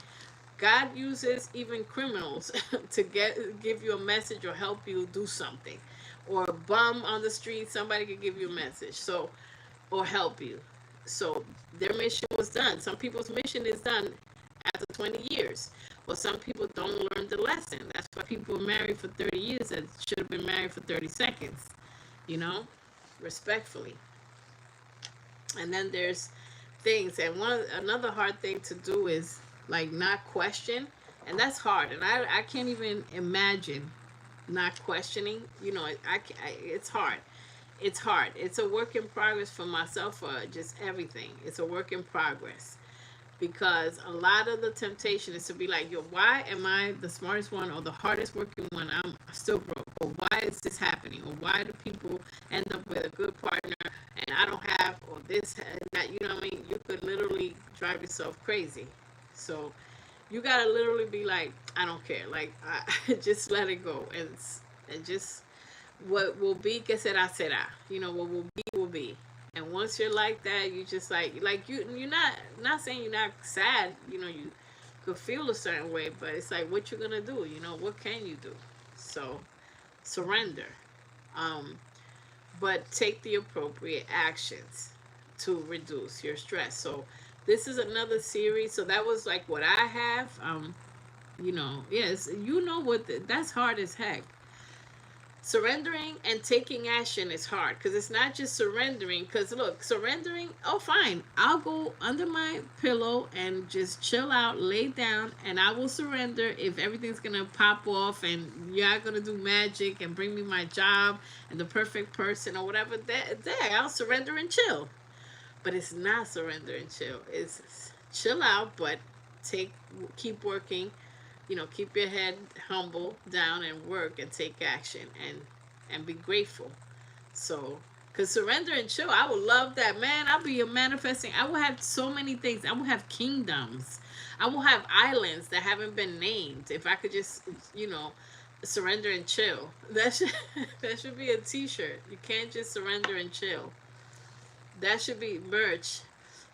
God uses even criminals to give you a message or help you do something. Or a bum on the street, somebody could give you a message. Or help you. So their mission was done. Some people's mission is done after 20 years. Well, some people don't learn the lesson. That's why people are married for 30 years that should have been married for 30 seconds, respectfully. And then there's things, and another hard thing to do is like not question, and that's hard. And I can't even imagine not questioning. It's hard. It's hard. It's a work in progress for myself, for just everything. It's a work in progress. Because a lot of the temptation is to be like, yo, why am I the smartest one or the hardest working one? I'm still broke. Or why is this happening? Or why do people end up with a good partner and I don't have, or this and that? You know what I mean? You could literally drive yourself crazy. So you got to literally be like, I don't care. Like, just let it go. And just, what will be, que será, será. What will be, will be. And once you're like that, you just you're not saying you're not sad. You could feel a certain way, but it's like, what you gonna do? What can you do? So surrender, but take the appropriate actions to reduce your stress. So this is another series. So that was like what I have. Yes, that's hard as heck. Surrendering and taking action is hard, because it's not just surrendering. Because look, surrendering, oh fine, I'll go under my pillow and just chill out, lay down, and I will surrender if everything's gonna pop off and you're gonna do magic and bring me my job and the perfect person or whatever. There, I'll surrender and chill. But it's not surrender and chill. It's chill out, but keep working. Keep your head humble down and work and take action and be grateful. So, because Cause surrender and chill, I would love that, man. I'll be a manifesting. I will have so many things. I will have kingdoms. I will have islands that haven't been named. If I could just, you know, surrender and chill. That should that should be a T-shirt. You can't just surrender and chill. That should be merch.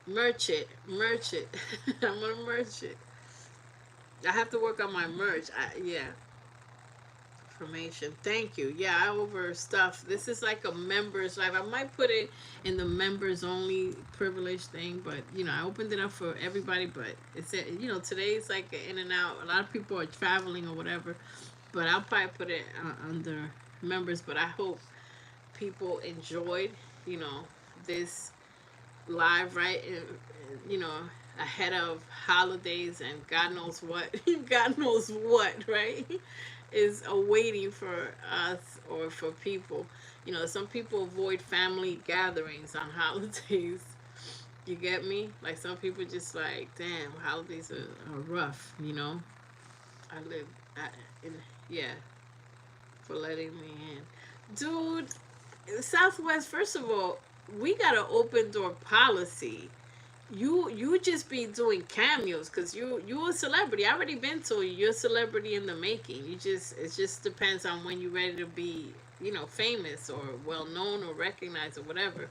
Merch it. Merch it. I'm gonna merch it. I have to work on my merch. Yeah. Information. Thank you. Yeah, I overstuff. This is like a members live. I might put it in the members only privilege thing, but you know, I opened it up for everybody. But it's you know, today's like in and out. A lot of people are traveling or whatever, but I'll probably put it under members. But I hope people enjoyed, you know, this live, right? You know, ahead of holidays and God knows what, God knows what, right? Is awaiting for us or for people. You know, some people avoid family gatherings on holidays. You get me? Like some people just like, damn, holidays are rough, you know? I live, in, yeah, for letting me in. Dude, Southwest, first of all, we got an open door policy. You just be doing cameos because you a celebrity. I already been to you. You're a celebrity in the making. You just it just depends on when you're ready to be, you know, famous or well known or recognized or whatever.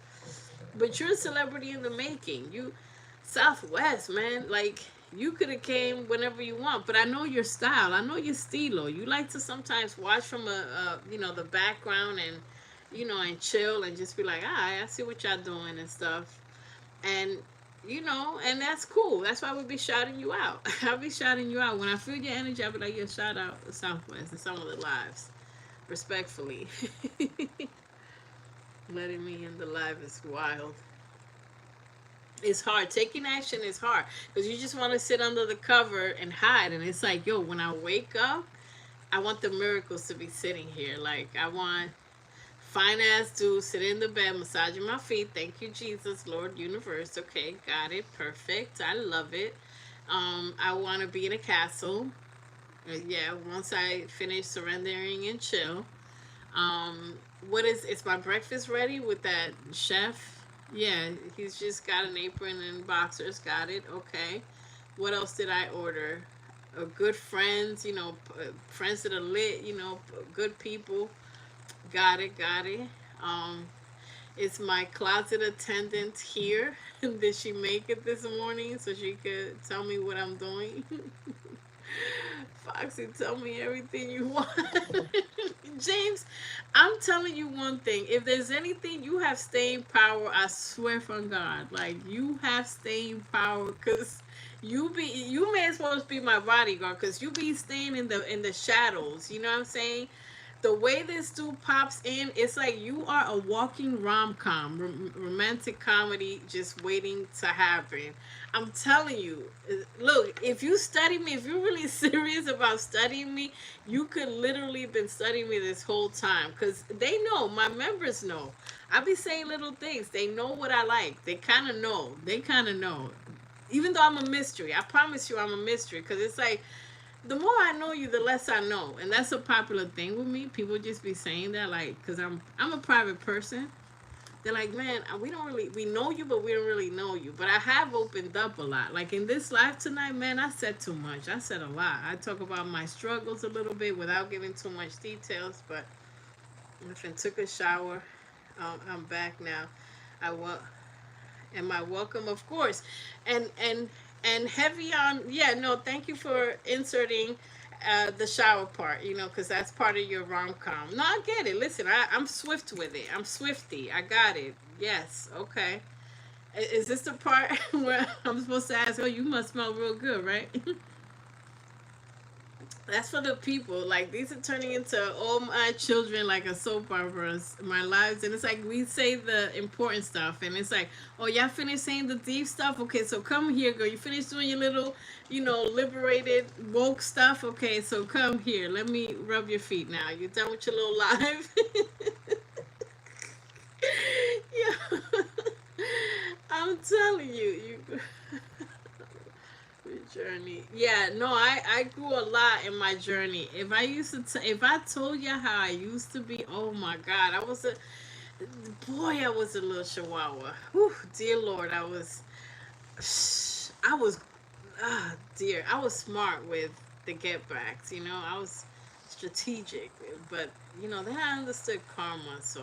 But you're a celebrity in the making. You Southwest, man, like you could have came whenever you want. But I know your style. I know your stilo. You like to sometimes watch from a you know, the background and you know, and chill and just be like, ah, I see what y'all doing and stuff. And you know, and that's cool. That's why we'll be shouting you out. I'll be shouting you out when I feel your energy. I'll be like, yeah, shout out the Southwest and some of the lives, respectfully. Letting me in the live is wild. It's hard. Taking action is hard because you just want to sit under the cover and hide. And it's like, yo, when I wake up, I want the miracles to be sitting here. Like I want fine ass dude sitting in the bed massaging my feet. Thank you, Jesus, Lord, universe. Okay, got it. Perfect. I love it. I want to be in a castle. Yeah, once I finish surrendering and chill. What is my breakfast ready with that chef? Yeah, he's just got an apron and boxers. Got it. Okay. What else did I order? Good friends, you know, friends that are lit, you know, good people. Got it, got it. Um, is my closet attendant here? Did she make it this morning so she could tell me what I'm doing? Foxy, tell me everything you want. James, I'm telling you one thing. If there's anything, you have staying power. I swear from God. Like, you have staying power because you may as well be my bodyguard because you be staying in the shadows. You know what I'm saying? The way this dude pops in, it's like you are a walking rom-com, romantic comedy just waiting to happen. I'm telling you, look, if you study me, if you're really serious about studying me, you could literally been studying me this whole time because they know, my members know. I be saying little things. They know what I like. They kind of know. They kind of know. Even though I'm a mystery, I promise you I'm a mystery because it's like the more I know you, the less I know, and that's a popular thing with me. People just be saying that, like, because I'm a private person. They're like, man, we know you, but we don't really know you. But I have opened up a lot. Like in this live tonight, man, I said too much. I said a lot. I talk about my struggles a little bit without giving too much details. But if I took a shower, I'm back now. I want. Am I welcome? Of course. And heavy on, yeah, no, thank you for inserting the shower part, you know, because that's part of your rom-com. No, I get it. Listen, I'm swift with it. I'm swifty. I got it. Yes. Okay. Is this the part where I'm supposed to ask, oh, you must smell real good, right? That's for the people. Like these are turning into all my children like a soap opera, my lives, and it's like we say the important stuff, and it's like, oh, y'all finished saying the deep stuff. Okay, so come here, girl. You finished doing your little, you know, liberated woke stuff. Okay, so come here. Let me rub your feet now. You done with your little live? Yeah, I'm telling you, you. Journey. Yeah, no, I grew a lot in my journey. If I used to, if I told you how I used to be, oh my God, I was a, Boy, I was a little chihuahua. Whew, dear Lord, I was, dear, I was smart with the get backs. I was strategic, but then I understood karma, so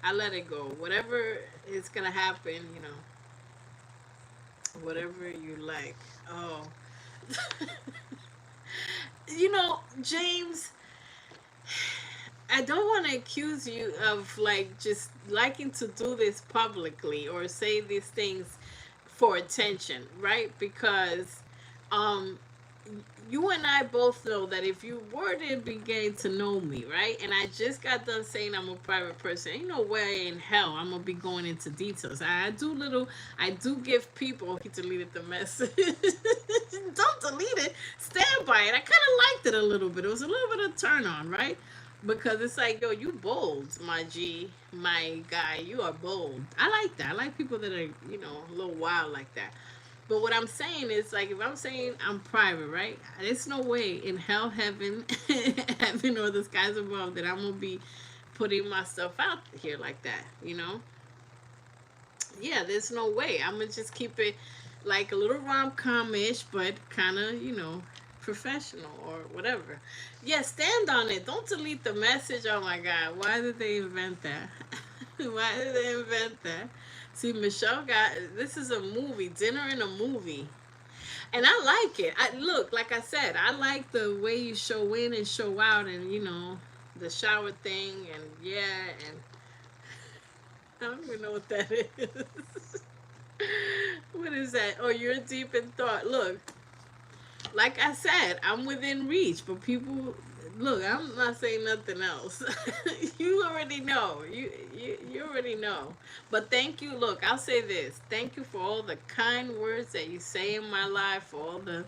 I let it go. Whatever is gonna happen, whatever you like. Oh, James, I don't want to accuse you of like just liking to do this publicly or say these things for attention, right? Because um you and I both know that if you were to be getting to know me, right, and I just got done saying I'm a private person, ain't no way in hell I'm gonna be going into details. I do give people. He deleted the message. Don't delete it. Stand by it. I kind of liked it a little bit. It was a little bit of turn on, right? Because it's like, yo, you bold, my G, my guy. You are bold. I like that. I like people that are, a little wild like that. But what I'm saying is, like, if I'm saying I'm private, right? There's no way in hell, heaven, heaven, or the skies above that I'm gonna be putting my stuff out here like that. Yeah, there's no way. I'm gonna just keep it like a little rom-com ish, but kind of, professional or whatever. Yeah, stand on it. Don't delete the message. Oh my God, why did they invent that? Why did they invent that? See, Michelle got this is a movie, dinner in a movie. And I like it. I look, like I said, I like the way you show in and show out and the shower thing and yeah, and I don't even know what that is. What is that? Oh, you're deep in thought. Look, like I said, I'm within reach, but people look, I'm not saying nothing else. You already know. You already know. But thank you. Look, I'll say this. Thank you for all the kind words that you say in my life, for all the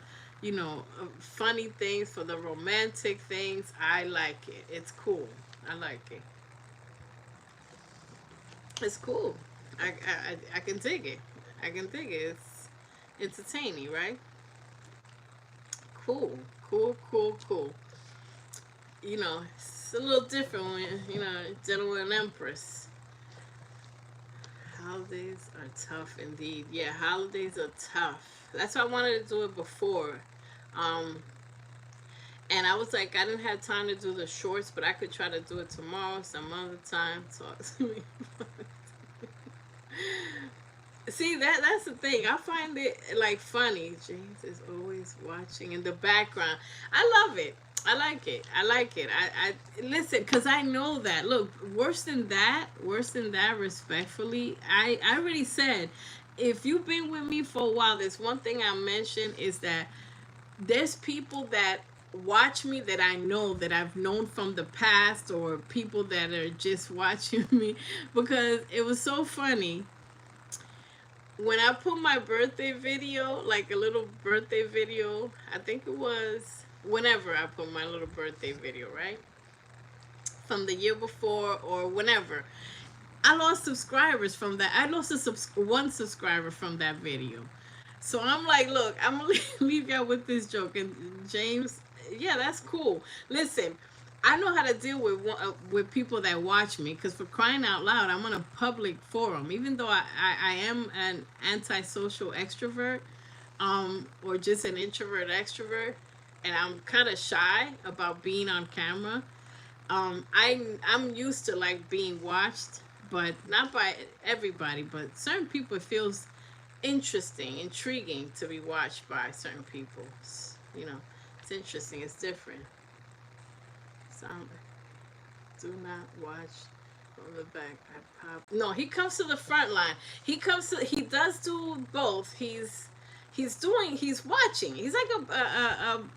funny things, for the romantic things. I like it. It's cool. I like it. It's cool. I can dig it. I can dig it. It's entertaining, right? Cool. Cool, cool, cool. It's a little different when, dealing with an empress. Holidays are tough indeed. Yeah, holidays are tough. That's why I wanted to do it before. Um, and I was like, I didn't have time to do the shorts, but I could try to do it tomorrow, some other time. Talk to me. See that's the thing. I find it like funny. James is always watching in the background. I love it. I like it. I like it. I listen because I know that. Look, worse than that. Respectfully, I already said. If you've been with me for a while, there's one thing I mentioned is that there's people that watch me that I know that I've known from the past or people that are just watching me because it was so funny when I put my birthday video, like a little birthday video, I think it was whenever I put my little birthday video, right? From the year before or whenever. I lost subscribers from that. I lost one subscriber from that video. So I'm like, look, I'm gonna leave y'all with this joke. And James, yeah, that's cool. Listen, I know how to deal with people that watch me because for crying out loud, I'm on a public forum. Even though I am an antisocial extrovert, or just an introvert extrovert, and I'm kind of shy about being on camera. I'm used to like being watched, but not by everybody, but certain people it feels interesting, intriguing to be watched by certain people. It's interesting. It's different. Some do not watch from the back. I pop. No, he comes to the front line. He does do both. He's watching. He's like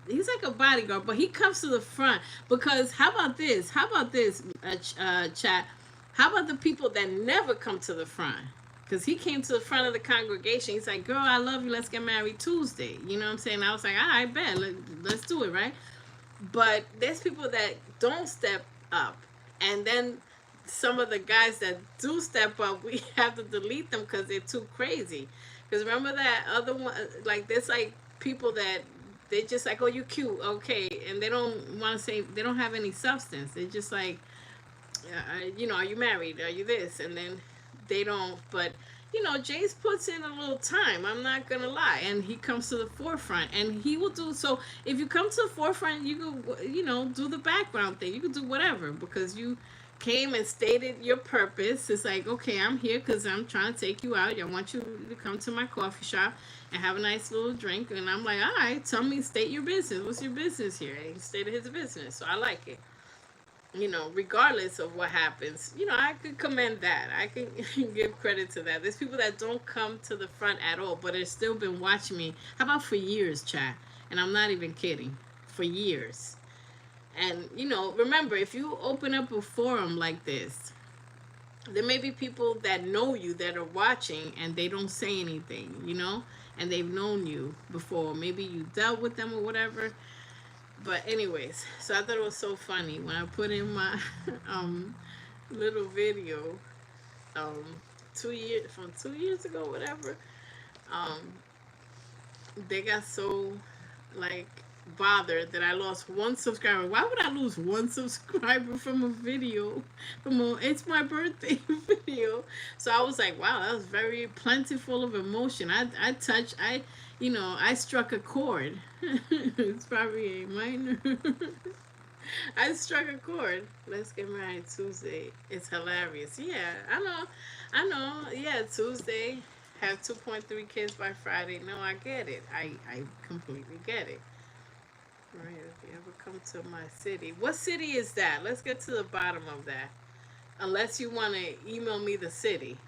he's like a bodyguard, but he comes to the front because how about this? How about this, chat? How about the people that never come to the front? Because he came to the front of the congregation. He's like, girl, I love you. Let's get married Tuesday. You know what I'm saying? I was like, all right, bet. Let's do it, right? But there's people that don't step up. And then some of the guys that do step up, we have to delete them because they're too crazy. Because remember that other one, like, there's like people that they just like, oh, you cute, okay. And they don't want to say, they don't have any substance. They're just like, are you married? Are you this? And then they don't. But Jace puts in a little time. I'm not gonna lie, and he comes to the forefront, and he will do so. If you come to the forefront, you can do the background thing. You can do whatever because you came and stated your purpose. It's like, okay, I'm here because I'm trying to take you out. I want you to come to my coffee shop and have a nice little drink. And I'm like, all right, tell me, state your business. What's your business here? And he stated his business, so I like it. Regardless of what happens, I could commend that. I can give credit to that. There's people that don't come to the front at all, but have still been watching me. How about for years, chat? And I'm not even kidding. For years. And, remember, if you open up a forum like this, there may be people that know you that are watching and they don't say anything, and they've known you before. Maybe you dealt with them or whatever. But anyways, so I thought it was so funny when I put in my little video um 2 years from 2 years ago, whatever. Um, they got so like bothered that I lost one subscriber. Why would I lose one subscriber from a video? It's my birthday video. So I was like, wow, that was very plentiful of emotion. I struck a chord. It's probably a minor. I struck a chord. Let's get married Tuesday. It's hilarious. Yeah, I know. I know. Yeah, Tuesday. Have 2.3 kids by Friday. No, I get it. I completely get it. Right, if you ever come to my city. What city is that? Let's get to the bottom of that. Unless you want to email me the city.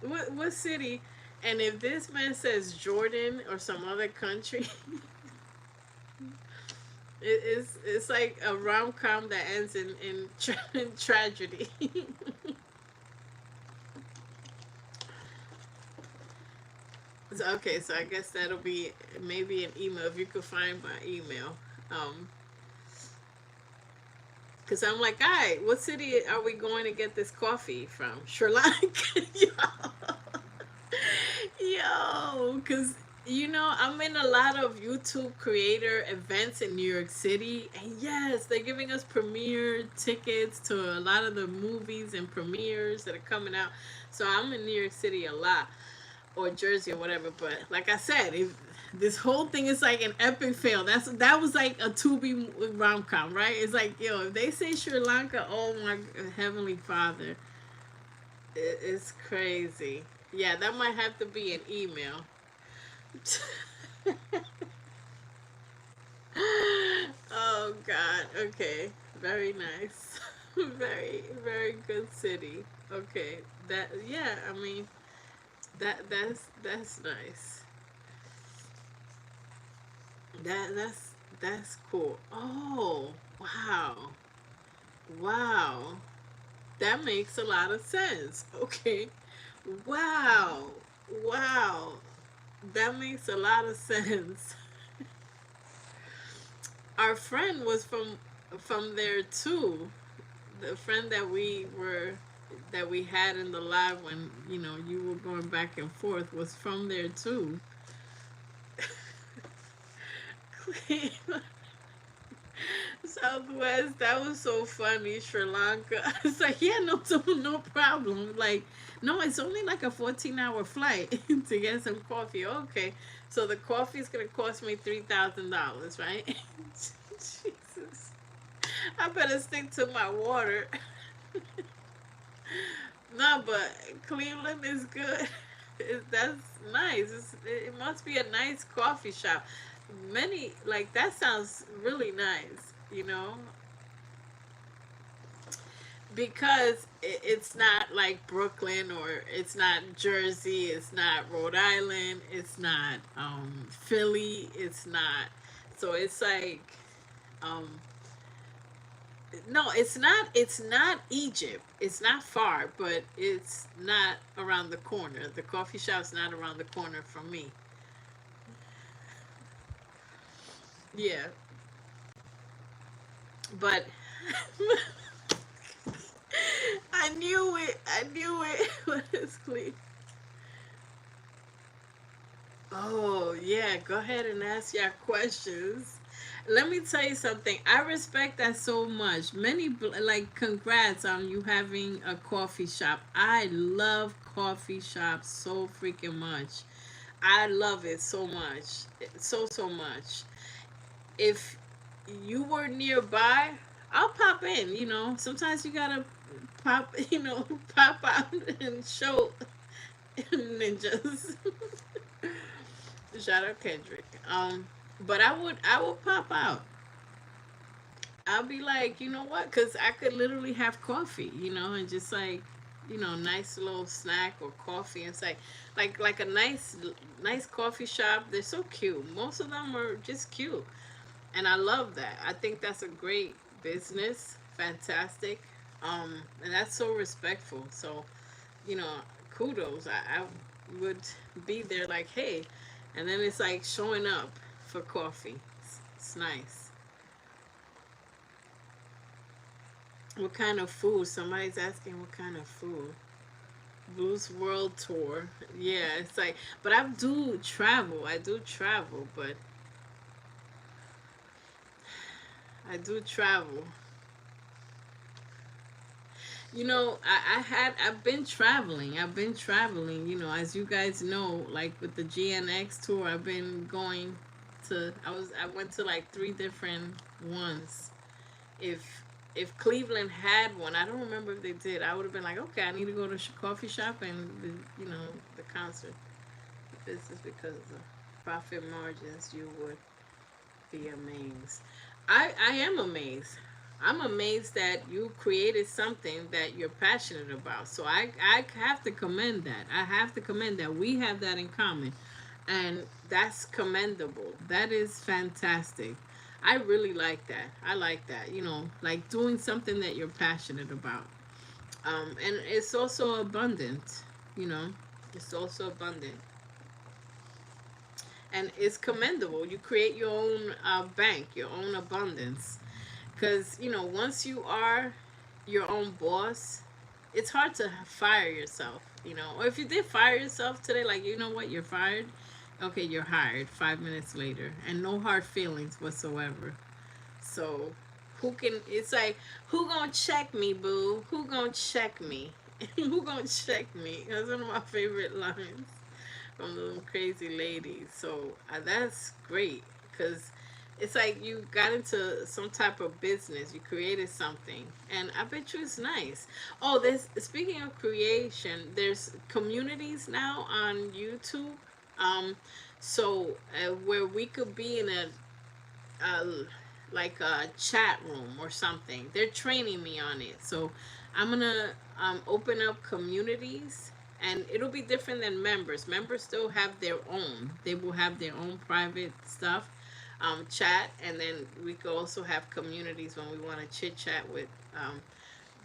What city? And if this man says Jordan or some other country, it's like a rom com that ends in tragedy. Okay, so I guess that'll be maybe an email if you could find my email. Um, Cause I'm like, all right, what city are we going to get this coffee from? Sri Lanka, yo, cause I'm in a lot of YouTube creator events in New York City, and yes, they're giving us premiere tickets to a lot of the movies and premieres that are coming out. So I'm in New York City a lot, or Jersey or whatever. But like I said, if this whole thing is like an epic fail, that was like a Tubi rom com, right? It's like, yo, if they say Sri Lanka, oh my heavenly Father, it's crazy. Yeah, that might have to be an email. Oh God. Okay. Very nice. Very good city. Okay. That yeah. I mean that's nice. That's cool. Oh wow. Wow. That makes a lot of sense. Okay. Wow. Wow. That makes a lot of sense. Our friend was from there too. The friend that we had in the live when you were going back and forth was from there too. Southwest, that was so funny. Sri Lanka. It's like, yeah, no problem. Like, no, it's only like a 14-hour flight to get some coffee. Okay, so the coffee is gonna cost me $3,000, right? Jesus, I better stick to my water. No, but Cleveland is good. That's nice. It must be a nice coffee shop. Many like that sounds really nice. Because it's not like Brooklyn, or it's not Jersey, it's not Rhode Island, it's not Philly, it's not. So it's like um, no, it's not Egypt. It's not far, but it's not around the corner. The coffee shop's not around the corner from me. Yeah, but I knew it. I knew it. What is clean? Oh, yeah. Go ahead and ask your questions. Let me tell you something. I respect that so much. Like, congrats on you having a coffee shop. I love coffee shops so freaking much. I love it so much. So much. If you were nearby, I'll pop in. Sometimes you gotta pop, pop out and show ninjas. Shout out Kendrick. But I would pop out. I'll be like, you know what? Because I could literally have coffee, and just like, nice little snack or coffee. And it's like a nice coffee shop. They're so cute. Most of them are just cute, and I love that. I think that's a great business. Fantastic, and that's so respectful. So, you know, kudos. I would be there like, hey, and then it's like showing up for coffee. It's nice. What kind of food? Somebody's asking what kind of food. Blues World Tour. Yeah, it's like, but I do travel. I do travel, but I do travel. I've been traveling. I've been traveling, as you guys know, like with the GNX tour, I've been going I went to like three different ones. If Cleveland had one, I don't remember if they did. I would have been like, okay, I need to go to coffee shop and the concert. This is because of the profit margins. You would be amazed. I am amazed. I'm amazed that you created something that you're passionate about. So I have to commend that. I have to commend that. We have that in common. And that's commendable. That is fantastic. I really like that. I like that. Like doing something that you're passionate about. And it's also abundant. You know, it's also abundant. And it's commendable. You create your own bank, your own abundance. Because, once you are your own boss, it's hard to fire yourself, Or if you did fire yourself today, like, you know what, you're fired. Okay, you're hired 5 minutes later. And no hard feelings whatsoever. So, it's like, who gonna check me, boo? Who gonna check me? Who gonna check me? That's one of my favorite lines from the crazy ladies. So that's great because it's like you got into some type of business, you created something, and I bet you it's nice. Oh, there's speaking of creation, there's communities now on YouTube. Um, so where we could be in a like a chat room or something. They're training me on it, so I'm gonna open up communities, and it'll be different than members. Members still have their own. They will have their own private stuff, chat, and then we could also have communities when we want to chit chat with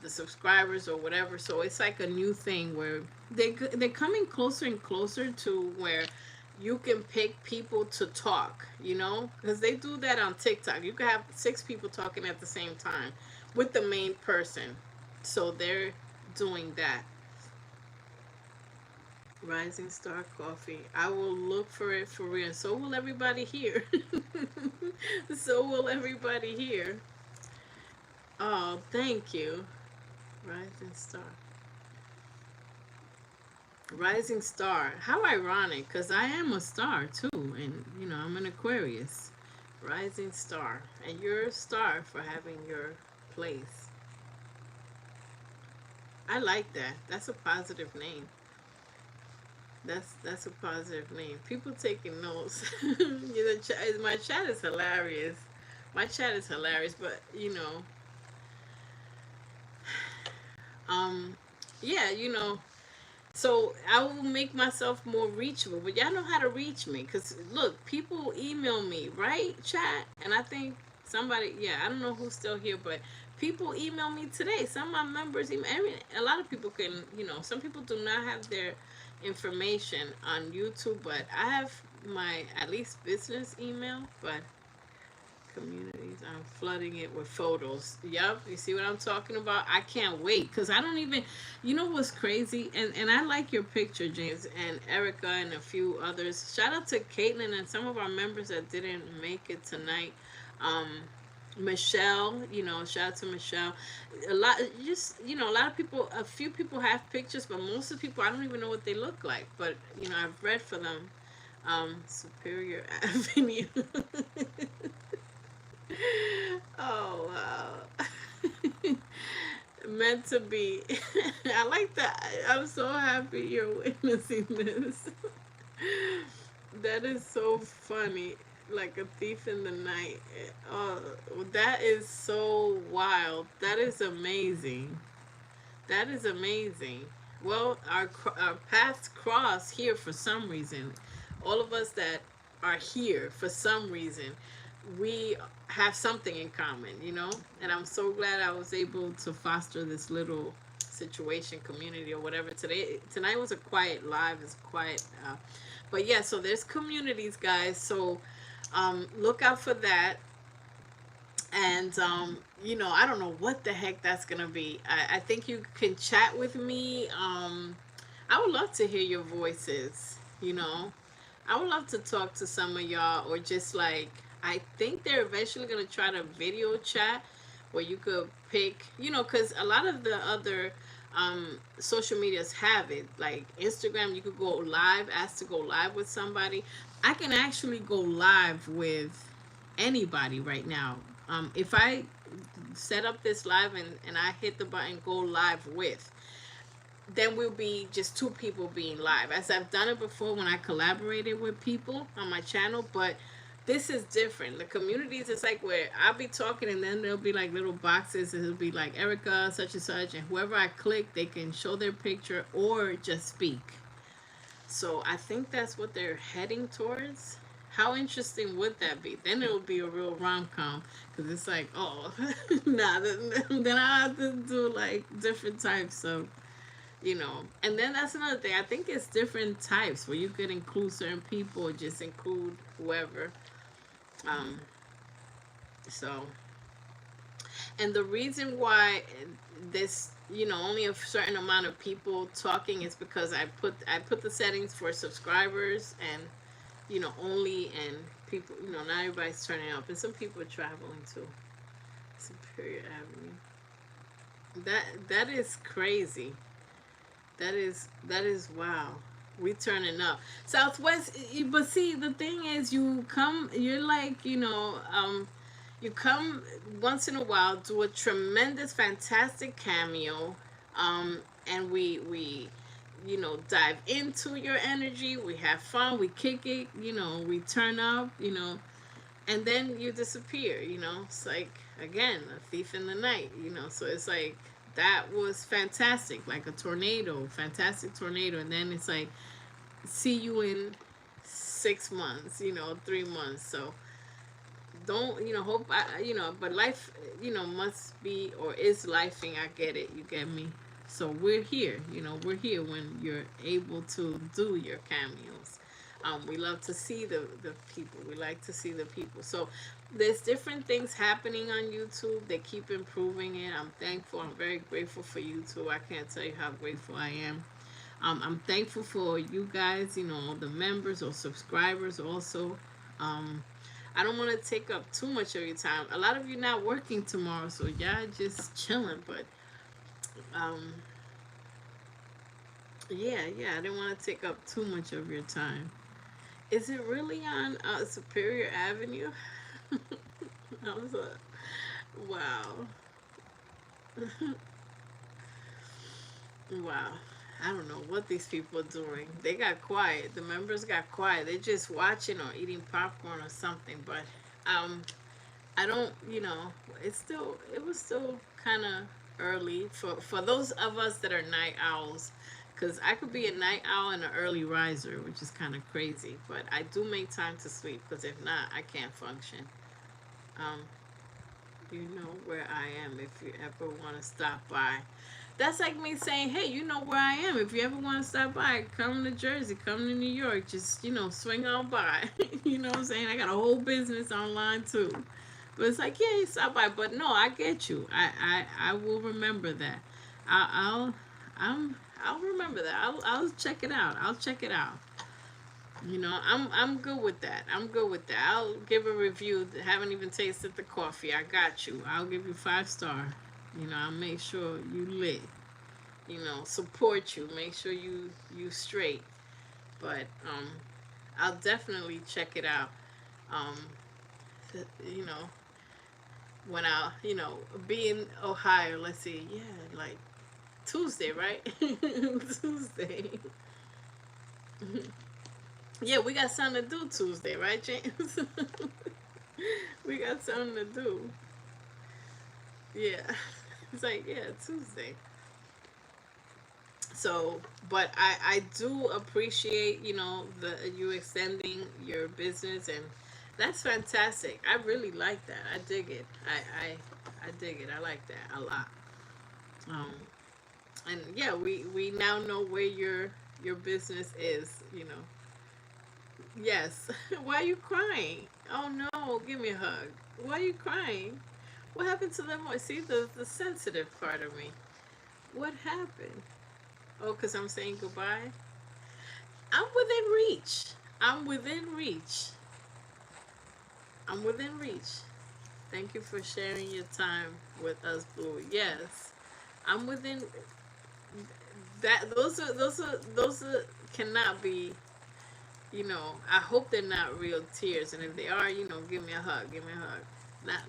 the subscribers or whatever. So it's like a new thing where they're coming closer and closer to where you can pick people to talk, because they do that on TikTok. You can have 6 people talking at the same time with the main person. So they're doing that. Rising Star Coffee. I will look for it for real. So will everybody here. So will everybody here. Oh, thank you. Rising Star. Rising Star. How ironic, because I am a star too, and I'm an Aquarius. Rising Star. And you're a star for having your place. I like that. That's a positive name. That's a positive name. People taking notes. My chat is hilarious. My chat is hilarious, but um, yeah, So I will make myself more reachable. But y'all know how to reach me. Because, look, people email me, right, chat? And I think somebody, yeah, I don't know who's still here, but people email me today. Some of my members, a lot of people can, some people do not have their information on YouTube, but I have my, at least, business email. But communities, I'm flooding it with photos. Yup, you see what I'm talking about? I can't wait because I don't even, what's crazy? And I like your picture, James, and Erica, and a few others. Shout out to Caitlin and some of our members that didn't make it tonight. Um, Michelle, shout out to Michelle. A lot, just a lot of people, a few people have pictures, but most of the people I don't even know what they look like. But I've read for them. Superior Avenue. Oh wow. Meant to be. I like that. I'm so happy you're witnessing this. That is so funny. Like a thief in the night. Oh, that is so wild. That is amazing. That is amazing. Well, our paths cross here for some reason. All of us that are here for some reason, we have something in common, And I'm so glad I was able to foster this little situation, community, or whatever. Tonight was a quiet live. It's quiet, but yeah. So there's communities, guys. So look out for that. And I don't know what the heck that's gonna be. I think you can chat with me. I would love to hear your voices. I would love to talk to some of y'all, or just like, I think they're eventually gonna try to video chat where you could pick, because a lot of the other social medias have it. Like Instagram, you could go live, ask to go live with somebody. I can actually go live with anybody right now. If I set up this live and I hit the button go live with, then we'll be just two people being live. As I've done it before when I collaborated with people on my channel, but this is different. The communities, it's like where I'll be talking and then there'll be like little boxes and it'll be like Erica, such and such, and whoever I click, they can show their picture or just speak. So I think that's what they're heading towards. How interesting would that be? Then it would be a real rom com because it's like, oh, nah. Then I have to do like different types of, And then that's another thing. I think it's different types where you could include certain people, or just include whoever. Um, so, and the reason why this, only a certain amount of people talking is because I put the settings for subscribers and only, and people, not everybody's turning up, and some people are traveling to Superior Avenue. That is crazy. That is wow. We turning up Southwest, but see, the thing is, you're like, you come once in a while, do a tremendous, fantastic cameo, and we dive into your energy. We have fun. We kick it. We turn up. And then you disappear. It's like, again, a thief in the night. So it's like that was fantastic, like a tornado, fantastic tornado, and then it's like, see you in 6 months, 3 months. So don't hope but life must be, or is lifing. I get it, you get me. So we're here, we're here when you're able to do your cameos. We love to see the people. We like to see the people. So there's different things happening on YouTube. They keep improving it. I'm thankful. I'm very grateful for YouTube. I can't tell you how grateful I am. I'm thankful for you guys, the members or subscribers also. um, I don't want to take up too much of your time. A lot of you not working tomorrow, so y'all just chilling. But um, yeah, I didn't want to take up too much of your time. Is it really on Superior Avenue? I was like, wow. Wow. I don't know what these people are doing. They got quiet. The members got quiet. They're just watching or eating popcorn or something. But um, I don't, it was still kind of early for those of us that are night owls. Because I could be a night owl and an early riser, which is kind of crazy. But I do make time to sleep, because if not, I can't function. Um, you know where I am if you ever want to stop by. That's like me saying, hey, you know where I am. If you ever want to stop by, come to Jersey, come to New York, just, swing on by. You know what I'm saying? I got a whole business online too. But it's like, yeah, you stop by. But no, I get you. I will remember that. I'll, I'll, I'll remember that. I'll check it out. I'll check it out. I'm good with that. I'm good with that. I'll give a review. Haven't even tasted the coffee. I got you. I'll give you 5 star. I'll make sure you lit. Support you. Make sure you straight. But I'll definitely check it out. Um, you know, when I be in Ohio. Let's see. Yeah, like Tuesday, right? Tuesday. Yeah, we got something to do Tuesday, right, James? We got something to do. Yeah. It's like, yeah, Tuesday. So, but I do appreciate, the you extending your business, and that's fantastic. I really like that. I dig it. I dig it. I like that a lot. Um, and yeah, we now know where your business is, Yes. Why are you crying? Oh no, give me a hug. Why are you crying? What happened to them? See the sensitive part of me. What happened? Oh, because I'm saying goodbye? I'm within reach. I'm within reach. I'm within reach. Thank you for sharing your time with us, Blue. Yes. I'm within that those are cannot be, I hope they're not real tears, and if they are, give me a hug. Give me a hug.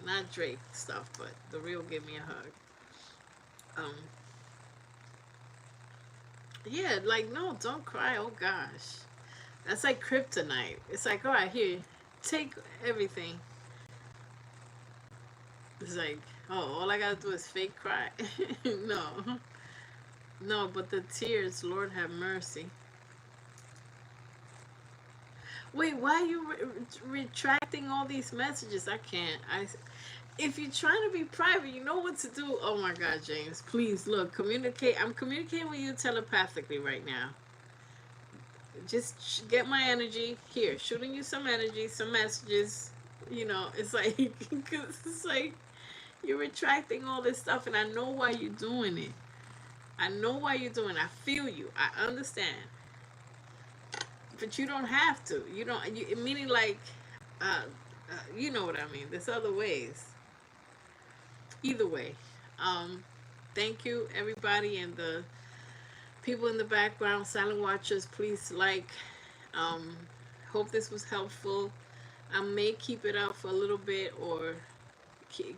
Not Drake stuff, but the real give me a hug. Um yeah, like no, don't cry. Oh gosh. That's like kryptonite. It's like, all right, here, take everything. It's like, oh, all I gotta do is fake cry. No, no, but the tears, Lord have mercy. Wait, why are you retracting all these messages? I can't. If you're trying to be private, you know what to do. Oh my God, James, please look, communicate. I'm communicating with you telepathically right now. Just get my energy here, shooting you some energy, some messages. It's like, cause it's like you're retracting all this stuff, and I know why you're doing it. I know why you're doing it. I feel you. I understand. But you don't have to. You don't, meaning like, you know what I mean. There's other ways. Either way. Um, Thank you, everybody, and the people in the background, silent watchers. Please like. Um, Hope this was helpful. I may keep it out for a little bit, or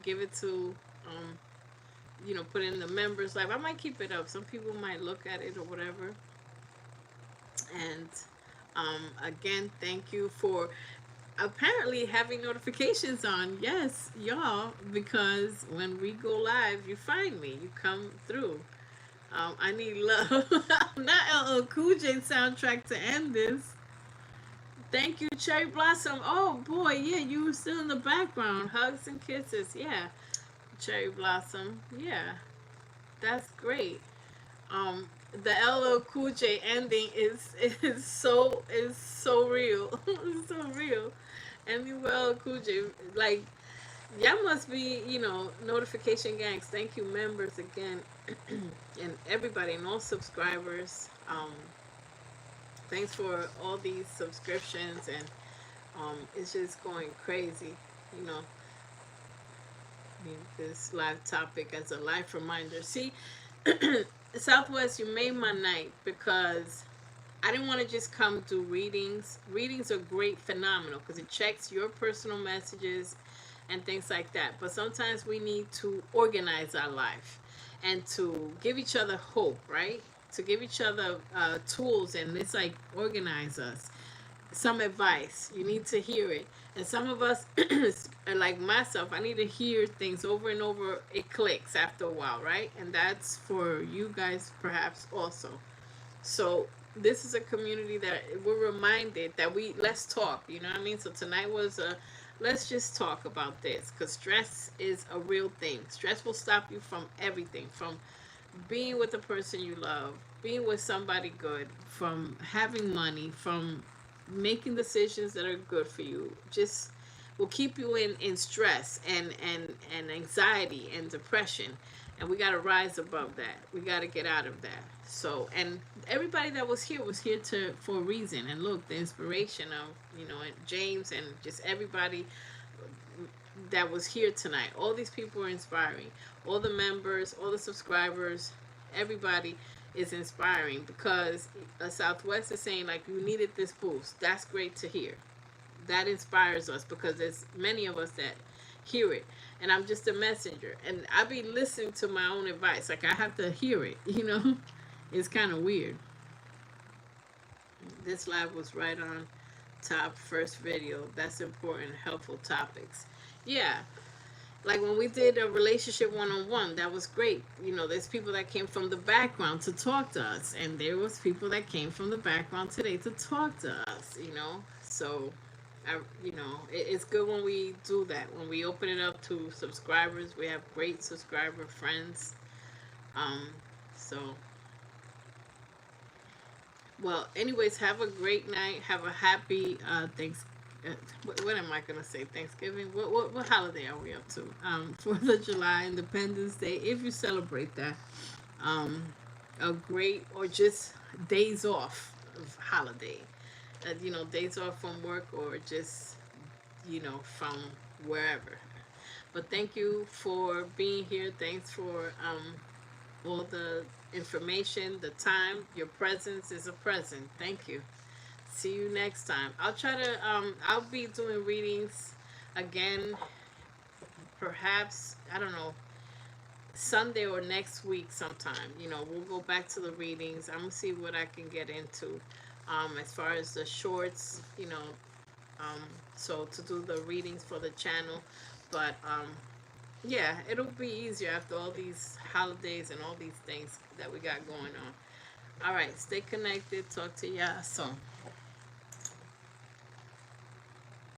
give it to put in the members live. I might keep it up. Some people might look at it or whatever. And again, thank you for apparently having notifications on. Yes, y'all, because when we go live, you find me. You come through. I need love. Not LL Cool J soundtrack to end this. Thank you, Cherry Blossom. Oh boy, yeah, you were still in the background. Hugs and kisses. Yeah, Cherry Blossom. Yeah, that's great. Um, the LL Cool J ending is so real. It's so real. Ending with LL Cool J, like y'all must be notification gangs. Thank you, members again, and everybody and all subscribers. Thanks for all these subscriptions, and it's just going crazy. You know, this live topic as a life reminder. See, Southwest, you made my night because I didn't want to just come do readings. Readings are great, phenomenal, because it checks your personal messages and things like that. But sometimes we need to organize our life and to give each other hope, right? To give each other tools, and it's like organize us. Some advice, you need to hear it. And some of us, like myself, I need to hear things over and over. It clicks after a while, right? And that's for you guys perhaps also. So this is a community that we're reminded that let's talk, you know what I mean? So tonight was a let's just talk about this, because stress is a real thing. Stress will stop you from everything, from being with the person you love, being with somebody good, from having money, from making decisions that are good for you. Just will keep you in stress and anxiety and depression. and we got to rise above that. We got to get out of that. So, and everybody that was here to for a reason. And look, the inspiration of, and James and just everybody that was here tonight. All these people are inspiring. All the members, all the subscribers, everybody is inspiring, because Southwest is saying like, you needed this boost. That's great to hear. That inspires us, because there's many of us that hear it, and I'm just a messenger, and I be listening to my own advice. Like, I have to hear it. It's kind of weird. This live was right on top. First video. That's important. Helpful topics. Yeah, like when we did a relationship one-on-one, that was great. There's people that came from the background to talk to us, and there was people that came from the background today to talk to us. So it's good when we do that, when we open it up to subscribers. We have great subscriber friends. So, well, anyways, have a great night. Have a happy thanks what am I gonna say? Thanksgiving. What holiday are we up to? 4th of July, Independence Day. If you celebrate that, um, a great, or just days off of holiday. Days off from work, or just from wherever. But thank you for being here. Thanks for all the information, the time. Your presence is a present. Thank you. See you next time. I'll be doing readings again, perhaps, I don't know, Sunday or next week sometime. We'll go back to the readings. I'm gonna see what I can get into, as far as the shorts, um, so to do the readings for the channel. But yeah, it'll be easier after all these holidays and all these things that we got going on. All right, stay connected. Talk to y'all soon.